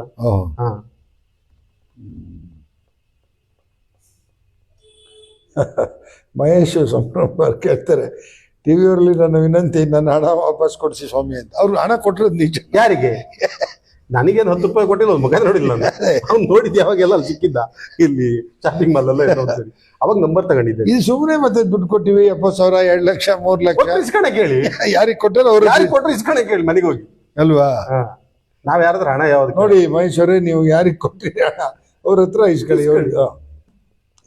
ಮಹೇಶ್ ಸಂಭ್ರಮ ಕೇಳ್ತಾರೆ, ಟಿವಿಯವರಲ್ಲಿ ನನ್ನ ವಿನಂತಿ, ನನ್ನ ಹಣ ವಾಪಸ್ ಕೊಡಿಸಿ ಸ್ವಾಮಿ ಅಂತ. ಅವ್ರು ಹಣ ಕೊಟ್ಟಿರೋದು ನಿಜ. ಯಾರಿಗೆ? ನನಗೇನು 10 ರೂಪಾಯಿ ಕೊಟ್ಟಿಲ್ಲ, ಮಗ ನೋಡಿಲ್ಲ. ಅವ್ನು ನೋಡಿದ್ದೆ ಯಾವಾಗೆಲ್ಲ ಅಲ್ಲಿ ಸಿಕ್ಕಿದ್ದ, ಇಲ್ಲಿ ಶಾಪಿಂಗ್ ಮಾಲ್ ಎಲ್ಲ ಅವಾಗ ನಂಬರ್ ತಗೊಂಡಿದ್ದೆ. ಇದು ಸುಮ್ಮನೆ ಮತ್ತೆ ದುಡ್ಡು ಕೊಟ್ಟಿವಿ, 70,000, 2 ಲಕ್ಷ, 3 ಲಕ್ಷ ಇಸ್ಕಣೆ ಕೇಳಿ. ಯಾರಿಗೆ ಕೊಟ್ಟರು ಅವ್ರು ಕೊಟ್ಟರು ಇಸ್ಕಣೆ ಕೇಳಿ ಮನೆಗೆ ಹೋಗಿ ಅಲ್ವಾ? ನಾವ್ ಯಾರಾದ್ರೂ ಹಣ ಯಾವ್ದು ನೋಡಿ ಮಹೇಶ್ವರೇ, ನೀವು ಯಾರಿಗೆ ಕೊಟ್ಟಿರಿ ಹಣ ಅವ್ರ ಹತ್ರ ಇಸ್ಕೊಳ್ಳಿ.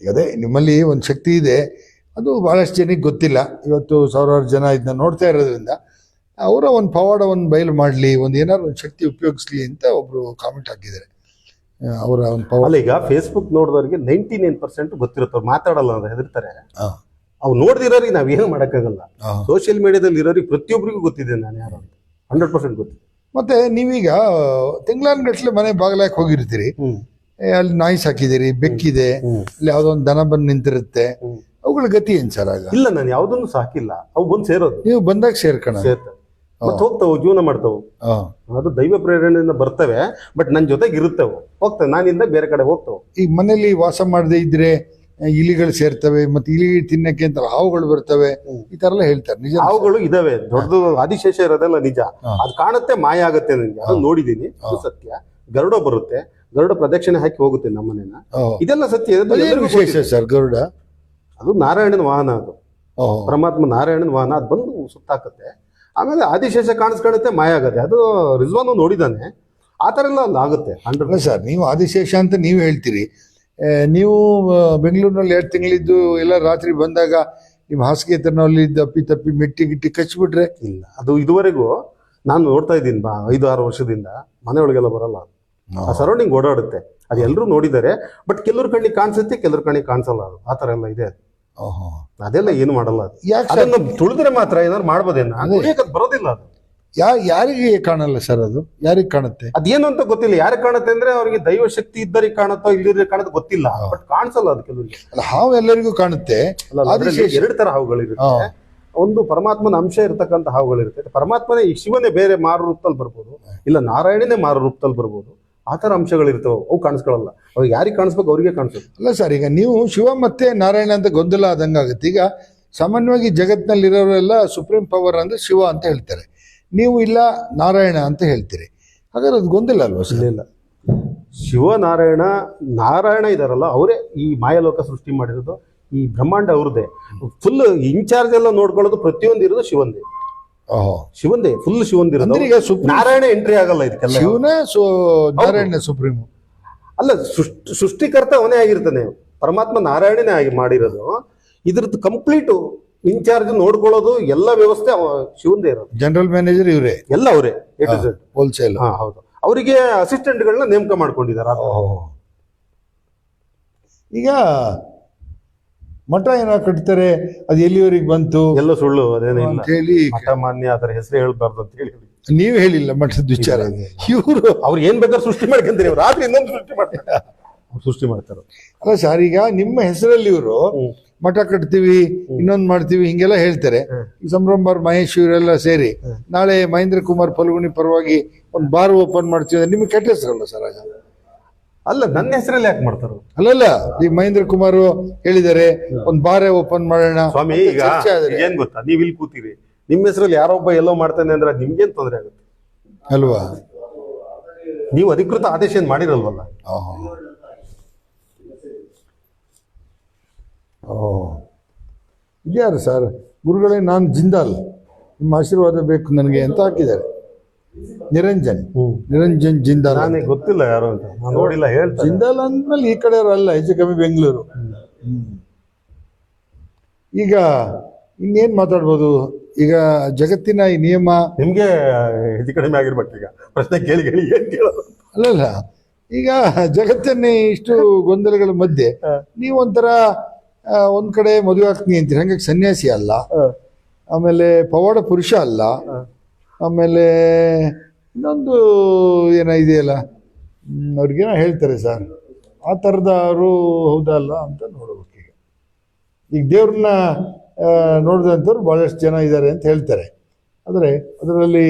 ಅದೇ ನಿಮ್ಮಲ್ಲಿ ಒಂದು ಶಕ್ತಿ ಇದೆ, ಅದು ಬಹಳಷ್ಟು ಜನಕ್ಕೆ ಗೊತ್ತಿಲ್ಲ. ಇವತ್ತು ಸಾವಿರಾರು ಜನ ಇದನ್ನ ನೋಡ್ತಾ ಇರೋದ್ರಿಂದ ಅವರ ಒಂದು ಪವಾಡವನ್ನು ಬಯಲು ಮಾಡಲಿ, ಒಂದು ಏನಾದ್ರು ಒಂದು ಶಕ್ತಿ ಉಪಯೋಗಿಸ್ಲಿ ಅಂತ ಒಬ್ರು ಕಾಮೆಂಟ್ ಹಾಕಿದ್ದಾರೆ. ಅವರ ಒಂದು ಅಲ್ಲ, ಈಗ ಫೇಸ್ಬುಕ್ ನೋಡಿದವ್ರಿಗೆ 99% ಗೊತ್ತಿರುತ್ತೆ, ಅವ್ರು ಮಾತಾಡಲ್ಲ ಅಂತ ಹೆದರ್ತಾರೆ. ಅವ್ರು ನೋಡ್ದಿರೋರಿಗೆ ನಾವೇನು ಮಾಡೋಕ್ಕಾಗಲ್ಲ. ಸೋಷಿಯಲ್ ಮೀಡಿಯಾದಲ್ಲಿ ಇರೋರಿಗೆ ಪ್ರತಿಯೊಬ್ಬರಿಗೂ ಗೊತ್ತಿದೆ ನಾನು ಯಾರು ಅಂತ, 100% ಗೊತ್ತಿದೆ. ಮತ್ತೆ ನೀವೀಗ ತಿಂಗಳಾನ್ಗಟ್ಲೆ ಮನೆ ಬಾಗಿಲಾಕ್ ಹೋಗಿರ್ತೀರಿ, ಅಲ್ಲಿ ನಾಯಿ ಸಾಕಿದಿರಿ, ಬೆಕ್ಕಿದೆ, ಅಲ್ಲಿ ಯಾವ್ದೋ ಒಂದು ದನ ಬಂದು ನಿಂತಿರುತ್ತೆ, ಅವುಗಳ ಗತಿ ಏನ್ ಸರ್ ಆಗ? ಇಲ್ಲ, ನಾನು ಯಾವ್ದನ್ನು ಸಾಕಿಲ್ಲ, ಅವು ಬಂದು ಸೇರೋದು. ನೀವು ಬಂದಾಗ ಸೇರ್ತಾವೆ, ಮತ್ತೆ ಹೋಗ್ತಾವು, ಜೀವನ ಮಾಡ್ತಾವು. ಅದು ದೈವ ಪ್ರೇರಣೆಯಿಂದ ಬರ್ತವೆ, ಬಟ್ ನನ್ನ ಜೊತೆಗೆ ಇರುತ್ತವು, ಹೋಗ್ತವೆ, ನಾನಿಂದ ಬೇರೆ ಕಡೆ ಹೋಗ್ತಾವೆ. ಈಗ ಮನೇಲಿ ವಾಸ ಮಾಡದೇ ಇದ್ರೆ ಇಲಿಗಳು ಸೇರ್ತವೆ, ಮತ್ತೆ ಇಲಿ ತಿನ್ನಕ್ಕೆ ಅಂತ ಹಾವುಗಳು ಬರ್ತವೆ, ಈ ತರ ಎಲ್ಲ ಹೇಳ್ತಾರೆ. ನಿಜ? ಹಾವುಗಳು ಇದಾವೆ, ದೊಡ್ಡದು ಆದಿಶೇಷ ಇರೋದೆಲ್ಲ ನಿಜ. ಅದು ಕಾಣುತ್ತೆ, ಮಾಯ ಆಗತ್ತೆ. ನನಗೆ ಅದು ನೋಡಿದೀನಿ, ಅದು ಸತ್ಯ. ಗರುಡ ಬರುತ್ತೆ, ಗರುಡ ಪ್ರದಕ್ಷಿಣೆ ಹಾಕಿ ಹೋಗುತ್ತೆ ನಮ್ಮನೇನ, ಇದೆಲ್ಲ ಸತ್ಯ. ವಿಶೇಷ ಸರ್ ಗರುಡ? ಅದು ನಾರಾಯಣನ ವಾಹನ, ಅದು ಪರಮಾತ್ಮ ನಾರಾಯಣನ ವಾಹನ. ಅದು ಬಂದು ಸುತ್ತಾಕತ್ತೆ, ಆಮೇಲೆ ಆದಿಶೇಷ ಕಾಣಿಸ್ಕೊಳ್ಳುತ್ತೆ, ಮಾಯ ಆಗತ್ತೆ. ಅದು ರಿಜ್ವಾನು ನೋಡಿದಾನೆ, ಆ ತರ ಎಲ್ಲ ಒಂದು ಆಗುತ್ತೆ. ಅಲ್ಲ ಸರ್, ನೀವು ಆದಿಶೇಷ ಅಂತ ನೀವು ಹೇಳ್ತೀರಿ. ನೀವು ಬೆಂಗಳೂರಿನಲ್ಲಿ 2 ತಿಂಗಳಿದ್ದು ಎಲ್ಲ ರಾತ್ರಿ ಬಂದಾಗ ನಿಮ್ಮ ಹಾಸಿಗೆ ತರನಲ್ಲಿ ಅಪ್ಪಿ ತಪ್ಪಿ ಮೆಟ್ಟಿ ಗಿಟ್ಟಿ ಕಚ್ಚಿಬಿಟ್ರೆ? ಇಲ್ಲ, ಅದು ಇದುವರೆಗೂ ನಾನು ನೋಡ್ತಾ ಇದ್ದೀನಿ 5-6 ವರ್ಷದಿಂದ. ಮನೆಯೊಳಗೆಲ್ಲ ಬರಲ್ಲ, ಆ ಸರೌಂಡಿಂಗ್ ಓಡಾಡುತ್ತೆ. ಅದು ಎಲ್ಲರೂ ನೋಡಿದ್ದಾರೆ, ಬಟ್ ಕೆಲವ್ರ ಕಣ್ಣಿಗೆ ಕಾಣಿಸುತ್ತೆ, ಕೆಲವ್ರ ಕಣ್ಣಿಗೆ ಕಾಣಿಸಲ್ಲ. ಅದು ಆ ತರ ಎಲ್ಲ ಇದೆ. ಅದೆಲ್ಲ ಏನು ಮಾಡಲ್ಲ. ಅದು ತುಳಿದ್ರೆ ಮಾತ್ರ ಏನಾದ್ರು ಮಾಡ್ಬೋದೇನೋ, ಬರೋದಿಲ್ಲ. ಅದು ಯಾರಿಗೆ ಕಾಣಲ್ಲ ಸರ್? ಅದು ಯಾರಿಗೆ ಕಾಣುತ್ತೆ? ಅದೇನು ಅಂತ ಗೊತ್ತಿಲ್ಲ. ಯಾರಿಗೆ ಕಾಣುತ್ತೆ ಅಂದ್ರೆ ಅವ್ರಿಗೆ ದೈವ ಶಕ್ತಿ ಇದ್ದರಿಗೆ ಕಾಣುತ್ತೋ ಇಲ್ಲದ್ರೆ ಕಾಣುತ್ತೋ ಗೊತ್ತಿಲ್ಲ, ಬಟ್ ಕಾಣಿಸಲ್ಲ ಅದು ಕೆಲವರಿಗೆ. ಹಾವು ಎಲ್ಲರಿಗೂ ಕಾಣುತ್ತೆ. 2 ತರ ಹಾವುಗಳಿರುತ್ತೆ. ಒಂದು ಪರಮಾತ್ಮನ ಅಂಶ ಇರತಕ್ಕಂಥ ಹಾವುಗಳಿರುತ್ತೆ. ಪರಮಾತ್ಮನೇ, ಈ ಶಿವನೇ ಬೇರೆ ಮಾರು ರೂಪದಲ್ಲಿ ಬರ್ಬೋದು, ಇಲ್ಲ ನಾರಾಯಣನೇ ಮಾರು ರೂಪದಲ್ಲಿ ಬರ್ಬೋದು. ಆ ತರ ಅಂಶಗಳಿರ್ತವೆ, ಅವು ಕಾಣಿಸ್ಕೊಳ್ಳಲ್ಲ. ಅವ್ ಯಾರಿಗೆ ಕಾಣಿಸ್ಬೇಕು ಅವ್ರಿಗೆ ಕಾಣಿಸುತ್ತೆ. ಅಲ್ಲ ಸರ್, ಈಗ ನೀವು ಶಿವ ಮತ್ತೆ ನಾರಾಯಣ ಅಂತ ಗೊಂದಲ ಆದಂಗಾಗುತ್ತೆ. ಈಗ ಸಾಮಾನ್ಯವಾಗಿ ಜಗತ್ತಿನಲ್ಲಿರೋರೆಲ್ಲ ಸುಪ್ರೀಂ ಪವರ್ ಅಂದ್ರೆ ಶಿವ ಅಂತ ಹೇಳ್ತಾರೆ, ನೀವು ಇಲ್ಲ ನಾರಾಯಣ ಅಂತ ಹೇಳ್ತೀರಿ. ಹಾಗಾದ್ರೆ ಅದು ಗೊಂದಲ ಅಲ್ವಾ ಸರ್? ಇಲ್ಲ, ಶಿವ ನಾರಾಯಣ ಇದಾರಲ್ಲ, ಅವರೇ ಈ ಮಾಯಲೋಕ ಸೃಷ್ಟಿ ಮಾಡಿರೋದು. ಈ ಬ್ರಹ್ಮಾಂಡ ಅವ್ರದ್ದೇ. ಫುಲ್ ಇನ್ಚಾರ್ಜ್ ಎಲ್ಲ ನೋಡ್ಕೊಳ್ಳೋದು ಪ್ರತಿಯೊಂದು ಇರೋದು ಶಿವಂದೇ. ಫುಲ್ ಶಿವಂದಿರೋದು. ನಾರಾಯಣ ಎಂಟ್ರಿ ಆಗಲ್ಲ ಇದಕ್ಕೆಲ್ಲ. ಶಿವನೇ ನಾರಾಯಣ ಸುಪ್ರೀಂ ಅಲ್ಲ, ಸೃಷ್ಟಿಕರ್ತ ಅವನೇ ಆಗಿರ್ತಾನೆ. ಪರಮಾತ್ಮ ನಾರಾಯಣನೇ ಆಗಿ ಮಾಡಿರೋದು. ಇದ್ರದ್ದು ಕಂಪ್ಲೀಟ್ ಇನ್ಚಾರ್ಜ್ ನೋಡ್ಕೊಳ್ಳೋದು ಎಲ್ಲ ವ್ಯವಸ್ಥೆ ಶಿವಂದೇ ಇರೋದು. ಜನರಲ್ ಮ್ಯಾನೇಜರ್ ಇವರೇ, ಎಲ್ಲ ಅವರೇ, ಹೋಲ್ಸೇಲ್. ಹೌದು. ಅವರಿಗೆ ಅಸಿಸ್ಟೆಂಟ್ಗಳನ್ನ ನೇಮಕ ಮಾಡ್ಕೊಂಡಿದ್ದಾರೆ. ಈಗ ಮಠ ಏನೋ ಕಟ್ತಾರೆ, ಅದು ಎಲ್ಲಿವರೆಗೆ ಬಂತು? ಎಲ್ಲ ಸುಳ್ಳು, ಅದೇನೇ ಅಂತ ಹೇಳಿ ಮಠ ಮಾನ್ಯ ಅದರ ಹೆಸರು ಹೇಳ್ಬಾರ್ದು ಅಂತ ಹೇಳಿ ನೀವು ಹೇಳಿಲ್ಲ ಮಠದ ವಿಚಾರ. ಇವರು ಅವ್ರು ಏನ್ ಬೇಕಾದ್ರೆ ಸೃಷ್ಟಿ ಮಾಡ್ಕೊಂತಾರೆ, ರಾತ್ರಿ ಇನ್ನೊಂದು ಸೃಷ್ಟಿ ಮಾಡ್ತಾರೆ. ಅಲ್ಲ ಸರ್, ಈಗ ನಿಮ್ಮ ಹೆಸರಲ್ಲಿ ಇವರು ಮಠ ಕಟ್ತೀವಿ, ಇನ್ನೊಂದು ಮಾಡ್ತೀವಿ, ಹಿಂಗೆಲ್ಲ ಹೇಳ್ತಾರೆ. ಈ ಸಂಭ್ರಮ ಮಹೇಶ್ ಇವರೆಲ್ಲ ಸೇರಿ ನಾಳೆ ಮಹೇಂದ್ರ ಕುಮಾರ್ ಫಲ್ಗುಣಿ ಪರವಾಗಿ ಒಂದು ಬಾರ್ ಓಪನ್ ಮಾಡ್ತೀವಿ ಅಂದ್ರೆ ನಿಮ್ಗೆ ಕೆಟ್ಟ ಹೆಸರಲ್ಲ ಸರ್? ಆಗ ಅಲ್ಲ, ನನ್ನ ಹೆಸರಲ್ಲಿ ಯಾಕೆ ಮಾಡ್ತಾರ? ಅಲ್ಲಲ್ಲ, ಈ ಮಹೇಂದ್ರ ಕುಮಾರ್ ಹೇಳಿದ್ದಾರೆ ಒಂದು ಬಾರೇ ಓಪನ್ ಮಾಡೋಣ. ಸ್ವಾಮಿ, ಈಗ ಏನ್ ಗೊತ್ತಾ, ನೀವ್ ಇಲ್ಲಿ ಕೂತೀರಿ, ನಿಮ್ಮ ಹೆಸರಲ್ಲಿ ಯಾರೊಬ್ಬ ಎಲ್ಲೋ ಮಾಡ್ತಾನೆ ಅಂದ್ರೆ ನಿಮ್ಗೇನ್ ತೊಂದರೆ ಆಗುತ್ತೆ ಅಲ್ವಾ? ನೀವು ಅಧಿಕೃತ ಆದೇಶ ಏನ್ ಮಾಡಿರಲ್ವಲ್ಲ. ಇದ್ಯಾರು ಸರ್? ಗುರುಗಳೇ, ನಾನು ಜಿಂದಾಲ್, ನಿಮ್ಮ ಆಶೀರ್ವಾದ ಬೇಕು ನನಗೆ ಅಂತ ಹಾಕಿದ್ದಾರೆ. ನಿರಂಜನ್ ಜಿಂದಾಲ್. ನನಗೆ ಗೊತ್ತಿಲ್ಲ ಯಾರು ಅಂತ, ನಾನು ನೋಡಿಲ್ಲ. ಹೇಳ್ತಾರೆ ಜಿಂದಾಲ್ ಅಂದ್ಮೇಲೆ ಈ ಕಡೆ ಅಲ್ಲ, ಹೆಚ್ಚು ಕಮ್ಮಿ ಬೆಂಗಳೂರು. ಈಗ ಇನ್ನೇನ್ ಮಾತಾಡ್ಬೋದು? ಈಗ ಜಗತ್ತಿನ ಈ ನಿಯಮ ನಿಮ್ಗೆ ಹೆಚ್ಚು ಕಡಿಮೆ ಆಗಿರ್ಬೇಕು. ಈಗ ಪ್ರಶ್ನೆ ಕೇಳಿ ಏನ್ ಕೇಳೋದು? ಅಲ್ಲಲ್ಲ, ಈಗ ಜಗತ್ತನ್ನೇ ಇಷ್ಟು ಗೊಂದಲಗಳ ಮಧ್ಯೆ ನೀವೊಂಥರ ಒಂದ್ ಕಡೆ ಮದುವೆ ಆಗ್ತೀನಿ ಅಂತೀರಿ, ಹಂಗಾಗಿ ಸನ್ಯಾಸಿ ಅಲ್ಲ, ಆಮೇಲೆ ಪವಾಡ ಪುರುಷ ಅಲ್ಲ, ಆಮೇಲೆ ಇನ್ನೊಂದು ಏನೋ ಇದೆಯಲ್ಲ, ಅವ್ರಿಗೇನೋ ಹೇಳ್ತಾರೆ ಸರ್, ಆ ಥರದವರು ಹೌದಲ್ಲ ಅಂತ ನೋಡ್ಬೇಕು. ಈಗ ದೇವ್ರನ್ನ ನೋಡಿದಂಥವ್ರು ಭಾಳಷ್ಟು ಜನ ಇದ್ದಾರೆ ಅಂತ ಹೇಳ್ತಾರೆ. ಆದರೆ ಅದರಲ್ಲಿ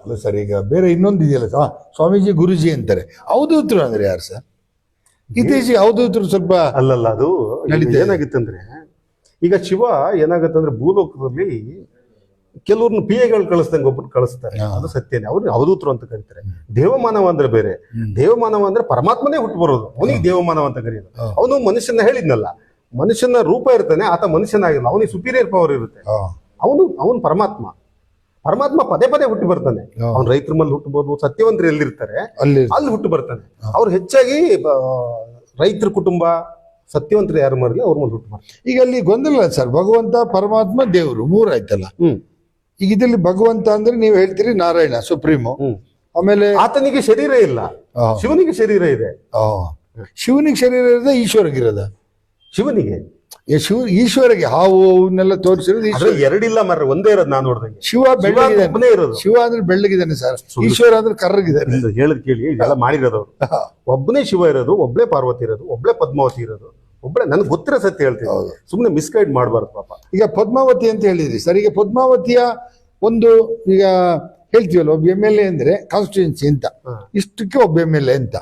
ಅಲ್ಲ ಸರ್, ಈಗ ಬೇರೆ ಇನ್ನೊಂದು ಇದೆಯಲ್ಲ, ಸ್ವಾಮೀಜಿ ಗುರುಜಿ ಅಂತಾರೆ. ಅವಧೂತರು ಅಂದ್ರೆ ಯಾರು ಸರ್? ಇತ್ತೀಚೆಗೆ ಅವಧೂತರು ಸ್ವಲ್ಪ ಅಲ್ಲಲ್ಲ, ಅದು ಏನಾಗಿತ್ತಂದ್ರೆ, ಈಗ ಶಿವ ಏನಾಗತ್ತಂದ್ರೆ ಭೂಲೋಕದಲ್ಲಿ ಕೆಲವ್ರನ್ನ PA ಕಳಿಸ್ದಂಗೆ ಒಬ್ಬರು ಕಳಿಸ್ತಾರೆ. ಅದು ಸತ್ಯನೇ, ಅವ್ರು ಅವಧೂತರು ಅಂತ ಕರೀತಾರೆ. ದೇವಮಾನವ ಅಂದ್ರೆ ಬೇರೆ. ದೇವಮಾನವ ಅಂದ್ರೆ ಪರಮಾತ್ಮನೇ ಹುಟ್ಟು ಬರೋದು, ಅವನಿಗೆ ದೇವಮಾನವ ಅಂತ ಕರೆಯೋದು. ಅವನು ಮನುಷ್ಯನ ಹೇಳಿದ್ನಲ್ಲ, ಮನುಷ್ಯನ ರೂಪ ಇರ್ತಾನೆ, ಆತ ಮನುಷ್ಯನಾಗಿಲ್ಲ, ಅವನಿಗೆ ಸುಪೀರಿಯರ್ ಪವರ್ ಇರುತ್ತೆ. ಅವನು ಪರಮಾತ್ಮ. ಪರಮಾತ್ಮ ಪದೇ ಪದೇ ಹುಟ್ಟಿ ಬರ್ತಾನೆ. ಅವ್ನು ರೈತರ ಮೇಲೆ ಹುಟ್ಟಬಹುದು, ಸತ್ಯವಂತರು ಎಲ್ಲಿರ್ತಾರೆ ಅಲ್ಲಿ ಹುಟ್ಟು ಬರ್ತಾನೆ. ಅವ್ರು ಹೆಚ್ಚಾಗಿ ರೈತರ ಕುಟುಂಬ, ಸತ್ಯವಂತರು ಯಾರು ಮರಲಿ ಅವ್ರ ಮೇಲೆ ಹುಟ್ಟು ಬರ್ತಾರೆ. ಈಗ ಅಲ್ಲಿ ಗೊಂದಲ ಸರ್, ಭಗವಂತ ಪರಮಾತ್ಮ ದೇವರು ಮೂರಾಯ್ತಲ್ಲ. ಈಗ ಇದರಲ್ಲಿ ಭಗವಂತ ಅಂದ್ರೆ ನೀವು ಹೇಳ್ತೀರಿ ನಾರಾಯಣ ಸುಪ್ರೀಮು, ಆಮೇಲೆ ಆತನಿಗೆ ಶರೀರ ಇಲ್ಲ, ಶಿವನಿಗೆ ಶರೀರ ಇದೆ. ಶಿವನಿಗೆ ಶರೀರ ಇರೋದ ಈಶ್ವರಗಿರೋದ? ಶಿವನಿಗೆ ಈಶ್ವರಿಗೆ ಹಾವು ಅವನ್ನೆಲ್ಲ ತೋರಿಸಿರೋದು ಎರಡಿಲ್ಲ ಮರ, ಒಂದೇ ಇರೋದು ನಾನು ನೋಡ್ದಂಗೆ. ಶಿವ ಬೆಳ್ಳಗಿದ್ದಾನೆ ಇರೋದು. ಶಿವ ಅಂದ್ರೆ ಬೆಳ್ಳಗಿದ್ದಾನೆ ಸರ್, ಈಶ್ವರ ಅಂದ್ರೆ ಕರ್ರಗಿದ್ದಾನೆ. ಹೇಳದ್ ಕೇಳಿ, ಇದೆಲ್ಲ ಮಾಡಿರೋದು ಒಬ್ಬನೇ ಶಿವ ಇರೋದು, ಒಬ್ಳೆ ಪಾರ್ವತಿ ಇರೋದು, ಒಬ್ಳೆ ಪದ್ಮಾವತಿ ಇರೋದು, ಒಬ್ಳೆ. ನನ್ಗೆ ಗೊತ್ತಿರೋ ಸತ್ಯ ಹೇಳ್ತೀನಿ, ಸುಮ್ನೆ ಮಿಸ್ಗೈಡ್ ಮಾಡಬಾರ್ದು ಪಾಪ. ಈಗ ಪದ್ಮಾವತಿ ಅಂತ ಹೇಳಿದ್ರಿ ಸರ್, ಈಗ ಪದ್ಮಾವತಿಯ ಒಂದು ಈಗ ಹೇಳ್ತೀವಲ್ಲ, ಒಬ್ಬ MLA ಅಂದ್ರೆ ಕಾನ್ಸ್ಟಿಟ್ಯೂನ್ಸಿ ಅಂತ, ಇಷ್ಟಕ್ಕೆ ಒಬ್ಬ MLA ಅಂತ.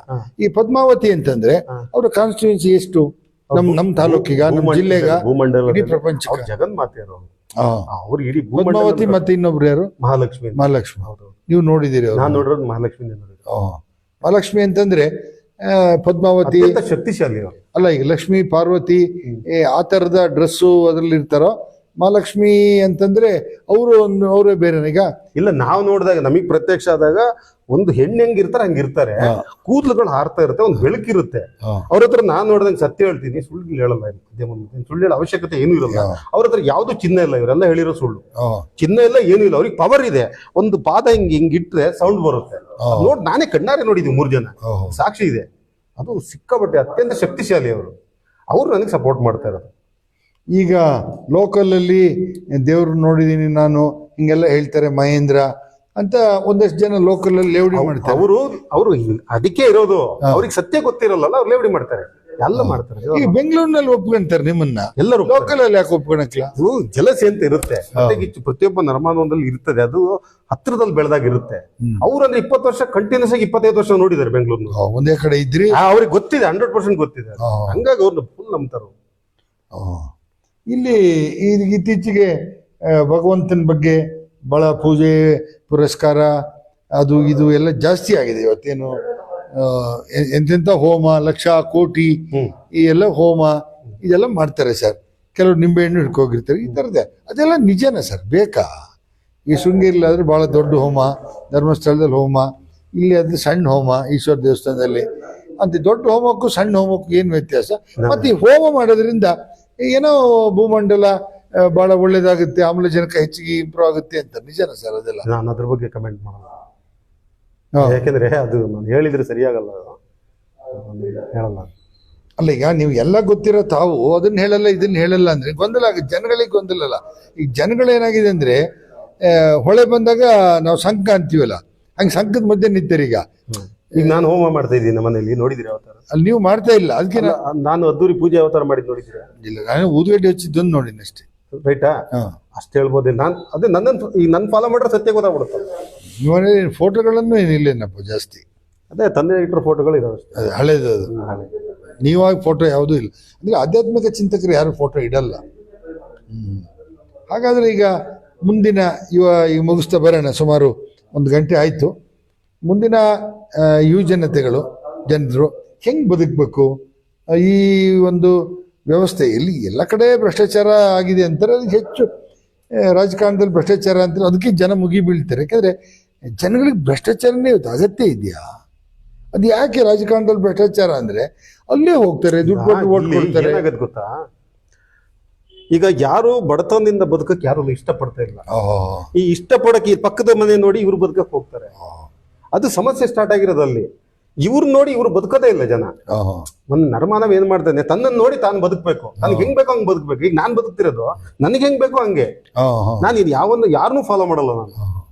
ಈ ಪದ್ಮಾವತಿ ಅಂತಂದ್ರೆ ಅವ್ರ ಕಾನ್ಸ್ಟಿಟ್ಯೂನ್ಸಿ ಎಷ್ಟು? ನಮ್ ತಾಲೂಕಿಗ, ನಮ್ ಜಿಲ್ಲೆಗ, ಇಡೀ ಪ್ರಪಂಚ ಜಗನ್ಮಾತೆ ಅವ್ರು ಇಡೀ ಪದ್ಮಾವತಿ. ಮತ್ತೆ ಇನ್ನೊಬ್ರು ಯಾರು? ಮಹಾಲಕ್ಷ್ಮಿ. ಮಹಾಲಕ್ಷ್ಮಿ ನೀವು ನೋಡಿದಿರಿ? ನಾನು ನೋಡಿರೋದು ಮಹಾಲಕ್ಷ್ಮಿ. ಮಹಾಲಕ್ಷ್ಮಿ ಅಂತಂದ್ರೆ ಪದ್ಮಾವತಿ ಶಕ್ತಿಶಾಲಿ ಅಲ್ಲ. ಈಗ ಲಕ್ಷ್ಮಿ ಪಾರ್ವತಿ ಆ ತರದ ಡ್ರೆಸ್ಸು ಅದ್ರಲ್ಲಿ ಇರ್ತಾರೋ, ಮಹಾಲಕ್ಷ್ಮಿ ಅಂತಂದ್ರೆ ಅವರೇ ಬೇರೆ. ಈಗ ಇಲ್ಲ, ನಾವು ನೋಡಿದಾಗ ನಮಗ್ ಪ್ರತ್ಯಕ್ಷ ಆದಾಗ ಒಂದು ಹೆಣ್ಣು ಹೆಂಗಿರ್ತಾರೆ ಹಂಗಿರ್ತಾರೆ, ಕೂದಲುಗಳು ಹಾರ್ತಾ ಇರುತ್ತೆ, ಒಂದು ಬೆಳಕಿರುತ್ತೆ ಅವ್ರ ಹತ್ರ. ನಾನ್ ನೋಡಿದಂಗೆ ಸತ್ಯ ಹೇಳ್ತೀನಿ, ಸುಳ್ಳು ಹೇಳಲ್ಲ, ಸುಳ್ಳು ಹೇಳೋ ಅವಶ್ಯಕತೆ ಏನೂ ಇರಲ್ಲ ಅವ್ರ ಹತ್ರ. ಯಾವ್ದು ಚಿನ್ನ ಇಲ್ಲ, ಇವರೆಲ್ಲ ಹೇಳಿರೋ ಸುಳ್ಳು. ಚಿನ್ನ ಇಲ್ಲ, ಏನೂ ಇಲ್ಲ, ಅವ್ರಿಗೆ ಪವರ್ ಇದೆ. ಒಂದು ಪಾದ ಹಿಂಗಿಟ್ರೆ ಸೌಂಡ್ ಬರುತ್ತೆ. ನೋಡ್, ನಾನೇ ಕಣ್ಣಾರೆ ನೋಡಿದ್ವಿ, 3 ಜನ ಸಾಕ್ಷಿ ಇದೆ. ಅದು ಸಿಕ್ಕಾಬಟ್ಟೆ ಅತ್ಯಂತ ಶಕ್ತಿಶಾಲಿ ಅವ್ರು ನನಗೆ ಸಪೋರ್ಟ್ ಮಾಡ್ತಾ ಇರೋದು. ಈಗ ಲೋಕಲ್ ಅಲ್ಲಿ ದೇವ್ರು ನೋಡಿದೀನಿ ನಾನು ಹಿಂಗೆಲ್ಲ ಹೇಳ್ತಾರೆ, ಮಹೇಂದ್ರ ಅಂತ ಒಂದಷ್ಟು ಜನ ಲೋಕಲ್ ಅಲ್ಲಿ ಲೇವಡಿ ಮಾಡ್ತಾರೆ. ಅವರು ಅದಕ್ಕೆ ಇರೋದು, ಅವ್ರಿಗೆ ಸತ್ಯ ಗೊತ್ತಿರಲ್ಲ, ಅವ್ರು ಲೇವಡಿ ಮಾಡ್ತಾರೆ, ಎಲ್ಲ ಮಾಡ್ತಾರೆ. ಈಗ ಬೆಂಗಳೂರಿನಲ್ಲಿ ಒಪ್ಕೊಂತಾರೆ ನಿಮ್ಮನ್ನ, ಎಲ್ಲರೂ ಲೋಕಲ್ ಅಲ್ಲಿ ಯಾಕೆ ಒಪ್ಕೊಳಕ್ಲ? ಅದು ಜಲಸಿ ಅಂತ ಇರುತ್ತೆ, ಪ್ರತಿಯೊಬ್ಬ ನರ್ಮಾನದಲ್ಲಿ ಇರ್ತದೆ, ಅದು ಹತ್ರದಲ್ಲಿ ಬೆಳೆದಾಗ ಇರುತ್ತೆ. ಅವ್ರಂದ್ರೆ 20 ವರ್ಷ ಕಂಟಿನ್ಯೂಸ್ ಆಗಿ 25 ವರ್ಷ ನೋಡಿದ್ದಾರೆ ಬೆಂಗಳೂರಿನ. ಒಂದೇ ಕಡೆ ಇದ್ರಿ, ಅವ್ರಿಗೆ ಗೊತ್ತಿದೆ, 100% ಗೊತ್ತಿದೆ. ಹಂಗಾಗಿ ಅವ್ರನ್ನ ಫುಲ್ ನಂಬ್ತಾರ. ಇಲ್ಲಿ ಇತ್ತೀಚೆಗೆ ಭಗವಂತನ ಬಗ್ಗೆ ಬಹಳ ಪೂಜೆ ಪುರಸ್ಕಾರ ಅದು ಇದು ಎಲ್ಲ ಜಾಸ್ತಿ ಆಗಿದೆ. ಇವತ್ತೇನು ಎಂತೆಂಥ ಹೋಮ, ಲಕ್ಷ ಕೋಟಿ ಈ ಎಲ್ಲ ಹೋಮ ಇದೆಲ್ಲ ಮಾಡ್ತಾರೆ ಸರ್. ಕೆಲವರು ನಿಂಬೆಹಣ್ಣು ಹಿಡ್ಕೋಗಿರ್ತಾರೆ, ಈ ಥರದ್ದೇ. ಅದೆಲ್ಲ ನಿಜನಾ ಸರ್? ಬೇಕಾ? ಈ ಶೃಂಗೇರಿಲಾದ್ರೆ ಬಹಳ ದೊಡ್ಡ ಹೋಮ, ಧರ್ಮಸ್ಥಳದಲ್ಲಿ ಹೋಮ, ಇಲ್ಲಿ ಅದು ಸಣ್ಣ ಹೋಮ ಈಶ್ವರ ದೇವಸ್ಥಾನದಲ್ಲಿ ಅಂತ. ದೊಡ್ಡ ಹೋಮಕ್ಕೂ ಸಣ್ಣ ಹೋಮಕ್ಕೂ ಏನು ವ್ಯತ್ಯಾಸ? ಮತ್ತೆ ಈ ಹೋಮ ಮಾಡೋದ್ರಿಂದ ಏನೋ ಭೂಮಂಡಲ ಬಹಳ ಒಳ್ಳೇದಾಗುತ್ತೆ, ಆಮ್ಲಜನಕ ಹೆಚ್ಚಿಗೆ ಇಂಪ್ರೂವ್ ಆಗುತ್ತೆ ಅಂತ. ನಿಜನಾ ಸರ್ ಅದೆಲ್ಲ? ನಾನು ಅದ್ರ ಬಗ್ಗೆ ಕಮೆಂಟ್ ಮಾಡಲ್ಲ, ಯಾಕೆಂದ್ರೆ ಅದು ನಾನು ಹೇಳಿದ್ರೆ ಸರಿಯಾಗಲ್ಲ, ಹೇಳಲ್ಲ. ಅಲ್ಲ, ಈಗ ನೀವು ಎಲ್ಲ ಗೊತ್ತಿರೋ ತಾವು ಅದನ್ನ ಹೇಳಲ್ಲ ಇದನ್ನ ಹೇಳಲ್ಲ ಅಂದ್ರೆ ಗೊಂದಲ ಆಗುತ್ತೆ, ಜನಗಳಿಗೆ ಗೊಂದಲ ಅಲ್ಲ. ಈಗ ಜನಗಳೇನಾಗಿದೆ ಅಂದ್ರೆ ಹೊಳೆ ಬಂದಾಗ ನಾವು ಸಂಕ ಅಂತೀವಲ್ಲ, ಹಂಗೆ ಸಂಕದ ಮಧ್ಯೆ ನಿಂತಾರೆ. ಈಗ ನಾನು ಹೋಮ ಮಾಡ್ತಾ ಇದ್ದೀನಿ ಮನೇಲಿ, ನೋಡಿದಿರಿ ಅವತಾರ? ಅಲ್ಲಿ ನೀವು ಮಾಡ್ತಾ ಇಲ್ಲ, ಅದಕ್ಕೆ ನಾನು ಅದ್ದೂರಿ ಪೂಜೆ ಅವತಾರ ಮಾಡಿದ್ ನೋಡಿದ್ದೀರಾ? ಇಲ್ಲ, ನಾನು ಊದುಗಡ್ಡೆ ಹಚ್ಚಿದ್ದೊಂದು ನೋಡಿನಿ ಅಷ್ಟೇ. ರೈಟಾ? ಅಷ್ಟು ಹೇಳ್ಬೋದು. ನಾನು ಅದೇ ನನ್ನ ಫಾಲೋ ಮಾಡ್ರೆ ಸತ್ಯ ಗೊತ್ತಾಗ್ಬಿಡುತ್ತೆ. ನೀವೇ ಫೋಟೋಗಳನ್ನು ಏನಿಲ್ಲೇನಪ್ಪ ಜಾಸ್ತಿ, ಅದೇ ತಂದೆ ಇಟ್ಟರು ಫೋಟೋಗಳು ಇದಾವೆ, ಹಳೇದು. ಅದು ನೀವಾಗಿ ಫೋಟೋ ಯಾವುದೂ ಇಲ್ಲ ಅಂದ್ರೆ ಆಧ್ಯಾತ್ಮಿಕ ಚಿಂತಕರು ಯಾರು ಫೋಟೋ ಇಡಲ್ಲ. ಹಾಗಾದ್ರೆ ಈಗ ಮುಂದಿನ ಈಗ ಮುಗಿಸ್ತಾ ಬರೋಣ, ಸುಮಾರು 1 ಗಂಟೆ ಆಯ್ತು. ಮುಂದಿನ ಜನರು ಹೆಂಗ್ ಬದುಕಬೇಕು ಈ ಒಂದು ವ್ಯವಸ್ಥೆಯಲ್ಲಿ? ಎಲ್ಲ ಕಡೆ ಭ್ರಷ್ಟಾಚಾರ ಆಗಿದೆ ಅಂತಾರೆ, ಅದಕ್ಕೆ ಹೆಚ್ಚು ರಾಜಕಾರಣದಲ್ಲಿ ಭ್ರಷ್ಟಾಚಾರ ಅಂತಾರೆ, ಅದಕ್ಕೆ ಜನ ಮುಗಿ ಬೀಳ್ತಾರೆ. ಯಾಕಂದ್ರೆ ಜನಗಳಿಗೆ ಭ್ರಷ್ಟಾಚಾರನೇ ಇವತ್ತು ಅಗತ್ಯ ಇದೆಯಾ? ಅದು ಯಾಕೆ ರಾಜಕಾರಣದಲ್ಲಿ ಭ್ರಷ್ಟಾಚಾರ ಅಂದ್ರೆ ಅಲ್ಲೇ ಹೋಗ್ತಾರೆ, ದುಡ್ಡು ಕೊಟ್ಟು ಓಟ್ ಕೊಡ್ತಾರೆ. ಏನಾಗತ್ತೆ ಗೊತ್ತಾ, ಈಗ ಯಾರು ಬಡತನದಿಂದ ಬದುಕಕ್ಕೆ ಯಾರು ಇಷ್ಟಪಡ್ತಾ ಇಲ್ಲ. ಈ ಇಷ್ಟಪಡಕ್ಕೆ ಈ ಪಕ್ಕದ ಮನೆ ನೋಡಿ ಇವ್ರು ಬದುಕಕ್ಕೆ ಹೋಗ್ತಾರೆ. ಅದು ಸಮಸ್ಯೆ ಸ್ಟಾರ್ಟ್ ಆಗಿರೋದಲ್ಲಿ. ಇವ್ರು ನೋಡಿ ಇವ್ರು ಬದುಕೋದೇ ಇಲ್ಲ ಜನ. ಒಂದು ನರಮಾನವ ಏನ್ ಮಾಡ್ತಾನೆ, ತನ್ನನ್ನು ನೋಡಿ ತಾನು ಬದುಕ್ಬೇಕು, ನನಗೆ ಹೆಂಗ್ ಬೇಕೋ ಹಂಗ್ ಬದುಕ್ಬೇಕು. ಈಗ ನಾನ್ ಬದುಕ್ತಿರೋದು ನನಗೆ ಹೆಂಗ್ ಬೇಕೋ ಹಂಗೆ. ನಾನು ಇದು ಯಾರನ್ನೂ ಫಾಲೋ ಮಾಡಲ್ಲ.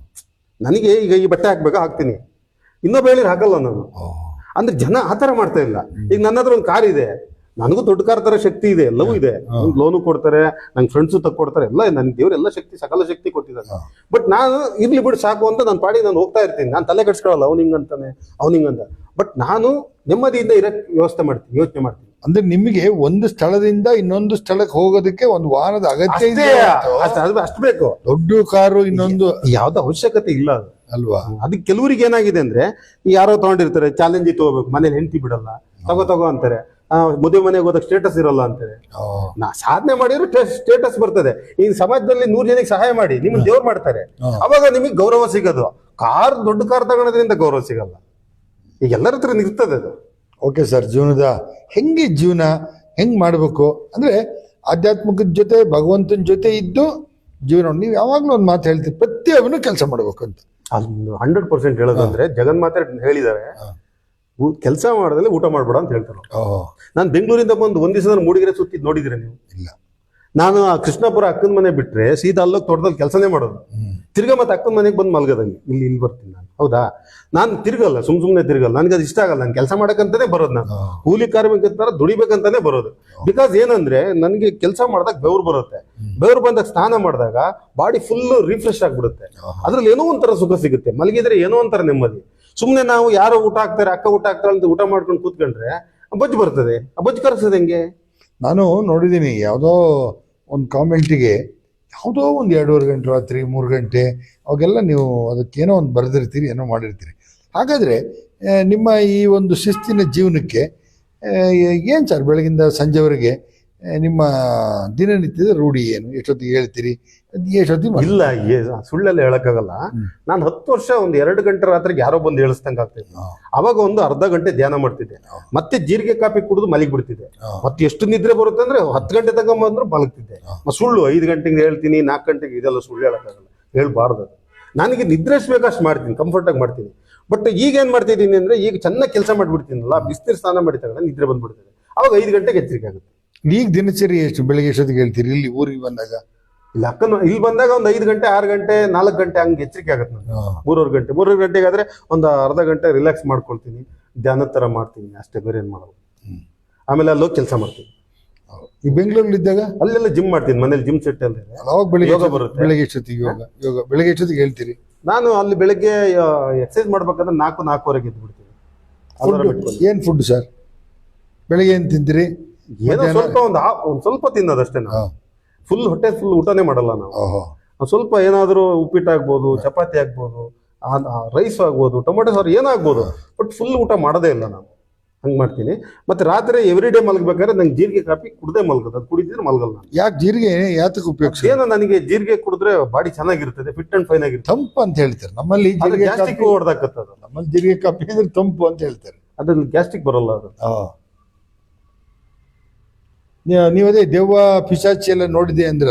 ನನಗೆ ಈಗ ಈ ಬಟ್ಟೆ ಹಾಕ್ಬೇಕಾ ಹಾಕ್ತೀನಿ, ಇನ್ನೊಬ್ಬ ಹೇಳಿದ್ರೆ ಹಾಕಲ್ಲ ನಾನು. ಅಂದ್ರೆ ಜನ ಆತರ ಮಾಡ್ತಾ ಇಲ್ಲ. ಈಗ ನನ್ನ ಹತ್ರ ಒಂದು ಕಾರ್ ಇದೆ, ನನಗೂ ದೊಡ್ಡ ಕಾರ್ ತರ ಶಕ್ತಿ ಇದೆ, ಎಲ್ಲವೂ ಇದೆ. ಲೋನು ಕೊಡ್ತಾರೆ, ನಂಗೆ ಫ್ರೆಂಡ್ಸು ತಕ್ಕೊಡ್ತಾರೆ, ಎಲ್ಲ ನನ್ಗೆ ದೇವ್ರೆಲ್ಲ ಶಕ್ತಿ, ಸಕಲ ಶಕ್ತಿ ಕೊಟ್ಟಿದ್ದಾರೆ. ಬಟ್ ನಾನು ಇರ್ಲಿ ಬಿಡು ಸಾಕು ಅಂತ ನನ್ನ ಪಾಡಿ ನಾನು ಹೋಗ್ತಾ ಇರ್ತೀನಿ. ನಾನು ತಲೆ ಕಟ್ಸ್ಕೊಳ್ಳಲ್ಲ, ಅವ್ನು ಹಿಂಗಂತಾನೆ ಅವ್ನು ಹಿಂಗಂತ. ಬಟ್ ನಾನು ನೆಮ್ಮದಿಯಿಂದ ಇರಕ್ ಯೋಚನೆ ಮಾಡ್ತೀನಿ. ಅಂದ್ರೆ ನಿಮಗೆ ಒಂದು ಸ್ಥಳದಿಂದ ಇನ್ನೊಂದು ಸ್ಥಳಕ್ಕೆ ಹೋಗೋದಕ್ಕೆ ಒಂದು ವಾಹನದ ಅಗತ್ಯ ಇದೆ, ಅಷ್ಟು ಬೇಕು. ದೊಡ್ಡ ಕಾರು ಇನ್ನೊಂದು ಯಾವ್ದು ಅವಶ್ಯಕತೆ ಇಲ್ಲ ಅದು ಅಲ್ವಾ? ಅದಕ್ಕೆ ಕೆಲವರಿಗೆ ಏನಾಗಿದೆ ಅಂದ್ರೆ, ಯಾರೋ ತಗೊಂಡಿರ್ತಾರೆ, ಚಾಲೆಂಜ್ ತಗೋಬೇಕು, ಮನೇಲಿ ಹೆಂಡತಿ ಬಿಡಲ್ಲ, ತಗೋ ಅಂತಾರೆ. ಮದುವೆ ಮನೆಗೆ ಹೋದಾಗ ಸ್ಟೇಟಸ್ ಇರಲ್ಲ ಅಂತಾರೆ. ನಾ ಸಾಧನೆ ಮಾಡಿದ್ರು ಸ್ಟೇಟಸ್ ಬರ್ತದೆ. ಈಗ ಸಮಾಜದಲ್ಲಿ 100 ಜನಕ್ಕೆ ಸಹಾಯ ಮಾಡಿ ನಿಮ್ಮನ್ನ ದೇವ್ರು ಮಾಡ್ತಾರೆ, ಅವಾಗ ನಿಮಗೆ ಗೌರವ ಸಿಗೋದು. ದೊಡ್ಡ ಕಾರ್ ತಗೊಳೋದ್ರಿಂದ ಗೌರವ ಸಿಗಲ್ಲ. ಈಗ ಎಲ್ಲರ ಹತ್ರ ಇರ್ತದೆ ಅದು. ಓಕೆ ಸರ್, ಜೀವನ ಹೆಂಗ್ ಮಾಡ್ಬೇಕು ಅಂದ್ರೆ ಆಧ್ಯಾತ್ಮಿಕದ ಜೊತೆ ಭಗವಂತನ ಜೊತೆ ಇದ್ದು ಜೀವನ. ನೀವು ಯಾವಾಗ್ಲೂ ಒಂದು ಮಾತು ಹೇಳ್ತೀರಿ, ಪ್ರತಿಯೊಬ್ಬನು ಕೆಲಸ ಮಾಡ್ಬೇಕು ಅಂತ. 100% ಹೇಳೋದಂದ್ರೆ ಜಗನ್ಮಾತೆ ಹೇಳಿದ್ದಾರೆ, ಕೆಲಸ ಮಾಡೋದ್ರಲ್ಲಿ ಊಟ ಮಾಡ್ಬೇಡ ಅಂತ ಹೇಳ್ತಾರೆ. ನಾನು ಬೆಂಗಳೂರಿಂದ ಬಂದು ಒಂದ್ ದಿವಸ ಮೂಡಿಗೆರೆ ಸುತ್ತಿದ್ ನೋಡಿದ್ರೆ ನೀವು? ಇಲ್ಲ. ನಾನು ಆ ಕೃಷ್ಣಾಪುರ ಅಕ್ಕನ ಮನೆ ಬಿಟ್ರೆ ಸೀದಾ ಅಲ್ಲೋಗಿ ತೋಟದಲ್ಲಿ ಕೆಲಸನೇ ಮಾಡೋದು. ತಿರ್ಗಾ ಮತ್ತೆ ಅಕ್ಕನ ಮನೆಗೆ ಬಂದು ಮಲ್ಗದಂಗೆ ಇಲ್ಲಿ ಬರ್ತೀನಿ ನಾನು. ಹೌದಾ, ನಾನು ತಿರ್ಗಲ್ಲ, ಸುಮ್ನೆ ತಿರ್ಗಲ್ಲ. ನನಗೆ ಅದು ಇಷ್ಟ ಆಗಲ್ಲ. ನಾನು ಕೆಲಸ ಮಾಡಕ್ಕಂತಾನೆ ಬರೋದು. ನಾನು ಕೂಲಿ ಕಾರ್ಮಿಕರ ದುಡಿಬೇಕಂತಾನೆ ಬರೋದು. ಬಿಕಾಸ್ ಏನಂದ್ರೆ ನನಗೆ ಕೆಲಸ ಮಾಡಿದಾಗ ಬೆವರು ಬರುತ್ತೆ. ಬೆವರು ಬಂದಾಗ ಸ್ನಾನ ಮಾಡಿದಾಗ ಬಾಡಿ ಫುಲ್ ರಿಫ್ರೆಶ್ ಆಗ್ಬಿಡುತ್ತೆ. ಅದ್ರಲ್ಲಿ ಏನೋ ಒಂಥರ ಸುಖ ಸಿಗುತ್ತೆ. ಮಲಗಿದ್ರೆ ಏನೋ ಒಂಥರ ನೆಮ್ಮದಿ. ಸುಮ್ನೆ ನಾವು ಯಾರೋ ಊಟ ಹಾಕ್ತಾರೆ, ಅಕ್ಕ ಊಟ ಹಾಕ್ತಾರೆ ಅಂತ ಊಟ ಮಾಡ್ಕೊಂಡು ಕೂತ್ಕೊಂಡ್ರೆ ಬೊಜ್ಜು ಬರ್ತದೆ. ಆ ಬೊಜ್ಜು ಕರಸೋದು ಹೆಂಗೆ? ನಾನು ನೋಡಿದ್ದೀನಿ, ಯಾವುದೋ ಒಂದು ಕಾಮೆಂಟಿಗೆ ಯಾವುದೋ ಒಂದು 2.5 ಗಂಟೆ ರಾತ್ರಿ 3 ಗಂಟೆ ಅವಾಗೆಲ್ಲ ನೀವು ಅದಕ್ಕೇನೋ ಒಂದು ಬರೆದಿರ್ತೀರಿ, ಏನೋ ಮಾಡಿರ್ತೀರಿ. ಹಾಗಾದರೆ ನಿಮ್ಮ ಈ ಒಂದು ಶಿಸ್ತಿನ ಜೀವನಕ್ಕೆ ಏನು ಸರ್, ಬೆಳಗಿಂದ ಸಂಜೆವರೆಗೆ ನಿಮ್ಮ ದಿನನಿತ್ಯದ ರೂಢಿ ಏನು? ಎಷ್ಟೊತ್ತಿಗೆ ಹೇಳ್ತೀರಿ, ಎಷ್ಟೊತ್ತಿಗೆ? ಇಲ್ಲ, ಸುಳ್ಳೆಲ್ಲ ಹೇಳಕ್ಕಾಗಲ್ಲ. ನಾನು 10 ವರ್ಷ ಒಂದು 2 ಗಂಟೆ ರಾತ್ರಿಗೆ ಯಾರೋ ಬಂದು ಹೇಳಿಸ್ದಂಗೆ ಆಗ್ತಿದ್ದೆ. ಅವಾಗ ಒಂದು ಅರ್ಧ ಗಂಟೆ ಧ್ಯಾನ ಮಾಡ್ತಿದ್ದೆ, ಮತ್ತೆ ಜೀರಿಗೆ ಕಾಫಿ ಕುಡಿದು ಮಲಗಿ ಬಿಡ್ತಿದ್ದೆ. ಮತ್ತೆ ಎಷ್ಟು ನಿದ್ರೆ ಬರುತ್ತೆ ಅಂದ್ರೆ 10 ಗಂಟೆ ತನಕ ಬಂದ್ರು ಮಲಗ್ತಿದ್ದೆ. ಸುಳ್ಳು 5 ಗಂಟೆಗೆ ಹೇಳ್ತೀನಿ, 4 ಗಂಟೆಗೆ, ಇದೆಲ್ಲ ಸುಳ್ಳು ಹೇಳಕ್ಕಾಗಲ್ಲ, ಹೇಳ್ಬಾರ್ದು. ನನಗೆ ನಿದ್ರೆ ಎಷ್ಟು ಬೇಕಷ್ಟು ಮಾಡ್ತೀನಿ, ಕಂಫರ್ಟ್ ಆಗಿ ಮಾಡ್ತೀನಿ. ಬಟ್ ಈಗ ಏನ್ ಮಾಡ್ತಿದ್ದೀನಿ ಅಂದ್ರೆ, ಈಗ ಚೆನ್ನಾಗಿ ಕೆಲಸ ಮಾಡ್ಬಿಡ್ತೀನಲ್ಲ, ಬಿಸಿನೀರು ಸ್ನಾನ ಮಾಡಿ ತಗೊಂಡು ನಿದ್ರೆ ಬಂದ್ಬಿಡ್ತದೆ. ಅವಾಗ 5 ಗಂಟೆಗೆ ಎಚ್ಚರಿಕೆ ಆಗುತ್ತೆ. ಈಗ ದಿನಚರಿ ಎಷ್ಟು? ಬೆಳಿಗ್ಗೆ ಎಷ್ಟೊತ್ತಿಗೆ ಹೇಳ್ತೀರಿ? ಇಲ್ಲಿ ಊರಿಗೆ ಬಂದಾಗ? ಇಲ್ಲ, ಅಕ್ಕನ ಇಲ್ಲಿ ಬಂದಾಗ ಒಂದು 5 ಗಂಟೆ 6 ಗಂಟೆ 4 ಗಂಟೆ ಹಂಗೆ ಎಚ್ಚರಿಕೆ ಆಗುತ್ತೆ. ನಾನು 3 ಗಂಟೆಗೆ ಆದ್ರೆ ಒಂದು ಅರ್ಧ ಗಂಟೆ ರಿಲ್ಯಾಕ್ಸ್ ಮಾಡ್ಕೊಳ್ತೀನಿ, ಧ್ಯಾನದ ತರ ಮಾಡ್ತೀನಿ ಅಷ್ಟೇ, ಬೇರೆ ಏನ್ ಮಾಡೋದು. ಆಮೇಲೆ ಅಲ್ಲೋಗಿ ಕೆಲಸ ಮಾಡ್ತೀನಿ. ಈ ಬೆಂಗಳೂರಲ್ಲಿದ್ದಾಗ ಅಲ್ಲೆಲ್ಲ ಜಿಮ್ ಮಾಡ್ತೀನಿ, ಮನೇಲಿ ಜಿಮ್ ಸೆಟ್ ಎಲ್ಲ ಇದೆ. ಅವಾಗ ಬೆಳಿಗ್ಗೆ ಯೋಗ ಬರುತ್ತೆ. ಬೆಳಿಗ್ಗೆ ಎಷ್ಟೊತ್ತಿಗೆ ಯೋಗ ಬೆಳಿಗ್ಗೆ ಎಷ್ಟೊತ್ತಿಗೆ ಹೇಳ್ತೀರಿ? ನಾನು ಅಲ್ಲಿ ಬೆಳಗ್ಗೆ ಎಕ್ಸರ್ಸೈಸ್ ಮಾಡ್ಬೇಕಂದ್ರೆ 4-4:15 ಎದ್ದು ಬಿಡ್ತೀನಿ. ಏನ್ ಫುಡ್ ಸರ್? ಬೆಳಿಗ್ಗೆ ಏನ್ ತಿಂತೀರಿ? ಏನೋ ಸ್ವಲ್ಪ ಒಂದು ಸ್ವಲ್ಪ ತಿನ್ನೋದಷ್ಟೇ. ನಾವು ಫುಲ್ ಹೊಟ್ಟೆ ಫುಲ್ ಊಟನೇ ಮಾಡಲ್ಲ ನಾವು. ಸ್ವಲ್ಪ ಏನಾದರೂ ಉಪ್ಪಿಟ್ಟು ಆಗ್ಬೋದು, ಚಪಾತಿ ಆಗ್ಬೋದು, ರೈಸ್ ಆಗ್ಬೋದು, ಟೊಮೆಟೊ ಸಾರು ಏನಾಗ್ಬೋದು, ಬಟ್ ಫುಲ್ ಊಟ ಮಾಡೋದೇ ಇಲ್ಲ ನಾನು. ಹಂಗೆ ಮಾಡ್ತೀನಿ. ಮತ್ತೆ ರಾತ್ರಿ ಎವ್ರಿ ಡೇ ಮಲಗಬೇಕಾದ್ರೆ ನಂಗೆ ಜೀರಿಗೆ ಕಾಫಿ ಕುಡ್ದೇ ಮಲಗೋದು. ಅದು ಕುಡಿದ್ರೆ ಮಲಗಲ್ಲ ನಾನು. ಯಾಕೆ ಜೀರಿಗೆ ಯಾತಕ್ಕೆ ಉಪಯೋಗಿಸಿ? ಏನೋ ನನಗೆ ಜೀರಿಗೆ ಕುಡಿದ್ರೆ ಬಾಡಿ ಚೆನ್ನಾಗಿರ್ತದೆ, ಫಿಟ್ ಅಂಡ್ ಫೈನ್ ಆಗಿರ್ತದೆ. ತಂಪು ಅಂತ ಹೇಳ್ತಾರೆ ನಮ್ಮಲ್ಲಿ. ಗ್ಯಾಸ್ಟ್ರಿಕ್ ಹೊಡೆದಾಕತ್ತದ. ನಮ್ಮಲ್ಲಿ ಜೀರಿಗೆ ಕಾಫಿ ಅಂದ್ರೆ ತಂಪು ಅಂತ ಹೇಳ್ತಾರೆ. ಅದ್ರಲ್ಲಿ ಗ್ಯಾಸ್ಟ್ರಿಕ್ ಬರಲ್ಲ ಅದು. ನೀವದೇ ದೆವ್ವ ಪಿಶಾಚಿ ಎಲ್ಲ ನೋಡಿದೆ ಅಂದ್ರೆ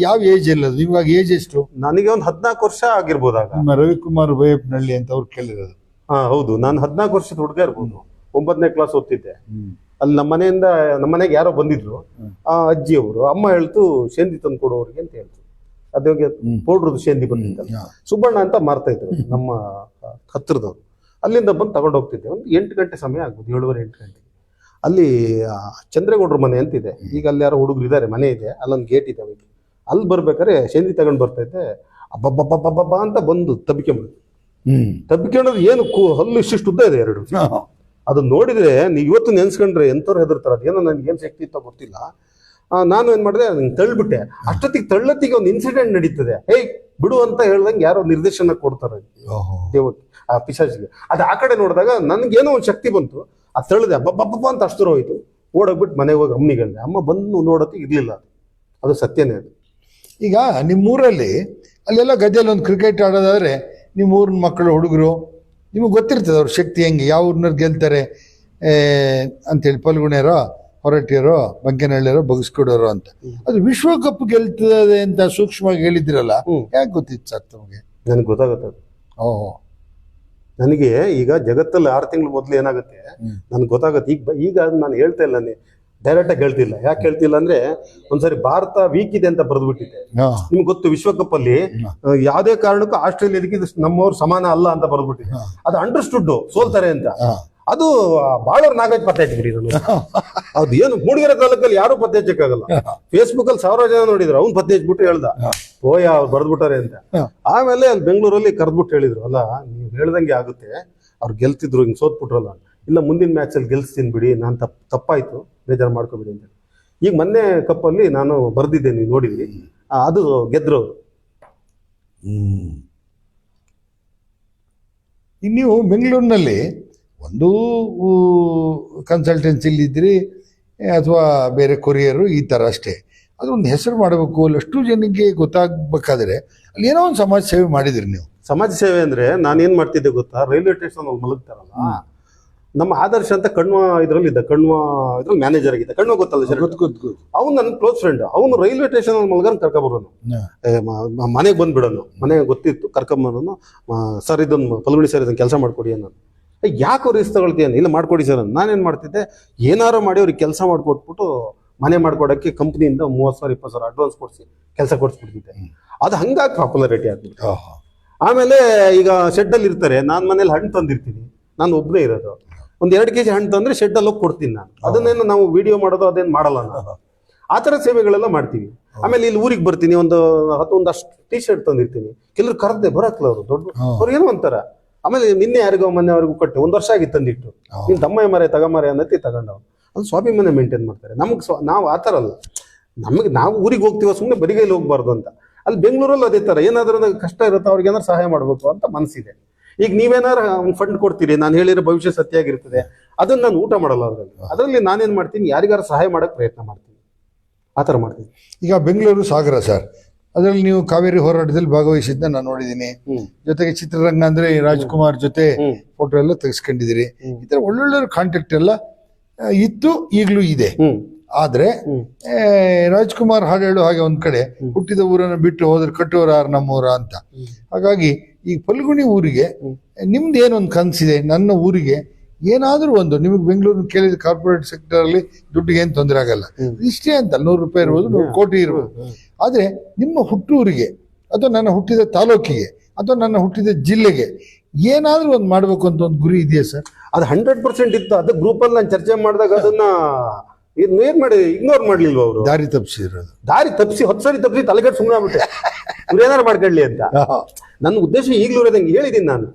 ಯಾವ ಏಜ್ ಇಲ್ಲ? ಇವಾಗ ಏಜ್ ಎಷ್ಟು? ನನಗೆ ಒಂದು 14 ವರ್ಷ ಆಗಿರ್ಬೋದಾಗ. ರವಿಕುಮಾರ್ ಬೈಯಪ್ಪನಹಳ್ಳಿ ಅಂತ ಅವ್ರು ಕೇಳಿರೋದು. ಹೌದು, ನಾನು 14 ವರ್ಷದ ಹುಡುಗ ಇರ್ಬೋದು. 9ನೇ ಕ್ಲಾಸ್ ಓದ್ತಿದ್ದೆ. ಅಲ್ಲಿ ನಮ್ಮ ಮನೆಗೆ ಯಾರೋ ಬಂದಿದ್ರು, ಆ ಅಜ್ಜಿಯವರು. ಅಮ್ಮ ಹೇಳ್ತು ಶೇಂದಿ ತಂದು ಕೊಡೋರಿಗೆ ಅಂತ ಹೇಳ್ತು. ಅದೇ ಪೌಡ್ರದ್ದು ಶೇಂದಿ ಬಂದಿದ್ದಲ್ಲ, ಸುಬ್ಬಣ್ಣ ಅಂತ ಮಾರ್ತಾ ಇದ್ರು ನಮ್ಮ ಹತ್ರದವ್ರು. ಅಲ್ಲಿಂದ ಬಂದು ತಗೊಂಡು ಹೋಗ್ತಿದ್ದೆ. ಒಂದು 8 ಗಂಟೆ ಸಮಯ ಆಗ್ಬೋದು, 7:30-8 ಗಂಟೆ. ಅಲ್ಲಿ ಚಂದ್ರೇಗೌಡ್ರ ಮನೆ ಅಂತಿದೆ. ಈಗ ಅಲ್ಲಿ ಯಾರೋ ಹುಡುಗರು ಇದ್ದಾರೆ, ಮನೆ ಇದೆ, ಅಲ್ಲೊಂದು ಗೇಟ್ ಇದೆ. ಅಲ್ಲಿ ಬರ್ಬೇಕಾದ್ರೆ ಶೇಂದಿ ತಗೊಂಡು ಬರ್ತೈತೆ. ಅಬ್ಬಬ್ಬಬ್ಬಬ್ಬ ಅಂತ ಬಂದು ತಬ್ಬಿಕೊಂಡ್ಬಿಡುದು. ತಬ್ಬಿಕೊಂಡ್ರೆ ಏನು ಹಲ್ಲು ಇಷ್ಟಿಷ್ಟು ಉದ್ದ ಇದೆ 2. ಅದು ನೋಡಿದ್ರೆ ನೀವು ಇವತ್ತು ನೆನ್ಸ್ಕೊಂಡ್ರೆ ಎಂಥವ್ರು ಹೆದರ್ತಾರೆ. ಅದೇನೋ ನನಗೆ ಏನು ಶಕ್ತಿ ಇತ್ತೋ ಗೊತ್ತಿಲ್ಲ. ನಾನು ಏನ್ ಮಾಡಿದೆ, ತಳ್ಳಿಬಿಟ್ಟೆ. ಅಷ್ಟೊತ್ತಿಗೆ ತಳ್ಳತ್ತಿಗೆ ಒಂದು ಇನ್ಸಿಡೆಂಟ್ ನಡೀತದೆ. ಹೇಯ್ ಬಿಡು ಅಂತ ಹೇಳ್ದಂಗೆ ಯಾರೋ ನಿರ್ದೇಶನ ಕೊಡ್ತಾರೆ ದೇವಕ್ಕೆ, ಆ ಪಿಶಾಚಿಗೆ. ಅದು ಆ ಕಡೆ ನೋಡಿದಾಗ ನನ್ಗೇನೋ ಒಂದು ಶಕ್ತಿ ಬಂತು. ಅದು ತಳ್ಳಿದೆ, ಅಬ್ಬಬ್ಬಬ್ಬ ಅಂತ ಅಷ್ಟು ಹೋಯ್ತು. ಓಡೋಗ್ಬಿಟ್ಟು ಮನೆಗೆ ಹೋಗಿ ಅಮ್ಮನಿಗೆ ಅಮ್ಮ ಬಂದು ನೋಡೋತ್ತಿಗೆ ಇರ್ಲಿಲ್ಲ. ಅದು ಸತ್ಯನೇ. ಅದು ಈಗ ನಿಮ್ಮೂರಲ್ಲಿ ಅಲ್ಲೆಲ್ಲ ಗದ್ದೆಯಲ್ಲಿ ಒಂದು ಕ್ರಿಕೆಟ್ ಆಡೋದಾದ್ರೆ ನಿಮ್ಮ ಊರಿನ ಮಕ್ಕಳು ಹುಡುಗರು ನಿಮಗೆ ಗೊತ್ತಿರ್ತದೆ ಅವ್ರ ಶಕ್ತಿ ಹೆಂಗೆ, ಯಾವ ಊರಿನವ್ರು ಗೆಲ್ತಾರೆ ಅಂತೇಳಿ. ಪಲ್ಗುಣಿಯರೋ, ಹೊರಟಿಯರೋ, ಬಂಕೆನಹಳ್ಳಿಯರೋ, ಬಗಸ್ಕೊಡೋರು ಅಂತ. ಅದು ವಿಶ್ವಕಪ್ ಗೆಲ್ತದೆ ಅಂತ ಸೂಕ್ಷ್ಮವಾಗಿ ಹೇಳಿದ್ರಲ್ಲ, ಯಾಕೆ ಗೊತ್ತಿತ್ತು ಸರ್ ತಮಗೆ? ನನಗೆ ಗೊತ್ತಾಗುತ್ತೆ. ಓಹೋ, ನನಗೆ ಈಗ ಜಗತ್ತಲ್ಲಿ 6 ತಿಂಗಳು ಮೊದಲು ಏನಾಗುತ್ತೆ ನನ್ಗೆ ಗೊತ್ತಾಗುತ್ತೆ. ಈಗ ನಾನು ಹೇಳ್ತಾ ಇಲ್ಲ, ಡೈರೆಕ್ಟ್ ಆಗಿ ಹೇಳ್ತಿಲ್ಲ. ಯಾಕೆ ಹೇಳ್ತಿಲ್ಲ ಅಂದ್ರೆ, ಒಂದ್ಸರಿ ಭಾರತ ವೀಕ್ ಇದೆ ಅಂತ ಬರೆದ್ಬಿಟ್ಟಿದೆ. ನಿಮ್ಗೆ ಗೊತ್ತು, ವಿಶ್ವಕಪ್ ಅಲ್ಲಿ ಯಾವ್ದೇ ಕಾರಣಕ್ಕೂ ಆಸ್ಟ್ರೇಲಿಯಾದಕ್ಕೆ ನಮ್ಮವ್ರು ಸಮಾನ ಅಲ್ಲ ಅಂತ ಬರೆದ್ಬಿಟ್ಟಿದೆ. ಅದು ಅಂಡರ್ಸ್ಟುಡ್ ಸೋಲ್ತಾರೆ ಅಂತ. ಅದು ಬಾಳವ್ರ ನಾಗರಾಜ್ ಪತ್ತೆ ಹಚ್ಚಿಬಿಡಿ. ಅದು ಏನು ಮೂಡಿಗೆರೆ ತಾಲೂಕಲ್ಲಿ ಯಾರು ಪತ್ತೆ ಹಚ್ಚಕ್ಕಾಗಲ್ಲ. ಫೇಸ್ಬುಕ್ ಅಲ್ಲಿ 1000 ಜನ ನೋಡಿದ್ರು, ಅವ್ನು ಪತ್ತೆ ಹಚ್ಬಿಟ್ಟು ಹೇಳ್ದ ಓಯ್ ಅವ್ರು ಬರ್ದ್ಬಿಟ್ಟಾರೆ ಅಂತ. ಆಮೇಲೆ ಅಲ್ಲಿ ಬೆಂಗಳೂರಲ್ಲಿ ಕರೆದ್ಬಿಟ್ಟು ಹೇಳಿದ್ರು, ಅಲ್ಲ ನೀವು ಹೇಳ್ದಂಗೆ ಆಗುತ್ತೆ, ಅವ್ರು ಗೆಲ್ತಿದ್ರು, ಹಿಂಗ್ ಸೋತ್ಬಿಟ್ರಲ್ಲ. ಇಲ್ಲ, ಮುಂದಿನ ಮ್ಯಾಚ್ ಅಲ್ಲಿ ಗೆಲ್ಸ್ತೀನಿ ಬಿಡಿ, ನಾನು ತಪ್ಪಾಯ್ತು, ಬೇಜಾರು ಮಾಡ್ಕೊಬಿಡಿ ಅಂತ. ಈಗ ಮೊನ್ನೆ ಕಪ್ಪಲ್ಲಿ ನಾನು ಬರ್ದಿದ್ದೆ, ನೀವು ನೋಡಿದ್ರಿ, ಅದು ಗೆದ್ರು. ನೀವು ಬೆಂಗಳೂರಿನಲ್ಲಿ ಒಂದು ಕನ್ಸಲ್ಟೆನ್ಸಿಲಿದ್ರಿ ಅಥವಾ ಬೇರೆ ಕೊರಿಯರು ಈ ಥರ ಅಷ್ಟೇ. ಅದೊಂದು ಹೆಸರು ಮಾಡಬೇಕು, ಅಷ್ಟು ಜನಕ್ಕೆ ಗೊತ್ತಾಗಬೇಕಾದ್ರೆ ಅಲ್ಲಿ ಏನೋ ಒಂದು ಸಮಾಜ ಸೇವೆ ಮಾಡಿದ್ರಿ ನೀವು. ಸಮಾಜ ಸೇವೆ ಅಂದ್ರೆ ನಾನೇನ್ ಮಾಡ್ತಿದ್ದೆ ಗೊತ್ತಾ, ರೈಲ್ವೆ ಸ್ಟೇಷನ್ ಅಲ್ಲಿ ಮಲಗ್ತಾರಲ್ಲ, ನಮ್ಮ ಆದರ್ಶ ಅಂತ ಕಣ್ವ ಇದ್ರಲ್ಲಿ ಮ್ಯಾನೇಜರ್ ಆಗಿದ್ದ. ಕಣ್ವ ಗೊತ್ತಲ್ಲ ಸರ್, ಅವ್ನು ನನ್ನ ಕ್ಲೋಸ್ ಫ್ರೆಂಡ್. ಅವನು ರೈಲ್ವೆ ಸ್ಟೇಷನ್ ಅಲ್ಲಿ ಮಲಗನ್ ಕರ್ಕೊಂಬರೋನು, ಮನೆಗೆ ಬಂದ್ಬಿಡೋನು. ಮನೆಗೆ ಗೊತ್ತಿತ್ತು, ಕರ್ಕೊಂಬರೋನು. ಸರ್ ಇದೊಂದು ಫಲ್ಗುಣಿ ಸರ್ ಇದನ್ನು ಕೆಲಸ ಮಾಡ್ಕೊಡಿ ಅನ್ನೋನು. ಯಾಕೆ ಅವ್ರು ರಿಸ್ಕ್ ತಗೊಳ್ತೀಯನ್ನ? ಇಲ್ಲ ಮಾಡ್ಕೊಡಿ ಸರ್. ನಾನೇನ್ ಮಾಡ್ತಿದ್ದೆ, ಏನಾರು ಮಾಡಿ ಅವ್ರಿಗೆ ಕೆಲಸ ಮಾಡ್ಕೊಟ್ಬಿಟ್ಟು ಮನೆ ಮಾಡ್ಕೊಡಕ್ಕೆ ಕಂಪ್ನಿಯಿಂದ 30,000 20,000 ಅಡ್ವಾನ್ಸ್ ಕೊಡಿಸಿ ಕೆಲಸ ಕೊಡಿಸ್ಬಿಡ್ತಿದ್ದೆ. ಅದು ಹಂಗಾಗಿ ಪಾಪ್ಯುಲಾರಿಟಿ ಆಗ್ತಿತ್ತು. ಆಮೇಲೆ ಈಗ ಶೆಡ್ಡಲ್ಲಿ ಇರ್ತಾರೆ, ನಾನು ಮನೇಲಿ ಹಣ್ಣು ತಂದಿರ್ತೀನಿ, ನಾನು ಒಬ್ಬನೇ ಇರೋದು. ಒಂದು 2 kg ಹಣ್ಣು ತಂದ್ರೆ ಶೆಡ್ಡಲ್ಲಿ ಹೋಗಿ ಕೊಡ್ತೀನಿ ನಾನು. ಅದನ್ನೇನು ನಾವು ವಿಡಿಯೋ ಮಾಡೋದು ಅದೇನು ಮಾಡಲ್ಲ ನಾನು. ಆ ಥರ ಸೇವೆಗಳೆಲ್ಲ ಮಾಡ್ತೀವಿ. ಆಮೇಲೆ ಇಲ್ಲಿ ಊರಿಗೆ ಬರ್ತೀನಿ, ಒಂದಷ್ಟು ಟೀ ಶರ್ಟ್ ತಂದಿರ್ತೀನಿ. ಕೆಲವ್ರು ಕರೆದೆ ಬರಕ್ಲ ಅವರು ದೊಡ್ಡ ಅವ್ರು ಏನೋ ಅಂತಾರ. ಆಮೇಲೆ ನಿನ್ನೆ ಯಾರಿಗೋ ಮೊನ್ನೆ ಅವ್ರಿಗೂ ಕೊಟ್ಟೆ, 1 ವರ್ಷ ಆಗಿತ್ತು ತಂದಿಟ್ಟು. ನೀನು ತಮ್ಮ ಮರೆ ತಗೊಂಬರೆ ಅನ್ನತಿ ತಗೊಂಡವ್. ಅದು ಸ್ವಾಭಿಮಾನ ಮೇಂಟೈನ್ ಮಾಡ್ತಾರೆ. ನಾವು ಆ ಥರ ಅಲ್ಲ. ನಾವು ಊರಿಗೆ ಹೋಗ್ತೀವ ಸುಮ್ಮನೆ ಬರಿಗೈಲಿ ಹೋಗ್ಬಾರ್ದು ಅಂತ. ಅಲ್ಲಿ ಬೆಂಗಳೂರಲ್ಲಿ ಅದೇ ಥರ ಏನಾದ್ರೂ ಕಷ್ಟ ಇರುತ್ತೋ ಅವ್ರಿಗೆ ಏನಾದ್ರು ಸಹಾಯ ಮಾಡಬೇಕು ಅಂತ ಮನಸ್ಸಿದೆ. ಈಗ ನೀವೇನಾರು ಫಂಡ್ ಕೊಡ್ತೀರಿ, ನಾನು ಹೇಳಿರೋ ಭವಿಷ್ಯ ಸತ್ಯ ಆಗಿರ್ತದೆ, ಅದನ್ನ ನಾನು ಊಟ ಮಾಡಲ್ಲ. ಅದರಲ್ಲಿ ನಾನೇನ್ ಮಾಡ್ತೀನಿ, ಯಾರಿಗಾರು ಸಹಾಯ ಮಾಡಕ್ ಪ್ರಯತ್ನ ಮಾಡ್ತೀನಿ. ಆ ಥರ ಮಾಡ್ತೀನಿ. ಈಗ ಬೆಂಗಳೂರು ಸಾಗರ ಸರ್, ಅದರಲ್ಲಿ ನೀವು ಕಾವೇರಿ ಹೋರಾಟದಲ್ಲಿ ಭಾಗವಹಿಸಿದ್ನ ನಾನು ನೋಡಿದ್ದೀನಿ. ಜೊತೆಗೆ ಚಿತ್ರರಂಗ ಅಂದ್ರೆ ರಾಜ್ಕುಮಾರ್ ಜೊತೆ ಫೋಟೋ ಎಲ್ಲ ತೆಗೆಸ್ಕೊಂಡಿದ್ದೀರಿ. ಈ ತರ ಒಳ್ಳೊಳ್ಳೆ ಕಾಂಟ್ಯಾಕ್ಟ್ ಎಲ್ಲ ಇತ್ತು, ಈಗಲೂ ಇದೆ. ಆದ್ರೆ ರಾಜ್ಕುಮಾರ್ ಹಾಡು ಹೇಳೋ ಹಾಗೆ ಒಂದ್ ಕಡೆ ಹುಟ್ಟಿದ ಊರನ್ನು ಬಿಟ್ಟು ಹೋದ್ರೆ ಕಟ್ಟೋರ ನಮ್ಮೂರ ಅಂತ. ಹಾಗಾಗಿ ಈ ಫಲ್ಗುಣಿ ಊರಿಗೆ ನಿಮ್ದು ಏನೊಂದು ಕನಸಿದೆ, ನನ್ನ ಊರಿಗೆ ಏನಾದ್ರೂ ಒಂದು, ನಿಮಗೆ ಬೆಂಗಳೂರು ಕೇಳಿದ ಕಾರ್ಪೊರೇಟ್ ಸೆಕ್ಟರ್ ಅಲ್ಲಿ ದುಡ್ಡಿಗೆ ಏನು ತೊಂದರೆ ಆಗಲ್ಲ. ಇಷ್ಟೇ ಅಂತ 100 ರೂಪಾಯಿ ಇರ್ಬೋದು, 100 ಕೋಟಿ ಇರ್ಬೋದು. ಆದ್ರೆ ನಿಮ್ಮ ಹುಟ್ಟೂರಿಗೆ ಅಥವಾ ನನ್ನ ಹುಟ್ಟಿದ ತಾಲೂಕಿಗೆ ಅಥವಾ ನನ್ನ ಹುಟ್ಟಿದ ಜಿಲ್ಲೆಗೆ ಏನಾದ್ರೂ ಒಂದು ಮಾಡ್ಬೇಕು ಅಂತ ಒಂದು ಗುರಿ ಇದೆಯಾ ಸರ್? ಅದು 100% ಇತ್ತು. ಅದು ಗ್ರೂಪಲ್ಲಿ ನಾನು ಚರ್ಚೆ ಮಾಡಿದಾಗ ಅದನ್ನ ಏನ್ ಮಾಡಿ ಇಗ್ನೋರ್ ಮಾಡ್ಲಿಲ್ವ ಅವರು? ದಾರಿ ತಪ್ಪಿಸಿರೋದು. ದಾರಿ ತಪ್ಪಿಸಿ 10 ಸರಿ ತಪ್ಪಿಸಿ ತಲೆಗಟ್ಟು ಸುಮ್ಮನೆ ಆಗ್ಬಿಟ್ಟೆ. ಇವ್ರು ಏನಾರು ಮಾಡ್ಕೊಳ್ಳಿ ಅಂತ. ನನ್ನ ಉದ್ದೇಶ ಈಗಲೂ ಇರೋದಂಗೆ ಹೇಳಿದೀನಿ ನಾನು.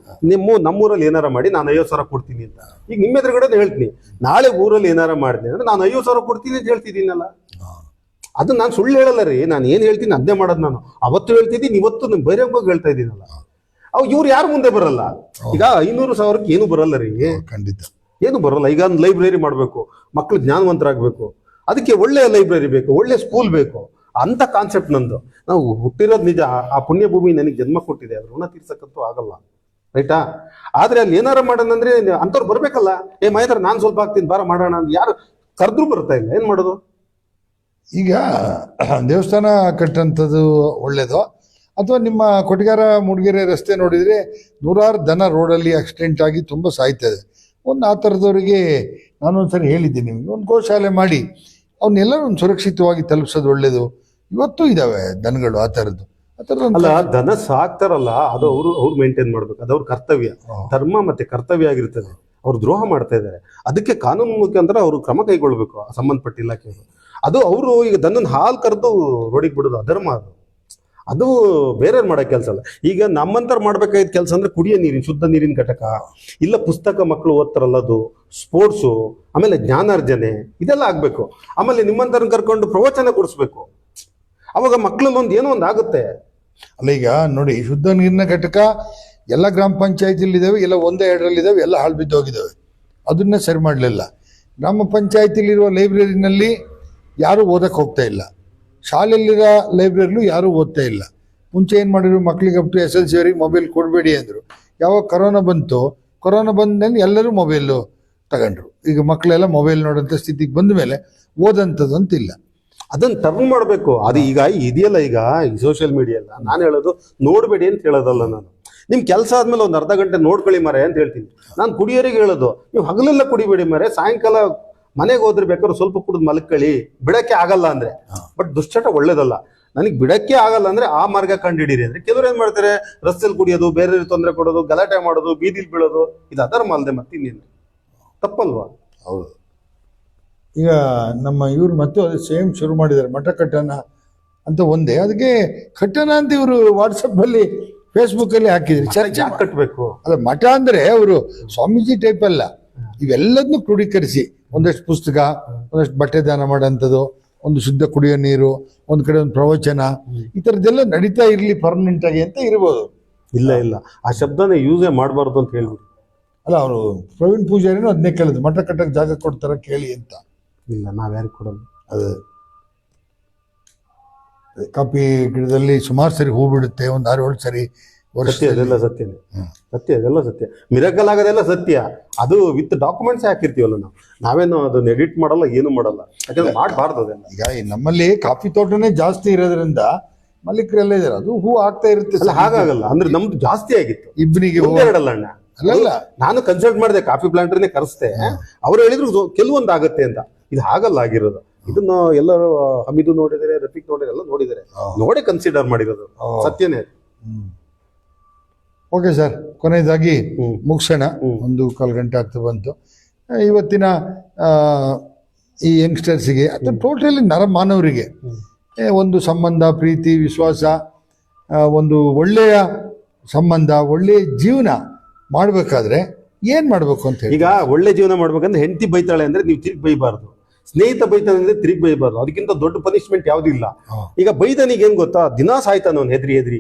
ನಮ್ಮೂರಲ್ಲಿ ಏನಾರ ಮಾಡಿ ನಾನು 50,000 ಕೊಡ್ತೀನಿ ಅಂತ. ಈಗ ನಿಮ್ಮ ಎದುರುಗಡೆ ಹೇಳ್ತೀನಿ, ನಾಳೆ ಊರಲ್ಲಿ ಏನಾರ ಮಾಡ್ತೀನಿ ಅಂದ್ರೆ ನಾನು 50,000 ಕೊಡ್ತೀನಿ ಅಂತ ಹೇಳ್ತಿದ್ದೀನಲ್ಲ. ಅದು ನಾನು ಸುಳ್ಳು ಹೇಳಲ್ಲ ರೀ. ನಾನು ಏನ್ ಹೇಳ್ತೀನಿ ಅದನ್ನೇ ಮಾಡೋದು. ನಾನು ಅವತ್ತು ಹೇಳ್ತಿದ್ದೀನಿ, ಇವತ್ತು ಬೇರೆ ಹೋಗಿ ಹೇಳ್ತಾ ಇದ್ದೀನಲ್ಲ. ಇವ್ರು ಯಾರು ಮುಂದೆ ಬರಲ್ಲ. ಈಗ 500,000ಕ್ಕೆ ಏನು ಬರಲ್ಲ ರೀ, ಖಂಡಿತ ಏನು ಬರಲ್ಲ. ಈಗ ಒಂದು ಲೈಬ್ರರಿ ಮಾಡಬೇಕು, ಮಕ್ಕಳು ಜ್ಞಾನವಂತರಾಗಬೇಕು, ಅದಕ್ಕೆ ಒಳ್ಳೆಯ ಲೈಬ್ರರಿ ಬೇಕು, ಒಳ್ಳೆ ಸ್ಕೂಲ್ ಬೇಕು ಅಂತ ಕಾನ್ಸೆಪ್ಟ್ ನಂದು. ನಾವು ಹುಟ್ಟಿರೋದು ನಿಜ, ಆ ಪುಣ್ಯ ಭೂಮಿ ನನಗೆ ಜನ್ಮ ಕೊಟ್ಟಿದೆ, ಅದ್ರ ಋಣ ತೀರ್ಸಕ್ಕಂತೂ ಆಗಲ್ಲ, ರೈಟಾ? ಆದ್ರೆ ಅಲ್ಲಿ ಏನಾರ ಮಾಡೋಣಂದ್ರೆ ಅಂಥವ್ರು ಬರ್ಬೇಕಲ್ಲ. ಮಹೇಂದ್ರ ನಾನು ಸ್ವಲ್ಪ ಆಗ್ತೀನಿ ಬಾರ ಮಾಡೋಣ ಅಂತ ಯಾರು ಕರೆದ್ರೂ ಬರ್ತಾ ಇಲ್ಲ. ಏನ್ ಮಾಡೋದು? ಈಗ ದೇವಸ್ಥಾನ ಕಟ್ಟಂಥದ್ದು ಒಳ್ಳೇದು, ಅಥವಾ ನಿಮ್ಮ ಕೊಟ್ಟಿಗೆರ ಮೂಡಿಗೆರೆ ರಸ್ತೆ ನೋಡಿದರೆ ನೂರಾರು ದನ ರೋಡಲ್ಲಿ ಆಕ್ಸಿಡೆಂಟ್ ಆಗಿ ತುಂಬ ಸಾಯ್ತದೆ. ಒಂದು ಆ ಥರದವರಿಗೆ ನಾನೊಂದ್ಸರಿ ಹೇಳಿದ್ದೀನಿ, ನಿಮಗೆ ಒಂದು ಗೋಶಾಲೆ ಮಾಡಿ ಅವನ್ನೆಲ್ಲರೂ ಒಂದು ಸುರಕ್ಷಿತವಾಗಿ ತಲುಪಿಸೋದು ಒಳ್ಳೇದು. ಇವತ್ತು ಇದಾವೆ ದನಗಳು ಆ ಥರದ್ದು. ಅಲ್ಲ, ದನ ಸಾಕ್ತಾರಲ್ಲ, ಅದು ಅವ್ರು ಮೇಂಟೈನ್ ಮಾಡ್ಬೇಕು, ಅದು ಅವ್ರ ಕರ್ತವ್ಯ. ಧರ್ಮ ಮತ್ತೆ ಕರ್ತವ್ಯ ಆಗಿರ್ತದೆ. ಅವ್ರು ದ್ರೋಹ ಮಾಡ್ತಾ ಇದ್ದಾರೆ, ಅದಕ್ಕೆ ಕಾನೂನು ಮುಖಾಂತರ ಅವರು ಕ್ರಮ ಕೈಗೊಳ್ಬೇಕು, ಸಂಬಂಧಪಟ್ಟ ಇಲಾಖೆಯವರು. ಅದು ಅವರು ಈಗ ದನನ ಹಾಲು ಕರೆದು ರೋಡಿಗೆ ಬಿಡೋದು ಅಧರ್ಮ. ಅದು ಬೇರೆ ಮಾಡೋ ಕೆಲಸ ಅಲ್ಲ. ಈಗ ನಮ್ಮಂತರ ಮಾಡ್ಬೇಕಾಗಿದ್ದ ಕೆಲಸ ಅಂದ್ರೆ ಕುಡಿಯೋ ನೀರಿನ ಶುದ್ಧ ನೀರಿನ ಘಟಕ, ಇಲ್ಲ ಪುಸ್ತಕ ಮಕ್ಕಳು ಓದ್ತಾರಲ್ಲ ಅದು, ಸ್ಪೋರ್ಟ್ಸು, ಆಮೇಲೆ ಜ್ಞಾನಾರ್ಜನೆ, ಇದೆಲ್ಲ ಆಗ್ಬೇಕು. ಆಮೇಲೆ ನಿಮ್ಮಂತರ ಕರ್ಕೊಂಡು ಪ್ರವಚನ ಕೊಡಿಸ್ಬೇಕು. ಅವಾಗ ಮಕ್ಕಳಲ್ಲಿ ಏನೋ ಒಂದು ಆಗುತ್ತೆ. ಅಲ್ಲ, ಈಗ ನೋಡಿ, ಶುದ್ಧ ನೀರಿನ ಘಟಕ ಎಲ್ಲ ಗ್ರಾಮ ಪಂಚಾಯತಿಲಿ ಇದಾವೆ, ಎಲ್ಲ 1-2 ಇದಾವೆ, ಎಲ್ಲ ಹಾಳು ಬಿದ್ದೋಗಿದ್ದಾವೆ. ಅದನ್ನ ಸರಿ ಮಾಡಲಿಲ್ಲ. ಗ್ರಾಮ ಪಂಚಾಯತಿಲಿರುವ ಲೈಬ್ರರಿನಲ್ಲಿ ಯಾರೂ ಓದಕ್ಕೆ ಹೋಗ್ತಾ ಇಲ್ಲ, ಶಾಲೆಯಲ್ಲಿರೋ ಲೈಬ್ರರಿಲೂ ಯಾರೂ ಓದ್ತಾ ಇಲ್ಲ. ಮುಂಚೆ ಏನು ಮಾಡಿದ್ರು, ಮಕ್ಕಳಿಗೆ ಅಪ್ ಟು SLC ಅವರಿಗೆ ಮೊಬೈಲ್ ಕೊಡಬೇಡಿ ಅಂದರು. ಯಾವಾಗ ಕೊರೋನಾ ಬಂತು, ಕೊರೋನಾ ಬಂದಲ್ಲಿ ಎಲ್ಲರೂ ಮೊಬೈಲು ತಗೊಂಡ್ರು. ಈಗ ಮಕ್ಕಳೆಲ್ಲ ಮೊಬೈಲ್ ನೋಡೋಂಥ ಸ್ಥಿತಿಗೆ ಬಂದ ಮೇಲೆ ಓದಂಥದ್ದು ಅಂತಿಲ್ಲ. ಅದನ್ನ ಟರ್ನ್ ಮಾಡಬೇಕು. ಅದು ಈಗ ಇದೆಯಲ್ಲ, ಈಗ ಈ ಸೋಷಿಯಲ್ ಮೀಡಿಯಾ ಎಲ್ಲ ನಾನು ಹೇಳೋದು ನೋಡಬೇಡಿ ಅಂತ ಹೇಳೋದಲ್ಲ. ನಾನು ನಿಮ್ ಕೆಲಸ ಆದ್ಮೇಲೆ ಒಂದು ಅರ್ಧ ಗಂಟೆ ನೋಡ್ಕೊಳ್ಳಿ ಮರೆ ಅಂತ ಹೇಳ್ತೀನಿ. ನಾನು ಕುಡಿಯೋರಿಗೆ ಹೇಳೋದು, ನೀವು ಹಗಲೆಲ್ಲ ಕುಡಿಬೇಡಿ ಮರೆ, ಸಾಯಂಕಾಲ ಮನೆಗೆ ಹೋದ್ರೆ ಬೇಕಾದ್ರೆ ಸ್ವಲ್ಪ ಕುಡಿದು ಮಲ್ಕೊಳ್ಳಿ, ಬಿಡಕ್ಕೆ ಆಗಲ್ಲ ಅಂದ್ರೆ. ಬಟ್ ದುಶ್ಚಟ ಒಳ್ಳೇದಲ್ಲ. ನನಗೆ ಬಿಡಕ್ಕೆ ಆಗಲ್ಲ ಅಂದ್ರೆ ಆ ಮಾರ್ಗ ಕಂಡುಹಿಡೀರಿ ಅಂದ್ರೆ. ಕೆಲವ್ರು ಏನ್ ಮಾಡ್ತಾರೆ, ರಸ್ತೆಯಲ್ಲಿ ಕುಡಿಯೋದು, ಬೇರೆ ತೊಂದರೆ ಕೊಡೋದು, ಗಲಾಟೆ ಮಾಡೋದು, ಬೀದಿಲಿ ಬೀಳೋದು, ಇದು ಅಧರ್ಮ ಅಲ್ಲದೆ ಮತ್ತಿನ್ನೇನು, ತಪ್ಪಲ್ವಾ? ಹೌದು. ಈಗ ನಮ್ಮ ಇವ್ರು ಮತ್ತು ಅದು ಸೇಮ್ ಶುರು ಮಾಡಿದ್ದಾರೆ, ಮಠ ಕಟ್ಟಣ ಅಂತ ಒಂದೇ. ಅದಕ್ಕೆ ಕಟ್ಟಣ ಅಂತ ಇವರು ವಾಟ್ಸಪ್ಪಲ್ಲಿ ಫೇಸ್ಬುಕ್ಕಲ್ಲಿ ಹಾಕಿದ್ರು. ಚರ್ಚೆ ಕಟ್ಟಬೇಕು. ಅದ ಮಠ ಅಂದ್ರೆ ಅವರು ಸ್ವಾಮೀಜಿ ಟೈಪ್ ಅಲ್ಲ, ಇವೆಲ್ಲದನ್ನು ಕ್ರೋಢೀಕರಿಸಿ ಒಂದಷ್ಟು ಪುಸ್ತಕ, ಒಂದಷ್ಟು ಬಟ್ಟೆ ದಾನ ಮಾಡೋಂಥದ್ದು, ಒಂದು ಶುದ್ಧ ಕುಡಿಯೋ ನೀರು, ಒಂದು ಕಡೆ ಒಂದು ಪ್ರವಚನ, ಈ ಥರದ್ದೆಲ್ಲ ನಡೀತಾ ಇರಲಿ ಪರ್ಮನೆಂಟ್ ಆಗಿ ಅಂತ ಇರ್ಬೋದು. ಇಲ್ಲ, ಆ ಶಬ್ದನ ಯೂಸೇ ಮಾಡಬಾರ್ದು ಅಂತ ಹೇಳ್ಬಿಟ್ಟು. ಅಲ್ಲ ಅವರು ಪ್ರವೀಣ್ ಪೂಜಾರಿನೂ ಅದನ್ನೇ ಕೇಳಿದ್ರು, ಮಠ ಕಟ್ಟಕ್ಕೆ ಜಾಗ ಕೊಡ್ತಾರ ಕೇಳಿ ಅಂತ. ಇಲ್ಲ, ನಾವ್ಯಾರಿಗೆ ಕೊಡೋದು. ಅದು ಕಾಫಿ ಗಿಡದಲ್ಲಿ ಸುಮಾರು ಸರಿ ಹೂ ಬಿಡುತ್ತೆ, ಒಂದು 6-7 ಸರಿ ವರ್ಷ. ಸತ್ಯ, ಅದೆಲ್ಲ ಸತ್ಯನೇ. ಸತ್ಯ, ಅದೆಲ್ಲ ಸತ್ಯ. ಮಿರಾಕಲ್ ಆಗೋದೆಲ್ಲ ಸತ್ಯ. ಅದು ವಿತ್ ಡಾಕ್ಯುಮೆಂಟ್ಸ್ ಹಾಕಿರ್ತೀವಲ್ಲ ನಾವೇನು ಅದನ್ನ ಎಡಿಟ್ ಮಾಡಲ್ಲ, ಏನು ಮಾಡಲ್ಲ, ಯಾಕಂದ್ರೆ ಮಾಡಬಾರ್ದು ಅದೆಲ್ಲ. ಈಗ ನಮ್ಮಲ್ಲಿ ಕಾಫಿ ತೋಟನೇ ಜಾಸ್ತಿ ಇರೋದ್ರಿಂದ ಮಲ್ಲಿಕರೆಲ್ಲ ಇದಾರೆ, ಅದು ಹೂ ಆಗ್ತಾ ಇರುತ್ತೆ. ಅಲ್ಲ, ಹಾಗಾಗಲ್ಲ. ಅಂದ್ರೆ ನಮ್ದು ಜಾಸ್ತಿ ಆಗಿತ್ತು, ಇಬ್ಬನಿಗೆ ಎರಡಲ್ಲ ಅಣ್ಣ. ಅಲ್ಲಲ್ಲ, ನಾನು ಕನ್ಸಲ್ಟ್ ಮಾಡಿದೆ, ಕಾಫಿ ಪ್ಲಾಂಟರ್ನೇ ಕರೆಸ್ತೆ. ಅವ್ರು ಹೇಳಿದ್ರು ಕೆಲವೊಂದು ಆಗತ್ತೆ ಅಂತ. ಇದು ಹಾಗಲ್ಲ ಆಗಿರೋದು. ಇದನ್ನ ಎಲ್ಲರೂ ಹಮೀದು ನೋಡಿದರೆ, ರಫೀಕ್ ನೋಡಿದರೆ, ಎಲ್ಲ ನೋಡಿದರೆ, ನೋಡಿ ಕನ್ಸಿಡರ್ ಮಾಡಿರೋದು. ಸತ್ಯನೇ. ಓಕೆ ಸರ್, ಕೊನೆಯದಾಗಿ ಮುಗಿಸೋಣ. 1-1/4 ಗಂಟೆ ಆಗ್ತಾ ಬಂತು. ಇವತ್ತಿನ ಈ ಯಂಗ್ಸ್ಟರ್ಸಿಗೆ ಅಥವಾ ಟೋಟಲಿ ನರಮಾನವರಿಗೆ ಒಂದು ಸಂಬಂಧ, ಪ್ರೀತಿ, ವಿಶ್ವಾಸ, ಒಂದು ಒಳ್ಳೆಯ ಸಂಬಂಧ, ಒಳ್ಳೆಯ ಜೀವನ ಮಾಡಬೇಕಾದ್ರೆ ಏನು ಮಾಡಬೇಕು ಅಂತ ಹೇಳಿ. ಈಗ ಒಳ್ಳೆ ಜೀವನ ಮಾಡ್ಬೇಕಂದ್ರೆ ಹೆಂಡತಿ ಬೈತಾಳೆ ಅಂದ್ರೆ ನೀವು ತಿರುಗಿ ಬೈಬಾರ್ದು, ಸ್ನೇಹಿತ ಬೈತಾನೆ ಅಂದ್ರೆ ತಿರುಗಿ ಬೈಬಾರ್ದು. ಅದಕ್ಕಿಂತ ದೊಡ್ಡ ಪನಿಷ್ಮೆಂಟ್ ಯಾವ್ದು ಇಲ್ಲ. ಈಗ ಬೈದನಿಗೆ ಏನ್ ಗೊತ್ತಾ, ದಿನಾ ಸಾಯ್ತಾನ ಅವ್ನು ಹೆದ್ರಿ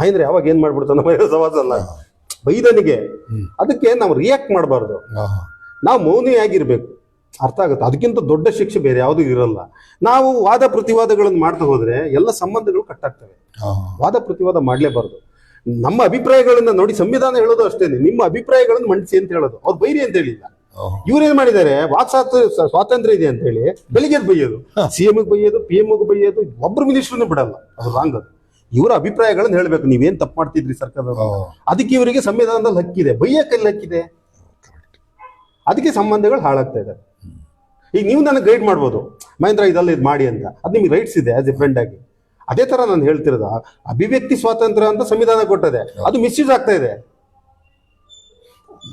ಮಹೇಂದ್ರ ಯಾವಾಗ ಏನ್ ಮಾಡ್ಬಿಡ್ತಾನ ಸವಾಸ ಅಲ್ಲ ಬೈದನಿಗೆ. ಅದಕ್ಕೆ ನಾವು ರಿಯಾಕ್ಟ್ ಮಾಡಬಾರ್ದು, ನಾವು ಮೌನಿಯಾಗಿರ್ಬೇಕು. ಅರ್ಥ ಆಗುತ್ತೆ. ಅದಕ್ಕಿಂತ ದೊಡ್ಡ ಶಿಕ್ಷೆ ಬೇರೆ ಯಾವುದು ಇರಲ್ಲ. ನಾವು ವಾದ ಪ್ರತಿವಾದಗಳನ್ನು ಮಾಡ್ತಾ ಹೋದ್ರೆ ಎಲ್ಲ ಸಂಬಂಧಗಳು ಕಟ್ಟಾಗ್ತವೆ. ವಾದ ಪ್ರತಿವಾದ ಮಾಡ್ಲೇಬಾರ್ದು. ನಮ್ಮ ಅಭಿಪ್ರಾಯಗಳನ್ನ ನೋಡಿ, ಸಂವಿಧಾನ ಹೇಳೋದು ಅಷ್ಟೇನೆ, ನಿಮ್ಮ ಅಭಿಪ್ರಾಯಗಳನ್ನು ಮಂಡಿಸಿ ಅಂತ ಹೇಳೋದು. ಅವ್ರು ಬೈರಿ ಅಂತ ಹೇಳಿಲ್ಲ. ಇವ್ರೇನ್ ಮಾಡಿದ್ದಾರೆ, ವಾಕ್ ಸ್ವಾತಂತ್ರ್ಯ ಇದೆ ಅಂತ ಹೇಳಿ ಬೆಳಿಗ್ಗೆ ಬೈಯೋದು, CM ಬೈಯೋದು, PM ಬೈಯೋದು, ಒಬ್ರು ಮಿನಿಸ್ಟರ್ನು ಬಿಡಲ್ಲ. ಅದು ರಾಂಗ್. ಅದು ಇವರ ಅಭಿಪ್ರಾಯಗಳನ್ನ ಹೇಳ್ಬೇಕು. ನೀವೇನ್ ತಪ್ಪು ಮಾಡ್ತಿದ್ರಿ ಸರ್ಕಾರದವರು, ಅದಕ್ಕೆ ಇವರಿಗೆ ಸಂವಿಧಾನದಲ್ಲಿ ಹಕ್ಕಿದೆ, ಬೈಯಕ್ಕೆ ಹಕ್ಕಿದೆ. ಅದಕ್ಕೆ ಸಂಬಂಧಗಳು ಹಾಳಾಗ್ತಾ ಇದ್ದಾರೆ. ಈಗ ನೀವು ನನಗೆ ಗೈಡ್ ಮಾಡ್ಬೋದು, ಮಹೇಂದ್ರ ಇದೆಲ್ಲ ಇದು ಮಾಡಿ ಅಂತ, ಅದು ನಿಮ್ಗೆ ರೈಟ್ಸ್ ಇದೆ ಆಸ್ ಎ ಫ್ರೆಂಡ್ ಆಗಿ. ಅದೇ ತರ ನಾನು ಹೇಳ್ತಿರೋದ, ಅಭಿವ್ಯಕ್ತಿ ಸ್ವಾತಂತ್ರ್ಯ ಅಂತ ಸಂವಿಧಾನ ಕೊಟ್ಟದೆ, ಅದು ಮಿಸ್ಯೂಸ್ ಆಗ್ತಾ ಇದೆ.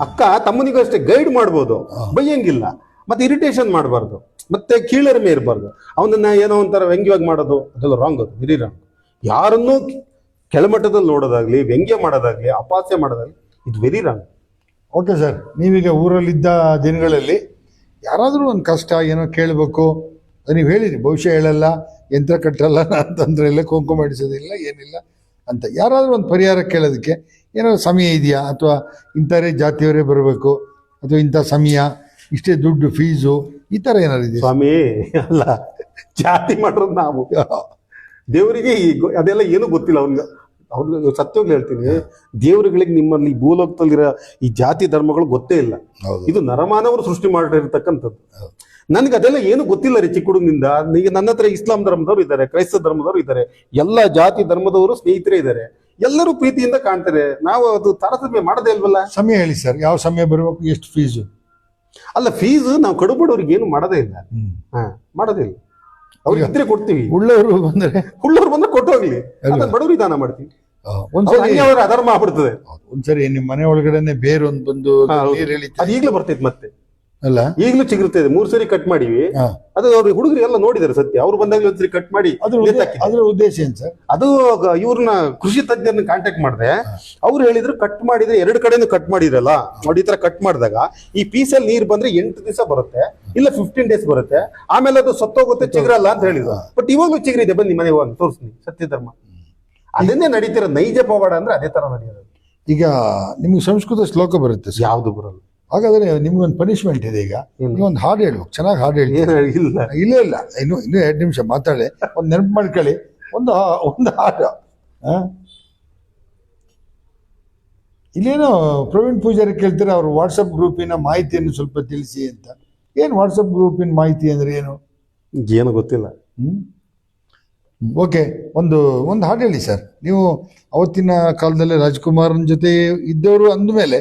ಅಕ್ಕ ತಮ್ಮನಿಗೂ ಅಷ್ಟೇ ಗೈಡ್ ಮಾಡ್ಬೋದು, ಬೈಯಂಗಿಲ್ಲ. ಮತ್ತೆ ಇರಿಟೇಷನ್ ಮಾಡಬಾರ್ದು, ಮತ್ತೆ ಕೀಳರಿಮೆ ಇರಬಾರ್ದು. ಅವನನ್ನ ಏನೋ ಒಂಥರ ವ್ಯಂಗ್ಯವಾಗಿ ಮಾಡೋದು, ಅದೆಲ್ಲ ರಾಂಗ್. ಅದು ವೆರಿ ರಾಂಗ್. ಯಾರನ್ನೂ ಕೆಳಮಟ್ಟದಲ್ಲಿ ನೋಡೋದಾಗ್ಲಿ, ವ್ಯಂಗ್ಯ ಮಾಡೋದಾಗ್ಲಿ, ಅಪಹಾಸ್ಯ ಮಾಡೋದಾಗ್ಲಿ, ಇದು ವೆರಿ ರಾಂಗ್. ಓಕೆ ಸರ್, ನೀವೀಗ ಊರಲ್ಲಿದ್ದ ದಿನಗಳಲ್ಲಿ ಯಾರಾದರೂ ಒಂದು ಕಷ್ಟ ಏನೋ ಕೇಳಬೇಕು, ಅದು ನೀವು ಹೇಳಿರಿ, ಭವಿಷ್ಯ ಹೇಳಲ್ಲ, ಯಂತ್ರ ಕಟ್ಟಲ್ಲ, ಅಂತಂದ್ರೆ ಇಲ್ಲ, ಕುಂಕುಮ ಇಡಿಸೋದಿಲ್ಲ, ಏನಿಲ್ಲ ಅಂತ. ಯಾರಾದರೂ ಒಂದು ಪರಿಹಾರ ಕೇಳೋದಕ್ಕೆ ಏನಾದ್ರು ಸಮಯ ಇದೆಯಾ, ಅಥವಾ ಇಂಥವರೇ ಜಾತಿಯವರೇ ಬರಬೇಕು, ಅಥವಾ ಇಂಥ ಸಮಯ, ಇಷ್ಟೇ ದುಡ್ಡು, ಫೀಸು, ಈ ಥರ ಏನಾದ್ರು ಇದೆಯಾ? ಸ್ವಾಮಿ, ಅಲ್ಲ, ಜಾತಿ ಮಾಡೋದು ನಾವು. ದೇವರಿಗೆ ಅದೆಲ್ಲ ಏನೂ ಗೊತ್ತಿಲ್ಲ ಅವ್ನಿಗೆ. ಅವ್ರಿಗೆ ಸತ್ಯವಾಗಿ ಹೇಳ್ತೀನಿ, ದೇವರುಗಳಿಗೆ ನಿಮ್ಮಲ್ಲಿ ಭೂಲೋಕದಲ್ಲಿರೋ ಈ ಜಾತಿ ಧರ್ಮಗಳು ಗೊತ್ತೇ ಇಲ್ಲ. ಇದು ನರಮಾನವರು ಸೃಷ್ಟಿ ಮಾಡಿರ್ತಕ್ಕಂಥದ್ದು. ನನಗೆ ಅದೆಲ್ಲ ಏನು ಗೊತ್ತಿಲ್ಲ ರೀ ಚಿಕ್ಕ ಹುಡುಗನಿಂದ. ಈಗ ನನ್ನ ಹತ್ರ ಇಸ್ಲಾಂ ಧರ್ಮದವರು ಇದ್ದಾರೆ, ಕ್ರೈಸ್ತ ಧರ್ಮದವರು ಇದ್ದಾರೆ, ಎಲ್ಲ ಜಾತಿ ಧರ್ಮದವರು ಸ್ನೇಹಿತರೇ ಇದ್ದಾರೆ. ಎಲ್ಲರೂ ಪ್ರೀತಿಯಿಂದ ಕಾಣ್ತಾರೆ. ನಾವು ಅದು ತಾರತಮ್ಯ ಮಾಡದೇ ಇಲ್ವಲ್ಲ. ಸಮಯ ಹೇಳಿ ಸರ್, ಯಾವ ಸಮಯ ಬರಬೇಕು, ಎಷ್ಟು ಫೀಸು? ಅಲ್ಲ, ಫೀಸ್ ನಾವು ಕಡುಬಡವ್ರಿಗೆ ಏನು ಮಾಡೋದೇ ಇಲ್ಲ. ಮಾಡೋದೇ ಇಲ್ಲ. ಅವ್ರಿಗೆ ಇದ್ರೆ ಕೊಡ್ತೀವಿ. ಉಳ್ಳವರು ಬಂದ್ರೆ ಕೊಟ್ಟು ಹೋಗ್ಲಿ, ಬಡವರಿಗೆ ದಾನ ಮಾಡ್ತೀವಿ. ಒಂದ್ಸರಿ ಅವರ ಅಧರ್ಮ ಆಗ್ಬಿಡ್ತದೆ. ಒಂದ್ಸರಿ ನಿಮ್ಮ ಮನೆ ಒಳಗಡೆನೆ ಬೇರೆ ಒಂದು ಬಂದು ಅದು ಈಗಲೂ ಬರ್ತೈತೆ ಮತ್ತೆ. ಅಲ್ಲ, ಈಗಲೂ ಚಿಗುರುತ್ತೆ. 3 ಸರಿ ಕಟ್ ಮಾಡಿವಿ. ಅದು ಅವ್ರಿಗೆ ಹುಡುಗರು ಎಲ್ಲ ನೋಡಿದಾರೆ. ಸತ್ಯ, ಅವ್ರು ಬಂದಾಗಲೂ ಒಂದ್ಸರಿ ಕಟ್ ಮಾಡಿ. ಅದ್ರ ಉದ್ದೇಶ ಏನ್ ಸರ್? ಅದು ಇವ್ರನ್ನ ಕೃಷಿ ತಜ್ಞರನ್ನ ಕಾಂಟ್ಯಾಕ್ಟ್ ಮಾಡಿದೆ. ಅವ್ರು ಹೇಳಿದ್ರು, ಕಟ್ ಮಾಡಿದ್ರೆ 2 ಕಡೆನೂ ಕಟ್ ಮಾಡಿದ್ರಲ್ಲ ನೋಡಿ, ಈ ತರ ಕಟ್ ಮಾಡಿದಾಗ ಈ ಪೀಸಲ್ಲಿ ನೀರ್ ಬಂದ್ರೆ 8 ದಿವಸ ಬರುತ್ತೆ, ಇಲ್ಲ 15 ಡೇಸ್ ಬರುತ್ತೆ, ಆಮೇಲೆ ಅದು ಸತ್ತೋಗುತ್ತೆ, ಚಿಗುರಲ್ಲ ಅಂತ ಹೇಳಿದ್ರು. ಬಟ್ ಇವಾಗಲೂ ಚಿಗುರಿದೆ, ಬನ್ನಿ ಮನೆಗೆ ಹೋಗಿ ತೋರಿಸ್ತೀನಿ. ಸತ್ಯ ಧರ್ಮ ಅದನ್ನೇ ನಡೀತಿರೋ. ನೈಜ ಪವಾಡ ಅಂದ್ರೆ ಅದೇ ತರ ನಡೆಯೋದು. ಈಗ ನಿಮ್ಗೆ ಸಂಸ್ಕೃತ ಶ್ಲೋಕ ಬರುತ್ತೆ, ಯಾವ್ದು ಬರಲ್ಲ. ಹಾಗಾದ್ರೆ ನಿಮ್ಗೊಂದು ಪನಿಷ್ಮೆಂಟ್ ಇದೆ. ಈಗ ನೀವೊಂದು ಹಾಡು ಹೇಳ್ಬೇಕು, ಚೆನ್ನಾಗಿ ಹಾಡು ಹೇಳಿ. ಇಲ್ಲ ಇನ್ನು 2 ನಿಮಿಷ ಮಾತಾಡಿ, ಒಂದು ನೆನಪು ಮಾಡ್ಕೊಳ್ಳಿ. ಒಂದು ಹಾಡು. ಇಲ್ಲೇನೋ ಪ್ರವೀಣ್ ಪೂಜಾರಿ ಕೇಳ್ತಾರೆ, ಅವ್ರ ವಾಟ್ಸಪ್ ಗ್ರೂಪಿನ ಮಾಹಿತಿಯನ್ನು ಸ್ವಲ್ಪ ತಿಳಿಸಿ ಅಂತ. ಏನು ವಾಟ್ಸಪ್ ಗ್ರೂಪಿನ ಮಾಹಿತಿ ಅಂದ್ರೆ ಏನು? ಏನು ಗೊತ್ತಿಲ್ಲ. ಓಕೆ, ಒಂದು ಹಾಡು ಹೇಳಿ ಸರ್. ನೀವು ಅವತ್ತಿನ ಕಾಲದಲ್ಲಿ ರಾಜ್ಕುಮಾರನ ಜೊತೆ ಇದ್ದವರು ಅಂದಮೇಲೆ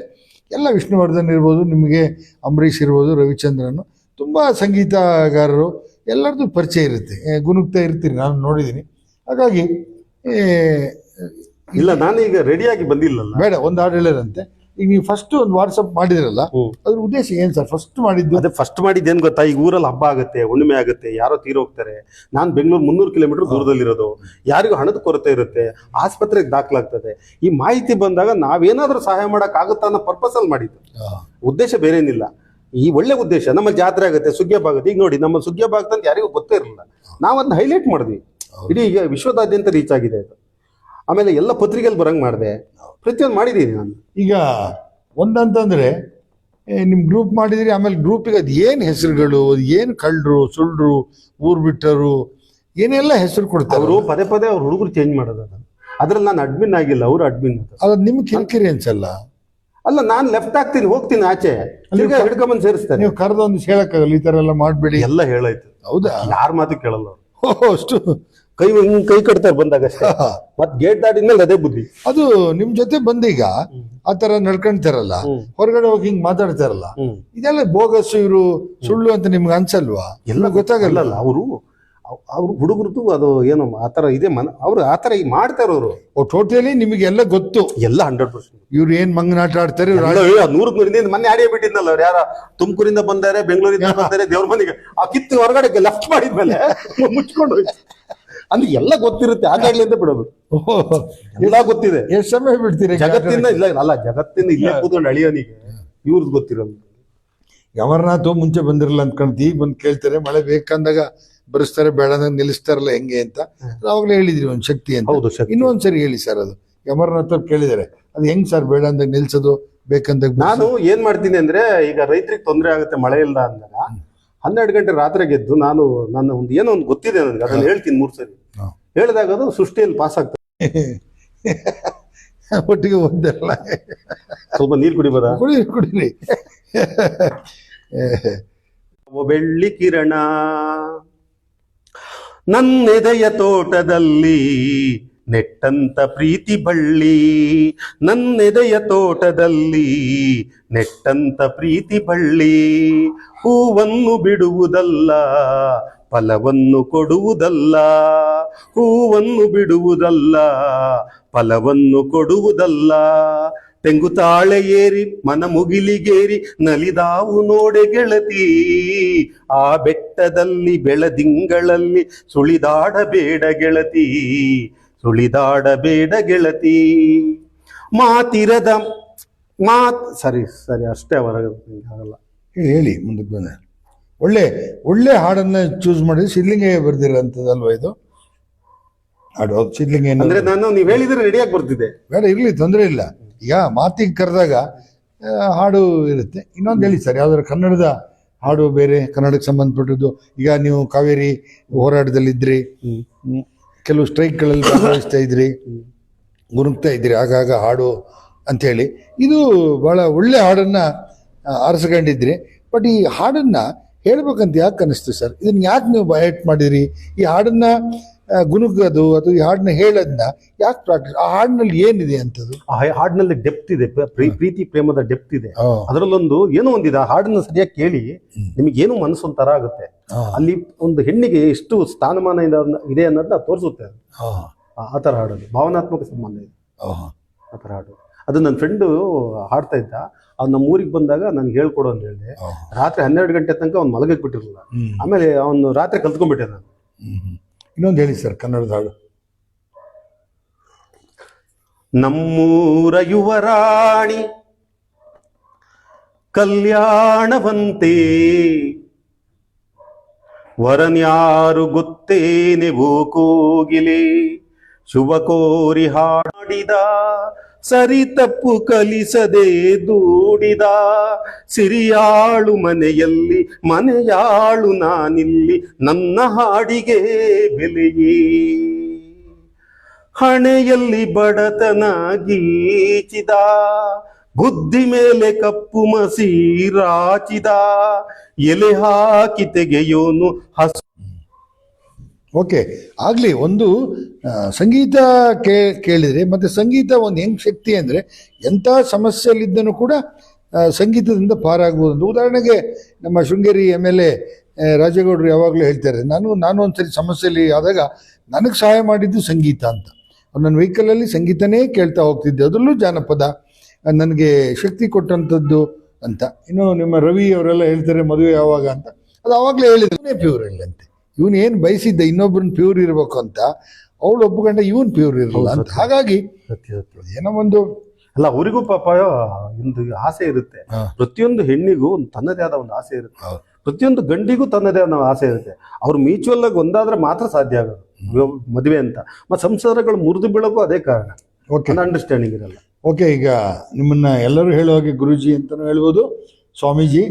ಎಲ್ಲ ವಿಷ್ಣುವರ್ಧನ್ ಇರ್ಬೋದು, ನಿಮಗೆ ಅಂಬರೀಷ್ ಇರ್ಬೋದು, ರವಿಚಂದ್ರನ್, ತುಂಬ ಸಂಗೀತಗಾರರು ಎಲ್ಲರದ್ದು ಪರಿಚಯ ಇರುತ್ತೆ, ಗುನುಗ್ತಾ ಇರ್ತೀರಿ, ನಾನು ನೋಡಿದ್ದೀನಿ. ಹಾಗಾಗಿ ಇಲ್ಲ, ನಾನು ಈಗ ರೆಡಿಯಾಗಿ ಬಂದಿಲ್ಲಲ್ಲ. ಬೇಡ, ಒಂದು ಹಾಡು ಹೇಳಿರಂತೆ. ಈಗ ನೀವು ಫಸ್ಟ್ ಒಂದು ವಾಟ್ಸಪ್ ಮಾಡಿದ್ರಲ್ಲ, ಅದ್ರ ಉದ್ದೇಶ ಏನ್ ಸರ್? ಫಸ್ಟ್ ಮಾಡಿದ್ದು ಅದೇ ಫಸ್ಟ್ ಮಾಡಿದ್ದೇನು ಗೊತ್ತಾ? ಈಗ ಊರಲ್ಲಿ ಹಬ್ಬ ಆಗುತ್ತೆ, ಹುಣ್ಣಿಮೆ ಆಗುತ್ತೆ, ಯಾರೋ ತೀರೋಗ್ತಾರೆ. ನಾನು ಬೆಂಗಳೂರು 300 ಕಿಲೋಮೀಟರ್ ದೂರದಲ್ಲಿರೋದು. ಯಾರಿಗೂ ಹಣದ ಕೊರತೆ ಇರುತ್ತೆ, ಆಸ್ಪತ್ರೆಗೆ ದಾಖಲಾಗ್ತದೆ. ಈ ಮಾಹಿತಿ ಬಂದಾಗ ನಾವೇನಾದ್ರೂ ಸಹಾಯ ಮಾಡಕ್ ಆಗುತ್ತಾ ಅನ್ನೋ ಪರ್ಪಸ್ ಅಲ್ಲಿ ಮಾಡಿದ್ದು. ಉದ್ದೇಶ ಬೇರೆ ಏನಿಲ್ಲ. ಈ ಒಳ್ಳೆ ಉದ್ದೇಶ. ನಮ್ಮ ಜಾತ್ರೆ ಆಗುತ್ತೆ, ಸುಗ್ಗಿ ಹಬ್ಬ ಆಗುತ್ತೆ. ಈಗ ನೋಡಿ, ನಮ್ಮ ಸುಗ್ಗಿ ಹಬ್ಬ ಆಗುತ್ತೆ ಅಂತ ಯಾರಿಗೂ ಗೊತ್ತೇ ಇರಲಿಲ್ಲ. ನಾವು ಅದನ್ನ ಹೈಲೈಟ್ ಮಾಡಿದ್ವಿ. ಇಡೀ ಈಗ ವಿಶ್ವದಾದ್ಯಂತ ರೀಚ್ ಆಗಿದೆ ಅದು. ಆಮೇಲೆ ಎಲ್ಲ ಪತ್ರಿಕೆಯಲ್ಲಿ ಬರಂಗ್ ಮಾಡಿದೆ, ಪ್ರತಿಯೊಂದು ಮಾಡಿದ್ದೀನಿ ನಾನು. ಈಗ ಒಂದಂತಂದ್ರೆ ನಿಮ್ಮ ಗ್ರೂಪ್ ಮಾಡಿದಿರಿ, ಆಮೇಲೆ ಗ್ರೂಪಿಗೆ ಅದು ಏನು ಹೆಸರುಗಳು, ಅದು ಏನು ಕಳ್ಳರು ಸುಳ್ಳು ಊರು ಬಿಟ್ಟರು ಏನೆಲ್ಲ ಹೆಸರು ಕೊಡ್ತಾರೆ. ಅವರು ಪದೇ ಪದೇ ಅವ್ರ ಹುಡುಗರು ಚೇಂಜ್ ಮಾಡೋದು. ಅದ್ರಲ್ಲಿ ನಾನು ಅಡ್ಮಿನ್ ಆಗಿಲ್ಲ, ಅವರು ಅಡ್ಮಿನ್. ಅದು ನಿಮ್ಗೆ ಕಿರಿಕಿರಿ ಅನ್ಸಲ್ಲ? ಅಲ್ಲ, ನಾನು ಲೆಫ್ಟ್ ಆಗ್ತೀನಿ, ಹೋಗ್ತೀನಿ ಆಚೆ, ಹಿಡ್ಕೊಂಬಂದು ಸೇರಿಸ್ತಾರೆ. ನೀವು ಕರೆದೊಂದು ಹೇಳಕ್ಕಾಗಲ್ಲ ಈ ತರ ಎಲ್ಲ ಮಾಡಬೇಡಿ ಎಲ್ಲ ಹೇಳಾಯ್ತು. ಹೌದಾ? ಯಾರ ಮಾತು ಕೇಳಲ್ಲ ಅವ್ರು. ಅಷ್ಟು ಕೈ ಕಟ್ತಾರೆ ಬಂದಾಗ ಅಷ್ಟೇ. ಮತ್ ಗೇಟ್ ದಾಟಿದ್ಮೇಲೆ ಅದೇ ಬುದ್ಧಿ. ಅದು ನಿಮ್ ಜೊತೆ ಬಂದೀಗ ಆ ತರ ನಡ್ಕೊಂತಾರಲ್ಲ, ಹೊರಗಡೆ ಹೋಗಿ ಹಿಂಗ್ ಮಾತಾಡ್ತಾರಲ್ಲ, ಇದೆಲ್ಲ ಬೋಗಸ್, ಇವರು ಸುಳ್ಳು ಅಂತ ನಿಮ್ಗೆ ಅನ್ಸಲ್ವಾ? ಎಲ್ಲ ಗೊತ್ತಾಗಲ್ಲ. ಅವರು ಹುಡುಗರದು ಅದು ಏನೋ ಆತರ ಇದೆ, ಅವ್ರು ಆತರ ಈಗ ಮಾಡ್ತಾರ ಅವರು. ಟೋಟಲಿ ನಿಮಗೆಲ್ಲ ಗೊತ್ತು, ಎಲ್ಲ 100%. ಇವ್ರು ಏನ್ ಮಂಗನಾಟ ಆಡ್ತಾರೆ. 100 ಮೊನ್ನೆ ಆಡಿಯೋ ಬಿಟ್ಟಿದ್ನಲ್ಲ, ಅವ್ರು ಯಾರ ತುಮಕೂರಿಂದ ಬಂದಾರೆ, ಬೆಂಗಳೂರಿಂದ ಬಂದಾರೆ, ದೇವ್ರ ಮನೆಗೆ ಆ ಕಿತ್ತು ಹೊರಗಡೆ ಲೆಫ್ಟ್ ಮಾಡಿದ್ಮೇಲೆ ಮುಚ್ಕೊಂಡು ಹೋಯ್ತು. ಅಂದ್ರೆ ಎಲ್ಲ ಗೊತ್ತಿರುತ್ತೆ, ಆಟಾಡ್ಲಿ ಅಂತ ಬಿಡೋದು. ಎಲ್ಲ ಗೊತ್ತಿದೆ. ಎಷ್ಟು ಸಮಯ ಬಿಡ್ತೀರಿ ಜಗತ್ತಿಂದ? ಇಲ್ಲ ಅಲ್ಲ, ಜಗತ್ತಿಂದ ಇಲ್ಲೇ ಕೂತ್ಕೊಂಡು ಅಳಿಯೋನಿಗೆ ಇವ್ರದ್ದು ಗೊತ್ತಿರೋದು. ಅಮರನಾಥ್ ಮುಂಚೆ ಬಂದಿರಲ್ಲ ಅಂದ್ಕೊಂತ ಈಗ ಬಂದು ಕೇಳ್ತಾರೆ, ಮಳೆ ಬೇಕಂದಾಗ ಬರೆಸ್ತಾರೆ, ಬೇಡ ನಿಲ್ಲಿಸ್ತಾರಲ್ಲ ಹೆಂಗೆ ಅಂತ. ಅವಾಗಲೇ ಹೇಳಿದ್ರಿ ಒಂದ್ ಶಕ್ತಿ ಅಂತ. ಹೌದು, ಇನ್ನೊಂದ್ಸರಿ ಹೇಳಿ ಸರ್. ಅದು ಅಮರನಾಥ್ ಅವ್ರು ಕೇಳಿದಾರೆ, ಅದು ಹೆಂಗ್ ಸರ್ ಬೇಡ ಅಂದಾಗ ನಿಲ್ಸೋದು, ಬೇಕಂದಾಗ? ನಾನು ಏನ್ ಮಾಡ್ತೀನಿ ಅಂದ್ರೆ, ಈಗ ರೈತರಿಗೆ ತೊಂದರೆ ಆಗುತ್ತೆ ಮಳೆ ಇಲ್ಲ ಅಂದಾಗ 12 ಗಂಟೆ ರಾತ್ರಿ ಗೆದ್ದು ನಾನು ನನ್ನ ಒಂದು ಏನೋ ಒಂದು ಗೊತ್ತಿದೆ ನನಗೆ, ಅದನ್ನ ಹೇಳ್ತೀನಿ 3 ಸರಿ. ಹೇಳಿದಾಗ ಅದು ಸೃಷ್ಟಿಯಲ್ಲಿ ಪಾಸ್ ಆಗ್ತದೆ. ಒಟ್ಟಿಗೆ ಒಂದಲ್ಲ, ಸ್ವಲ್ಪ ನೀರು ಕುಡಿಬೋದಾ? ಕುಡಿರಿ. ಬೆಳ್ಳಿ ಕಿರಣ ನನ್ನೆದೆಯ ತೋಟದಲ್ಲಿ ನೆಟ್ಟಂತ ಪ್ರೀತಿ ಬಳ್ಳಿ, ನನ್ನೆದೆಯ ತೋಟದಲ್ಲಿ ನೆಟ್ಟಂತ ಪ್ರೀತಿ ಬಳ್ಳಿ, ಹೂವನ್ನು ಬಿಡುವುದಲ್ಲ ಫಲವನ್ನು ಕೊಡುವುದಲ್ಲ, ಹೂವನ್ನು ಬಿಡುವುದಲ್ಲ ಫಲವನ್ನು ಕೊಡುವುದಲ್ಲ, ತೆಂಗು ತಾಳೆ ಏರಿ ಮನ ಮುಗಿಲಿಗೇರಿ ನಲಿದಾವು ನೋಡೆ ಗೆಳತಿ, ಆ ಬೆಟ್ಟದಲ್ಲಿ ಬೆಳದಿಂಗಳಲ್ಲಿ ಸುಳಿದಾಡಬೇಡ ಗೆಳತಿ, ಸುಳಿದಾಡಬೇಡ ಗೆಳತಿ. ಮಾತಿರದ ಸರಿ ಅಷ್ಟೇ, ಆಗಲ್ಲ. ಹೇಳಿ ಮುಂದಕ್ಕೆ ಬಂದ. ಒಳ್ಳೆ ಹಾಡನ್ನ ಚೂಸ್ ಮಾಡಿದ್ರೆ ಸಿದ್ಲಿಂಗಯ್ಯ ಬರ್ದಿರೋಂಥದ್ದಲ್ವಾ ಇದು ಹಾಡು? ಸಿದ್ಲಿಂಗಯ್ಯ ಅಂದ್ರೆ ನಾನು ನೀವು ಹೇಳಿದ್ರೆ ರೆಡಿಯಾಗಿ ಬರ್ತಿದ್ದೆ. ಬೇಡ, ಇರ್ಲಿ, ತೊಂದರೆ ಇಲ್ಲ. ಈಗ ಮಾತಿಗೆ ಕರೆದಾಗ ಹಾಡು ಇರುತ್ತೆ. ಇನ್ನೊಂದು ಹೇಳಿ ಸರ್, ಯಾವ್ದಾದ್ರು ಕನ್ನಡದ ಹಾಡು ಬೇರೆ, ಕನ್ನಡಕ್ಕೆ ಸಂಬಂಧಪಟ್ಟದ್ದು. ಈಗ ನೀವು ಕಾವೇರಿ ಹೋರಾಟದಲ್ಲಿದ್ರಿ, ಕೆಲವು ಸ್ಟ್ರೈಕ್ಗಳಲ್ಲಿ ಭಾಗವಹಿಸ್ತಾ ಇದ್ರಿ, ಗುರುಗ್ತಾ ಇದ್ರಿ ಆಗಾಗ ಹಾಡು ಅಂಥೇಳಿ. ಇದು ಭಾಳ ಒಳ್ಳೆ ಹಾಡನ್ನು ಆರಿಸ್ಕೊಂಡಿದ್ರಿ. ಬಟ್ ಈ ಹಾಡನ್ನು ಹೇಳ್ಬೇಕಂತ ಯಾಕೆ ಅನಿಸ್ತು ಸರ್? ಇದನ್ನು ಯಾಕೆ ನೀವು ಬಯಟ್ ಮಾಡಿದ್ರಿ? ಈ ಹಾಡನ್ನು ಗುನುಗೋದು ಅಥವಾ ಈ ಹಾಡನ್ನ ಹೇಳೋದನ್ನ ಯಾಕೆ ಪ್ರಾಕ್ಟೀಸ್? ಆ ಹಾಡಿನಲ್ಲಿ ಏನಿದೆ ಅಂತದ್ದು? ಆ ಹಾಡಿನಲ್ಲಿ ಡೆಪ್ತ್ ಇದೆ, ಪ್ರೀತಿ ಪ್ರೇಮದ ಡೆಪ್ತ್ ಇದೆ. ಅದರಲ್ಲೊಂದು ಏನೋ ಒಂದಿದೆ. ಆ ಹಾಡನ್ನ ಸರಿಯಾಗಿ ಕೇಳಿ ನಿಮಗೆ ಏನೋ ಮನಸ್ಸೊಂಥರ ಆಗುತ್ತೆ. ಅಲ್ಲಿ ಒಂದು ಹೆಣ್ಣಿಗೆ ಎಷ್ಟು ಸ್ಥಾನಮಾನ ಇದೆ ಅನ್ನೋದನ್ನ ತೋರಿಸುತ್ತೆ. ಆ ಥರ ಹಾಡೋದು ಭಾವನಾತ್ಮಕ ಸಂಬಂಧ ಇದೆ. ಆ ಥರ ಹಾಡು ಅದು ನನ್ನ ಫ್ರೆಂಡು ಹಾಡ್ತಾ ಇದ್ದ. ಅವ್ನು ನಮ್ಮ ಊರಿಗೆ ಬಂದಾಗ ನನ್ಗೆ ಹೇಳ್ಕೊಡು ಅಂತ ಹೇಳಿದೆ. ರಾತ್ರಿ 12 ಗಂಟೆ ತನಕ ಅವ್ನು ಮಲಗಕ್ಕೆ ಬಿಟ್ಟಿರಲಿಲ್ಲ. ಆಮೇಲೆ ಅವನು ರಾತ್ರಿ ಕಲ್ತ್ಕೊಂಡ್ಬಿಟ್ಟೆ ನಾನು. ಇನ್ನೊಂದು ಹೇಳಿ ಸರ್ ಕನ್ನಡದ ಹಾಡು. ನಮ್ಮೂರ ಯುವರಾಣಿ ಕಲ್ಯಾಣವಂತೆ, ವರನ್ಯಾರು ಗೊತ್ತೇನೆ ಓ ಕೋಗಿಲೆ, ಶುಭ ಕೋರಿ ಹಾಡಿದ ಸರಿ ತಪ್ಪು ಕಲಿಸದೆ ದೂಡಿದ, ಸಿರಿಯಾಳು ಮನೆಯಲ್ಲಿ ಮನೆಯಾಳು ನಾನಿಲ್ಲಿ, ನನ್ನ ಹಾಡಿಗೆ ಬೆಲೆಯೇ, ಹಣೆಯಲ್ಲಿ ಬಡತನ ಗೀಚಿದ, ಬುದ್ಧಿ ಮೇಲೆ ಕಪ್ಪು ಮಸಿ ರಾಚಿದ, ಎಲೆ ಹಾಕಿ ತೆಗೆಯೋನು ಹಸು. ಓಕೆ, ಆಗಲಿ. ಒಂದು ಸಂಗೀತ ಕೇಳಿದರೆ, ಮತ್ತು ಸಂಗೀತ ಒಂದು ಹೆಂಗೆ ಶಕ್ತಿ ಅಂದರೆ ಎಂಥ ಸಮಸ್ಯೆಯಲ್ಲಿದ್ದನೂ ಕೂಡ ಸಂಗೀತದಿಂದ ಪಾರಾಗ್ಬೋದು. ಒಂದು ಉದಾಹರಣೆಗೆ ನಮ್ಮ ಶೃಂಗೇರಿ MLA ರಾಜೇಗೌಡರು ಯಾವಾಗಲೂ ಹೇಳ್ತಾರೆ, ನಾನು ಒಂದ್ಸರಿ ಸಮಸ್ಯೆಯಲ್ಲಿ ಆದಾಗ ನನಗೆ ಸಹಾಯ ಮಾಡಿದ್ದು ಸಂಗೀತ ಅಂತ. ನನ್ನ ವೆಹಿಕಲಲ್ಲಿ ಸಂಗೀತನೇ ಕೇಳ್ತಾ ಹೋಗ್ತಿದ್ದೆ, ಅದರಲ್ಲೂ ಜಾನಪದ ನನಗೆ ಶಕ್ತಿ ಕೊಟ್ಟಂಥದ್ದು ಅಂತ. ಇನ್ನು ನಿಮ್ಮ ರವಿ ಅವರೆಲ್ಲ ಹೇಳ್ತಾರೆ ಮದುವೆ ಯಾವಾಗ ಅಂತ, ಅದು ಆವಾಗಲೇ ಹೇಳಿದ್ರೆ ಪ್ಯೂರ್ ಇಲ್ಲಂತೆ. ಇವನು ಏನು ಬಯಸಿದ್ದ ಇನ್ನೊಬ್ಬರನ್ನ ಪ್ಯೂರ್ ಇರಬೇಕು ಅಂತ, ಅವಳು ಒಪ್ಪಿಕೊಂಡ ಇವನ್ ಪ್ಯೂರ್ ಇರಲಿಲ್ಲ ಅಂತ. ಹಾಗಾಗಿ ಏನೋ ಒಂದು ಅಲ್ಲ, ಅವರಿಗೂ ಪಾಪ ಒಂದು ಆಸೆ ಇರುತ್ತೆ. ಪ್ರತಿಯೊಂದು ಹೆಣ್ಣಿಗೂ ತನ್ನದೇ ಆದ ಒಂದು ಆಸೆ ಇರುತ್ತೆ, ಪ್ರತಿಯೊಂದು ಗಂಡಿಗೂ ತನ್ನದೇ ಆದ ಆಸೆ ಇರುತ್ತೆ. ಅವ್ರು ಮ್ಯೂಚುವಲ್ ಆಗಿ ಒಂದಾದ್ರೆ ಮಾತ್ರ ಸಾಧ್ಯ ಆಗೋದು ಮದುವೆ ಅಂತ. ಮತ್ತೆ ಸಂಸಾರಗಳು ಮುರಿದು ಬೀಳೋಕ್ಕೂ ಅದೇ ಕಾರಣ. ಓಕೆ, ಅಂಡರ್ಸ್ಟ್ಯಾಂಡಿಂಗ್ ಇರಲ್ಲ. ಓಕೆ, ಈಗ ನಿಮ್ಮನ್ನ ಎಲ್ಲರೂ ಹೇಳೋ ಹಾಗೆ ಗುರೂಜಿ ಅಂತಲೂ ಹೇಳ್ಬೋದು, ಸ್ವಾಮೀಜಿ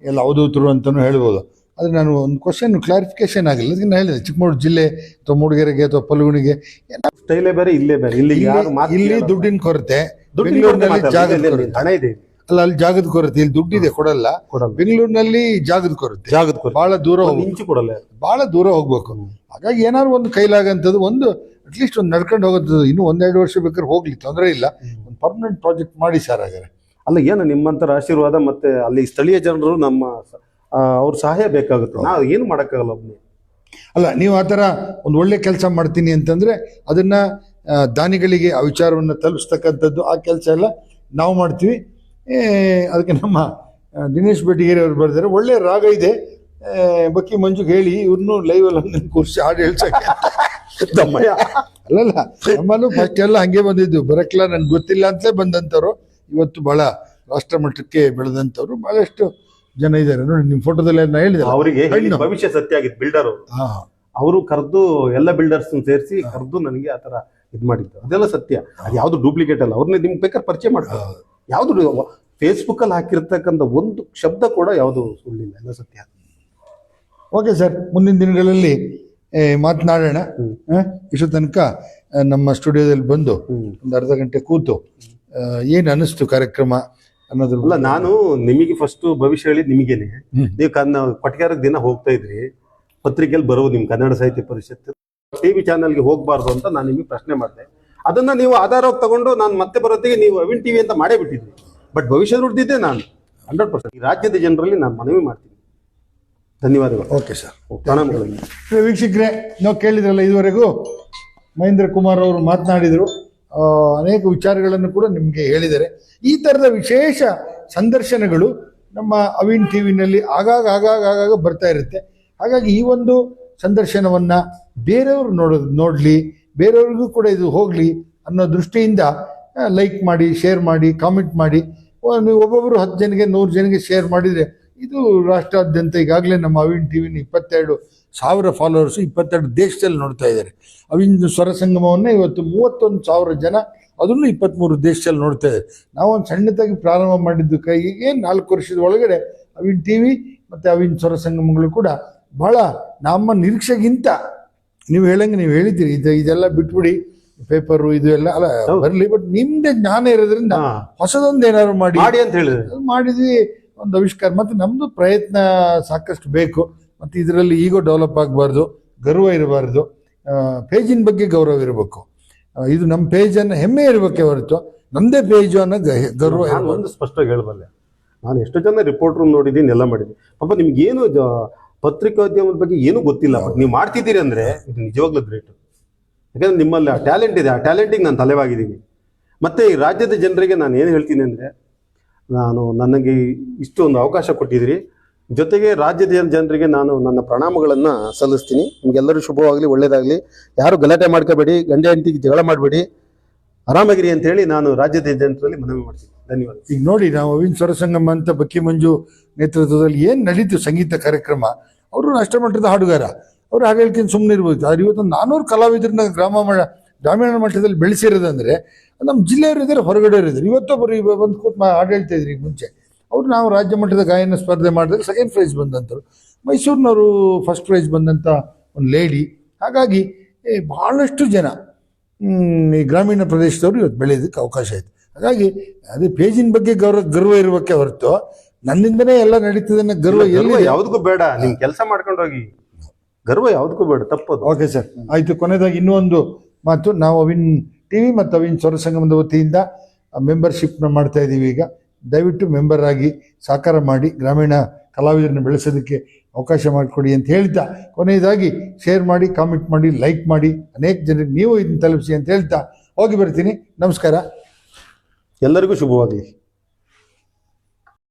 ಎಲ್ಲ ಅವಧೂತರು ಅಂತಲೂ ಹೇಳ್ಬೋದು. ಆದರೆ ನಾನು ಒಂದು ಕ್ವಶನ್ ಕ್ಲಾರಿಫಿಕೇಶನ್ ಆಗಿಲ್ಲ, ಅದಕ್ಕೆ ನಾನು ಹೇಳಿದೆ ಚಿಕ್ಕಮಗಳೂರು ಜಿಲ್ಲೆ ಅಥವಾ ಮೂಡಿಗೆರೆಗೆ ಅಥವಾ ಪಲ್ಗುಣಿಗೆ ಸ್ಟೈಲೇ ಬೇರೆ, ಇಲ್ಲೇ ಬೇರೆ. ಇಲ್ಲಿ ದುಡ್ಡಿನ ಕೊರತೆ, ದುಡ್ಡಿನ ಬೆಂಗಳೂರಿನಲ್ಲಿ ಜಾಗದ ಕೊರತೆ, ಕೊರತೆ. ಹಣ ಇದೆ. ಅಲ್ಲ, ಅಲ್ಲಿ ಜಾಗದ ಕೊರತೆ, ಇಲ್ಲಿ ದುಡ್ಡಿದೆ ಕೊಡಲ್ಲ. ಬೆಂಗಳೂರಿನಲ್ಲಿ ಜಾಗದ ಕೊರತೆ, ಬಹಳ ದೂರ ಇಂಚು ಕೊಡಲ್ಲ, ಬಹಳ ದೂರ ಹೋಗ್ಬೇಕು. ಹಾಗಾಗಿ ಏನಾದ್ರು ಒಂದು ಕೈಲಾಗಂಥದ್ದು, ಒಂದು ಅಟ್ಲೀಸ್ಟ್ ಒಂದು ನಡ್ಕೊಂಡು ಹೋಗೋದು, ಇನ್ನೂ 1-2 ವರ್ಷ ಬೇಕಾದ್ರೆ ಹೋಗ್ಲಿ, ತೊಂದರೆ ಇಲ್ಲ. ಒಂದು ಪರ್ಮನೆಂಟ್ ಪ್ರಾಜೆಕ್ಟ್ ಮಾಡಿ ಸರ್. ಹಾಗಾದ್ರೆ ಅಲ್ಲ, ಏನು ನಿಮ್ಮಂತರ ಆಶೀರ್ವಾದ ಮತ್ತೆ ಅಲ್ಲಿ ಸ್ಥಳೀಯ ಜನರು ನಮ್ಮ ಅವ್ರ ಸಹಾಯ ಬೇಕಾಗುತ್ತೆ. ನಾವು ಏನು ಮಾಡೋಕ್ಕಾಗಲ್ಲ ಒಬ್ಬನೇ. ಅಲ್ಲ, ನೀವು ಆ ಥರ ಒಂದು ಒಳ್ಳೆ ಕೆಲಸ ಮಾಡ್ತೀನಿ ಅಂತಂದ್ರೆ ಅದನ್ನ ದಾನಿಗಳಿಗೆ ಆ ವಿಚಾರವನ್ನು ತಲುಪಿಸ್ತಕ್ಕಂಥದ್ದು, ಆ ಕೆಲಸ ಎಲ್ಲ ನಾವು ಮಾಡ್ತೀವಿ. ಅದಕ್ಕೆ ನಮ್ಮ ದಿನೇಶ್ ಬೆಟ್ಟಿಗೇರಿ ಅವರು ಬರ್ತಾರೆ, ಒಳ್ಳೆ ರಾಗ ಇದೆ, ಬಕ್ಕಿ ಮಂಜುಗೆ ಹೇಳಿ ಇವ್ರನ್ನೂ ಲೈವಲ್ಲಿ ಕೂರಿಸಿ ಹಾಡು ಹೇಳ್ಸಕ್ಕೆ. ಅಲ್ಲಲ್ಲ, ನಮ್ಮಲ್ಲೂ ಫಸ್ಟ್ ಎಲ್ಲ ಹಂಗೆ ಬಂದಿದ್ದು, ಬರಕ್ಲ ನನ್ಗೆ ಗೊತ್ತಿಲ್ಲ ಅಂತಲೇ ಬಂದಂಥವ್ರು ಇವತ್ತು ಬಹಳ ರಾಷ್ಟ್ರ ಮಟ್ಟಕ್ಕೆ ಬೆಳೆದಂಥವ್ರು ಬಹಳಷ್ಟು ಜನ ಇದ್ದಾರೆ. ನೋಡಿ ನಿಮ್ಮ ಫೋಟೋದಲ್ಲಿ ನಾನು ಹೇಳಿದೆ, ಅವರಿಗೆ ಭವಿಷ್ಯ ಸತ್ಯ ಆಗಿತ್ತು. ಬಿಲ್ಡರ್ ಅವರು ಕರೆದು ಎಲ್ಲ ಬಿಲ್ಡರ್ಸ್ ಸೇರಿಸಿ ಕರೆದು ನನಗೆ ಆತರ ಇದು ಮಾಡಿದ್ದು, ಅದೆಲ್ಲ ಸತ್ಯ. ಅದು ಯಾವ್ದು ಡೂಪ್ಲಿಕೇಟ್ ಅಲ್ಲ. ಅವ್ರನ್ನೇ ನಿಮ್ಗೆ ಬೇಕಾದ್ರೆ ಪರಿಚಯ ಮಾಡ್ತಾರೆ. ಯಾವ್ದು ಫೇಸ್ಬುಕ್ ಅಲ್ಲಿ ಹಾಕಿರ್ತಕ್ಕಂಥ ಒಂದು ಶಬ್ದ ಕೂಡ ಯಾವುದು ಸುಳ್ಳಿಲ್ಲ, ಎಲ್ಲ ಸತ್ಯ. ಓಕೆ ಸರ್, ಮುಂದಿನ ದಿನಗಳಲ್ಲಿ ಮಾತನಾಡೋಣ. ಇಷ್ಟು ತನಕ ನಮ್ಮ ಸ್ಟುಡಿಯೋದಲ್ಲಿ ಬಂದು ಒಂದು ಅರ್ಧ ಗಂಟೆ ಕೂತು ಏನ್ ಅನಿಸ್ತು ಕಾರ್ಯಕ್ರಮ ಅನ್ನೋದ್ರಲ್ಲ. ನಾನು ನಿಮಗೆ ಫಸ್ಟ್ ಭವಿಷ್ಯ ಹೇಳಿದ್ ನಿಮಗೇನೆ. ನೀವು ಕೊಟ್ಟಿಗೆರೆಗೆ ದಿನ ಹೋಗ್ತಾ ಇದ್ರಿ, ಪತ್ರಿಕೆಯಲ್ಲಿ ಬರೋದು ನಿಮ್ ಕನ್ನಡ ಸಾಹಿತ್ಯ ಪರಿಷತ್ ಟಿವಿ ಚಾನಲ್ಗೆ ಹೋಗ್ಬಾರ್ದು ಅಂತ ನಾನು ನಿಮಗೆ ಪ್ರಶ್ನೆ ಮಾಡಿದೆ. ಅದನ್ನ ನೀವು ಆಧಾರವಾಗಿ ತಗೊಂಡು ನಾನು ಮತ್ತೆ ಬರೋತ್ತಿಗೆ ನೀವು ಅವಿನ್ ಟಿವಿ ಅಂತ ಮಾಡೇ ಬಿಟ್ಟಿದ್ರಿ. ಬಟ್ ಭವಿಷ್ಯ ನುಡಿದಿದ್ದೆ ನಾನು 100%. ಈ ರಾಜ್ಯದ ಜನರಲ್ಲಿ ನಾನು ಮನವಿ ಮಾಡ್ತೀನಿ. ಧನ್ಯವಾದಗಳು. ಓಕೆ ಸರ್, ಪ್ರಣಾಮಗಳು. ವೀಕ್ಷಕರೇ, ನಾವು ಕೇಳಿದ್ರಲ್ಲ, ಇದುವರೆಗೂ ಮಹೇಂದ್ರ ಕುಮಾರ್ ಅವರು ಮಾತನಾಡಿದರು, ಅನೇಕ ವಿಚಾರಗಳನ್ನು ಕೂಡ ನಿಮಗೆ ಹೇಳಿದ್ದಾರೆ. ಈ ಥರದ ವಿಶೇಷ ಸಂದರ್ಶನಗಳು ನಮ್ಮ ಅವಿನ್ ಟಿವಿನಲ್ಲಿ ಆಗಾಗ ಬರ್ತಾ ಇರುತ್ತೆ. ಹಾಗಾಗಿ ಈ ಒಂದು ಸಂದರ್ಶನವನ್ನ ಬೇರೆಯವರು ನೋಡಲಿ, ಬೇರೆಯವ್ರಿಗೂ ಕೂಡ ಇದು ಹೋಗಲಿ ಅನ್ನೋ ದೃಷ್ಟಿಯಿಂದ ಲೈಕ್ ಮಾಡಿ, ಶೇರ್ ಮಾಡಿ, ಕಾಮೆಂಟ್ ಮಾಡಿ. ನೀವು ಒಬ್ಬೊಬ್ಬರು 10 ಜನಕ್ಕೆ 100 ಜನಕ್ಕೆ ಶೇರ್ ಮಾಡಿದರೆ ಇದು ರಾಷ್ಟ್ರಾದ್ಯಂತ ಈಗಾಗಲೇ ನಮ್ಮ ಅವಿನ್ ಟಿವಿನ 22,000 ಫಾಲೋವರ್ಸು 22 ದೇಶದಲ್ಲಿ ನೋಡ್ತಾ ಇದ್ದಾರೆ. ಅವಿನ್ ಸ್ವರ ಸಂಗಮವನ್ನು ಇವತ್ತು 31,000 ಜನ, ಅದನ್ನು 23 ದೇಶದಲ್ಲಿ ನೋಡ್ತಾ ಇದ್ದಾರೆ. ನಾವು ಒಂದು ಸಣ್ಣದಾಗಿ ಪ್ರಾರಂಭ ಮಾಡಿದ್ದು ಕೈಗೆ 4 ವರ್ಷದ ಒಳಗಡೆ ಅವಿನ್ ಟಿವಿ ಮತ್ತು ಅವಿನ್ ಸ್ವರ ಸಂಗಮಗಳು ಕೂಡ ಬಹಳ ನಮ್ಮ ನಿರೀಕ್ಷೆಗಿಂತ, ನೀವು ಹೇಳಿದ್ದೀರಿ ಇದೆಲ್ಲ ಬಿಟ್ಬಿಡಿ, ಪೇಪರು ಇದು ಎಲ್ಲ ಅಲ್ಲ ಬರಲಿ, ಬಟ್ ನಿಮ್ದೇ ಜ್ಞಾನ ಇರೋದ್ರಿಂದ ಹೊಸದೊಂದು ಏನಾದ್ರು ಮಾಡಿ ಅಂತ ಹೇಳಿದ್ರೆ ಮಾಡಿದ್ವಿ. ಒಂದು ಆವಿಷ್ಕಾರ, ಮತ್ತು ನಮ್ಮದು ಪ್ರಯತ್ನ ಸಾಕಷ್ಟು ಬೇಕು. ಮತ್ತು ಇದರಲ್ಲಿ ಈಗೋ ಡೆವಲಪ್ ಆಗಬಾರ್ದು, ಗರ್ವ ಇರಬಾರ್ದು, ಪೇಜಿನ ಬಗ್ಗೆ ಗೌರವ ಇರಬೇಕು. ಇದು ನಮ್ಮ ಪೇಜನ್ನು ಹೆಮ್ಮೆ ಇರಬೇಕೆ ಹೊರತು ನಮ್ಮದೇ ಪೇಜು ಅನ್ನೋ ಗರ್ವ. ಒಂದು ಸ್ಪಷ್ಟವಾಗಿ ಹೇಳಬಲ್ಲೆ, ನಾನು ಎಷ್ಟು ಜನ ರಿಪೋರ್ಟರ್ ನೋಡಿದ್ದೀನಿ, ಎಲ್ಲ ಮಾಡಿದ್ದೀನಿ. ಪಾಪ ನಿಮ್ಗೇನು ಪತ್ರಿಕೋದ್ಯಮದ ಬಗ್ಗೆ ಏನೂ ಗೊತ್ತಿಲ್ಲ, ಬಟ್ ನೀವು ಮಾಡ್ತಿದ್ದೀರಿ ಅಂದರೆ ಇದು ನಿಜವಾಗ್ಲೂ ಗ್ರೇಟ್. ಯಾಕಂದ್ರೆ ನಿಮ್ಮಲ್ಲಿ ಆ ಟ್ಯಾಲೆಂಟ್ ಇದೆ, ಆ ಟ್ಯಾಲೆಂಟಿಗೆ ನಾನು ತಲೆವಾಗಿದ್ದೀನಿ. ಮತ್ತು ಈ ರಾಜ್ಯದ ಜನರಿಗೆ ನಾನು ಏನು ಹೇಳ್ತೀನಿ ಅಂದರೆ, ನನಗೆ ಇಷ್ಟು ಒಂದು ಅವಕಾಶ ಕೊಟ್ಟಿದ್ದೀರಿ, ಜೊತೆಗೆ ರಾಜ್ಯದ ಜನರಿಗೆ ನಾನು ನನ್ನ ಪ್ರಣಾಮಗಳನ್ನು ಸಲ್ಲಿಸ್ತೀನಿ. ನಿಮಗೆಲ್ಲರೂ ಶುಭವಾಗಲಿ, ಒಳ್ಳೇದಾಗಲಿ. ಯಾರು ಗಲಾಟೆ ಮಾಡ್ಕೋಬೇಡಿ, ಗಂಡ ಹೆಂಡತಿಗೆ ಜಗಳ ಮಾಡಬೇಡಿ, ಆರಾಮಾಗಿರಿ ಅಂತ ಹೇಳಿ ನಾನು ರಾಜ್ಯದ ಜನರಲ್ಲಿ ಮನವಿ ಮಾಡ್ತೀನಿ. ಧನ್ಯವಾದ. ಈಗ ನೋಡಿ, ನಾವು ಅವಿನ್ ಸ್ವರ ಸಂಗಮ ಅಂತ ಬಕ್ಕಿ ಮಂಜು ನೇತೃತ್ವದಲ್ಲಿ ಏನು ನಡೀತು ಸಂಗೀತ ಕಾರ್ಯಕ್ರಮ, ಅವರು ರಾಷ್ಟ್ರಮಟ್ಟದ ಹಾಡುಗಾರ, ಅವರು ಹಾಗೆ ಹೇಳ್ಕೊಂಡು ಸುಮ್ಮನೆ ಇರ್ಬೋದು. ಆದ್ರೆ ಇವತ್ತು 400 ಕಲಾವಿದರನ್ನ ಗ್ರಾಮೀಣ ಮಟ್ಟದಲ್ಲಿ ಬೆಳೆಸಿರೋದಂದ್ರೆ ನಮ್ಮ ಜಿಲ್ಲೆಯವರು ಇದ್ದಾರೆ, ಹೊರಗಡೆಯವರು ಇದ್ದಾರೆ. ಇವತ್ತೊಬ್ಬರು ಬಂದು ಕೂತು ಹಾಡು ಹೇಳ್ತಾ ಇದ್ರಿ. ಈಗ ಮುಂಚೆ ಅವರು ನಾವು ರಾಜ್ಯ ಮಟ್ಟದ ಗಾಯನ ಸ್ಪರ್ಧೆ ಮಾಡಿದ್ರೆ 2nd ಪ್ರೈಸ್ ಬಂದಂಥವ್ರು, ಮೈಸೂರಿನವರು 1st ಪ್ರೈಸ್ ಬಂದಂಥ ಒಂದು ಲೇಡಿ. ಹಾಗಾಗಿ ಬಹಳಷ್ಟು ಜನ ಈ ಗ್ರಾಮೀಣ ಪ್ರದೇಶದವರು ಇವತ್ತು ಬೆಳೆಯೋದಕ್ಕೆ ಅವಕಾಶ ಆಯಿತು. ಹಾಗಾಗಿ ಅದೇ ಪೇಜಿನ ಬಗ್ಗೆ ಗರ್ವ ಇರಬೇಕೆ ಹೊರತು ನನ್ನಿಂದನೇ ಎಲ್ಲ ನಡೀತದನ್ನ ಗರ್ವ ಎಲ್ಲಿ ಯಾವುದಕ್ಕೂ ಬೇಡ. ನಿಮ್ ಕೆಲಸ ಮಾಡ್ಕೊಂಡು ಹೋಗಿ, ಗರ್ವ ಯಾವುದಕ್ಕೂ ಬೇಡ, ತಪ್ಪದು. ಓಕೆ ಸರ್, ಆಯಿತು. ಕೊನೆಯದಾಗಿ ಇನ್ನೂ ಒಂದು ಮಾತು, ನಾವು ಅವಿನ್ ಟಿವಿ ಮತ್ತು ಅವಿನ್ ಸ್ವರ ಸಂಗಮದ ವತಿಯಿಂದ ಮೆಂಬರ್ಶಿಪ್ನ ಮಾಡ್ತಾ ಇದ್ದೀವಿ. ಈಗ ದಯವಿಟ್ಟು ಮೆಂಬರ್ ಆಗಿ ಸಹಕಾರ ಮಾಡಿ, ಗ್ರಾಮೀಣ ಕಲಾವಿದರನ್ನು ಬೆಳೆಸೋದಕ್ಕೆ ಅವಕಾಶ ಮಾಡಿಕೊಡಿ ಅಂತ ಹೇಳ್ತಾ, ಕೊನೆಯದಾಗಿ ಶೇರ್ ಮಾಡಿ, ಕಾಮೆಂಟ್ ಮಾಡಿ, ಲೈಕ್ ಮಾಡಿ, ಅನೇಕ ಜನರಿಗೆ ನೀವು ಇದನ್ನು ತಲುಪಿಸಿ ಅಂತ ಹೇಳ್ತಾ ಹೋಗಿ ಬರ್ತೀನಿ. ನಮಸ್ಕಾರ, ಎಲ್ಲರಿಗೂ ಶುಭವಾಗಲಿ.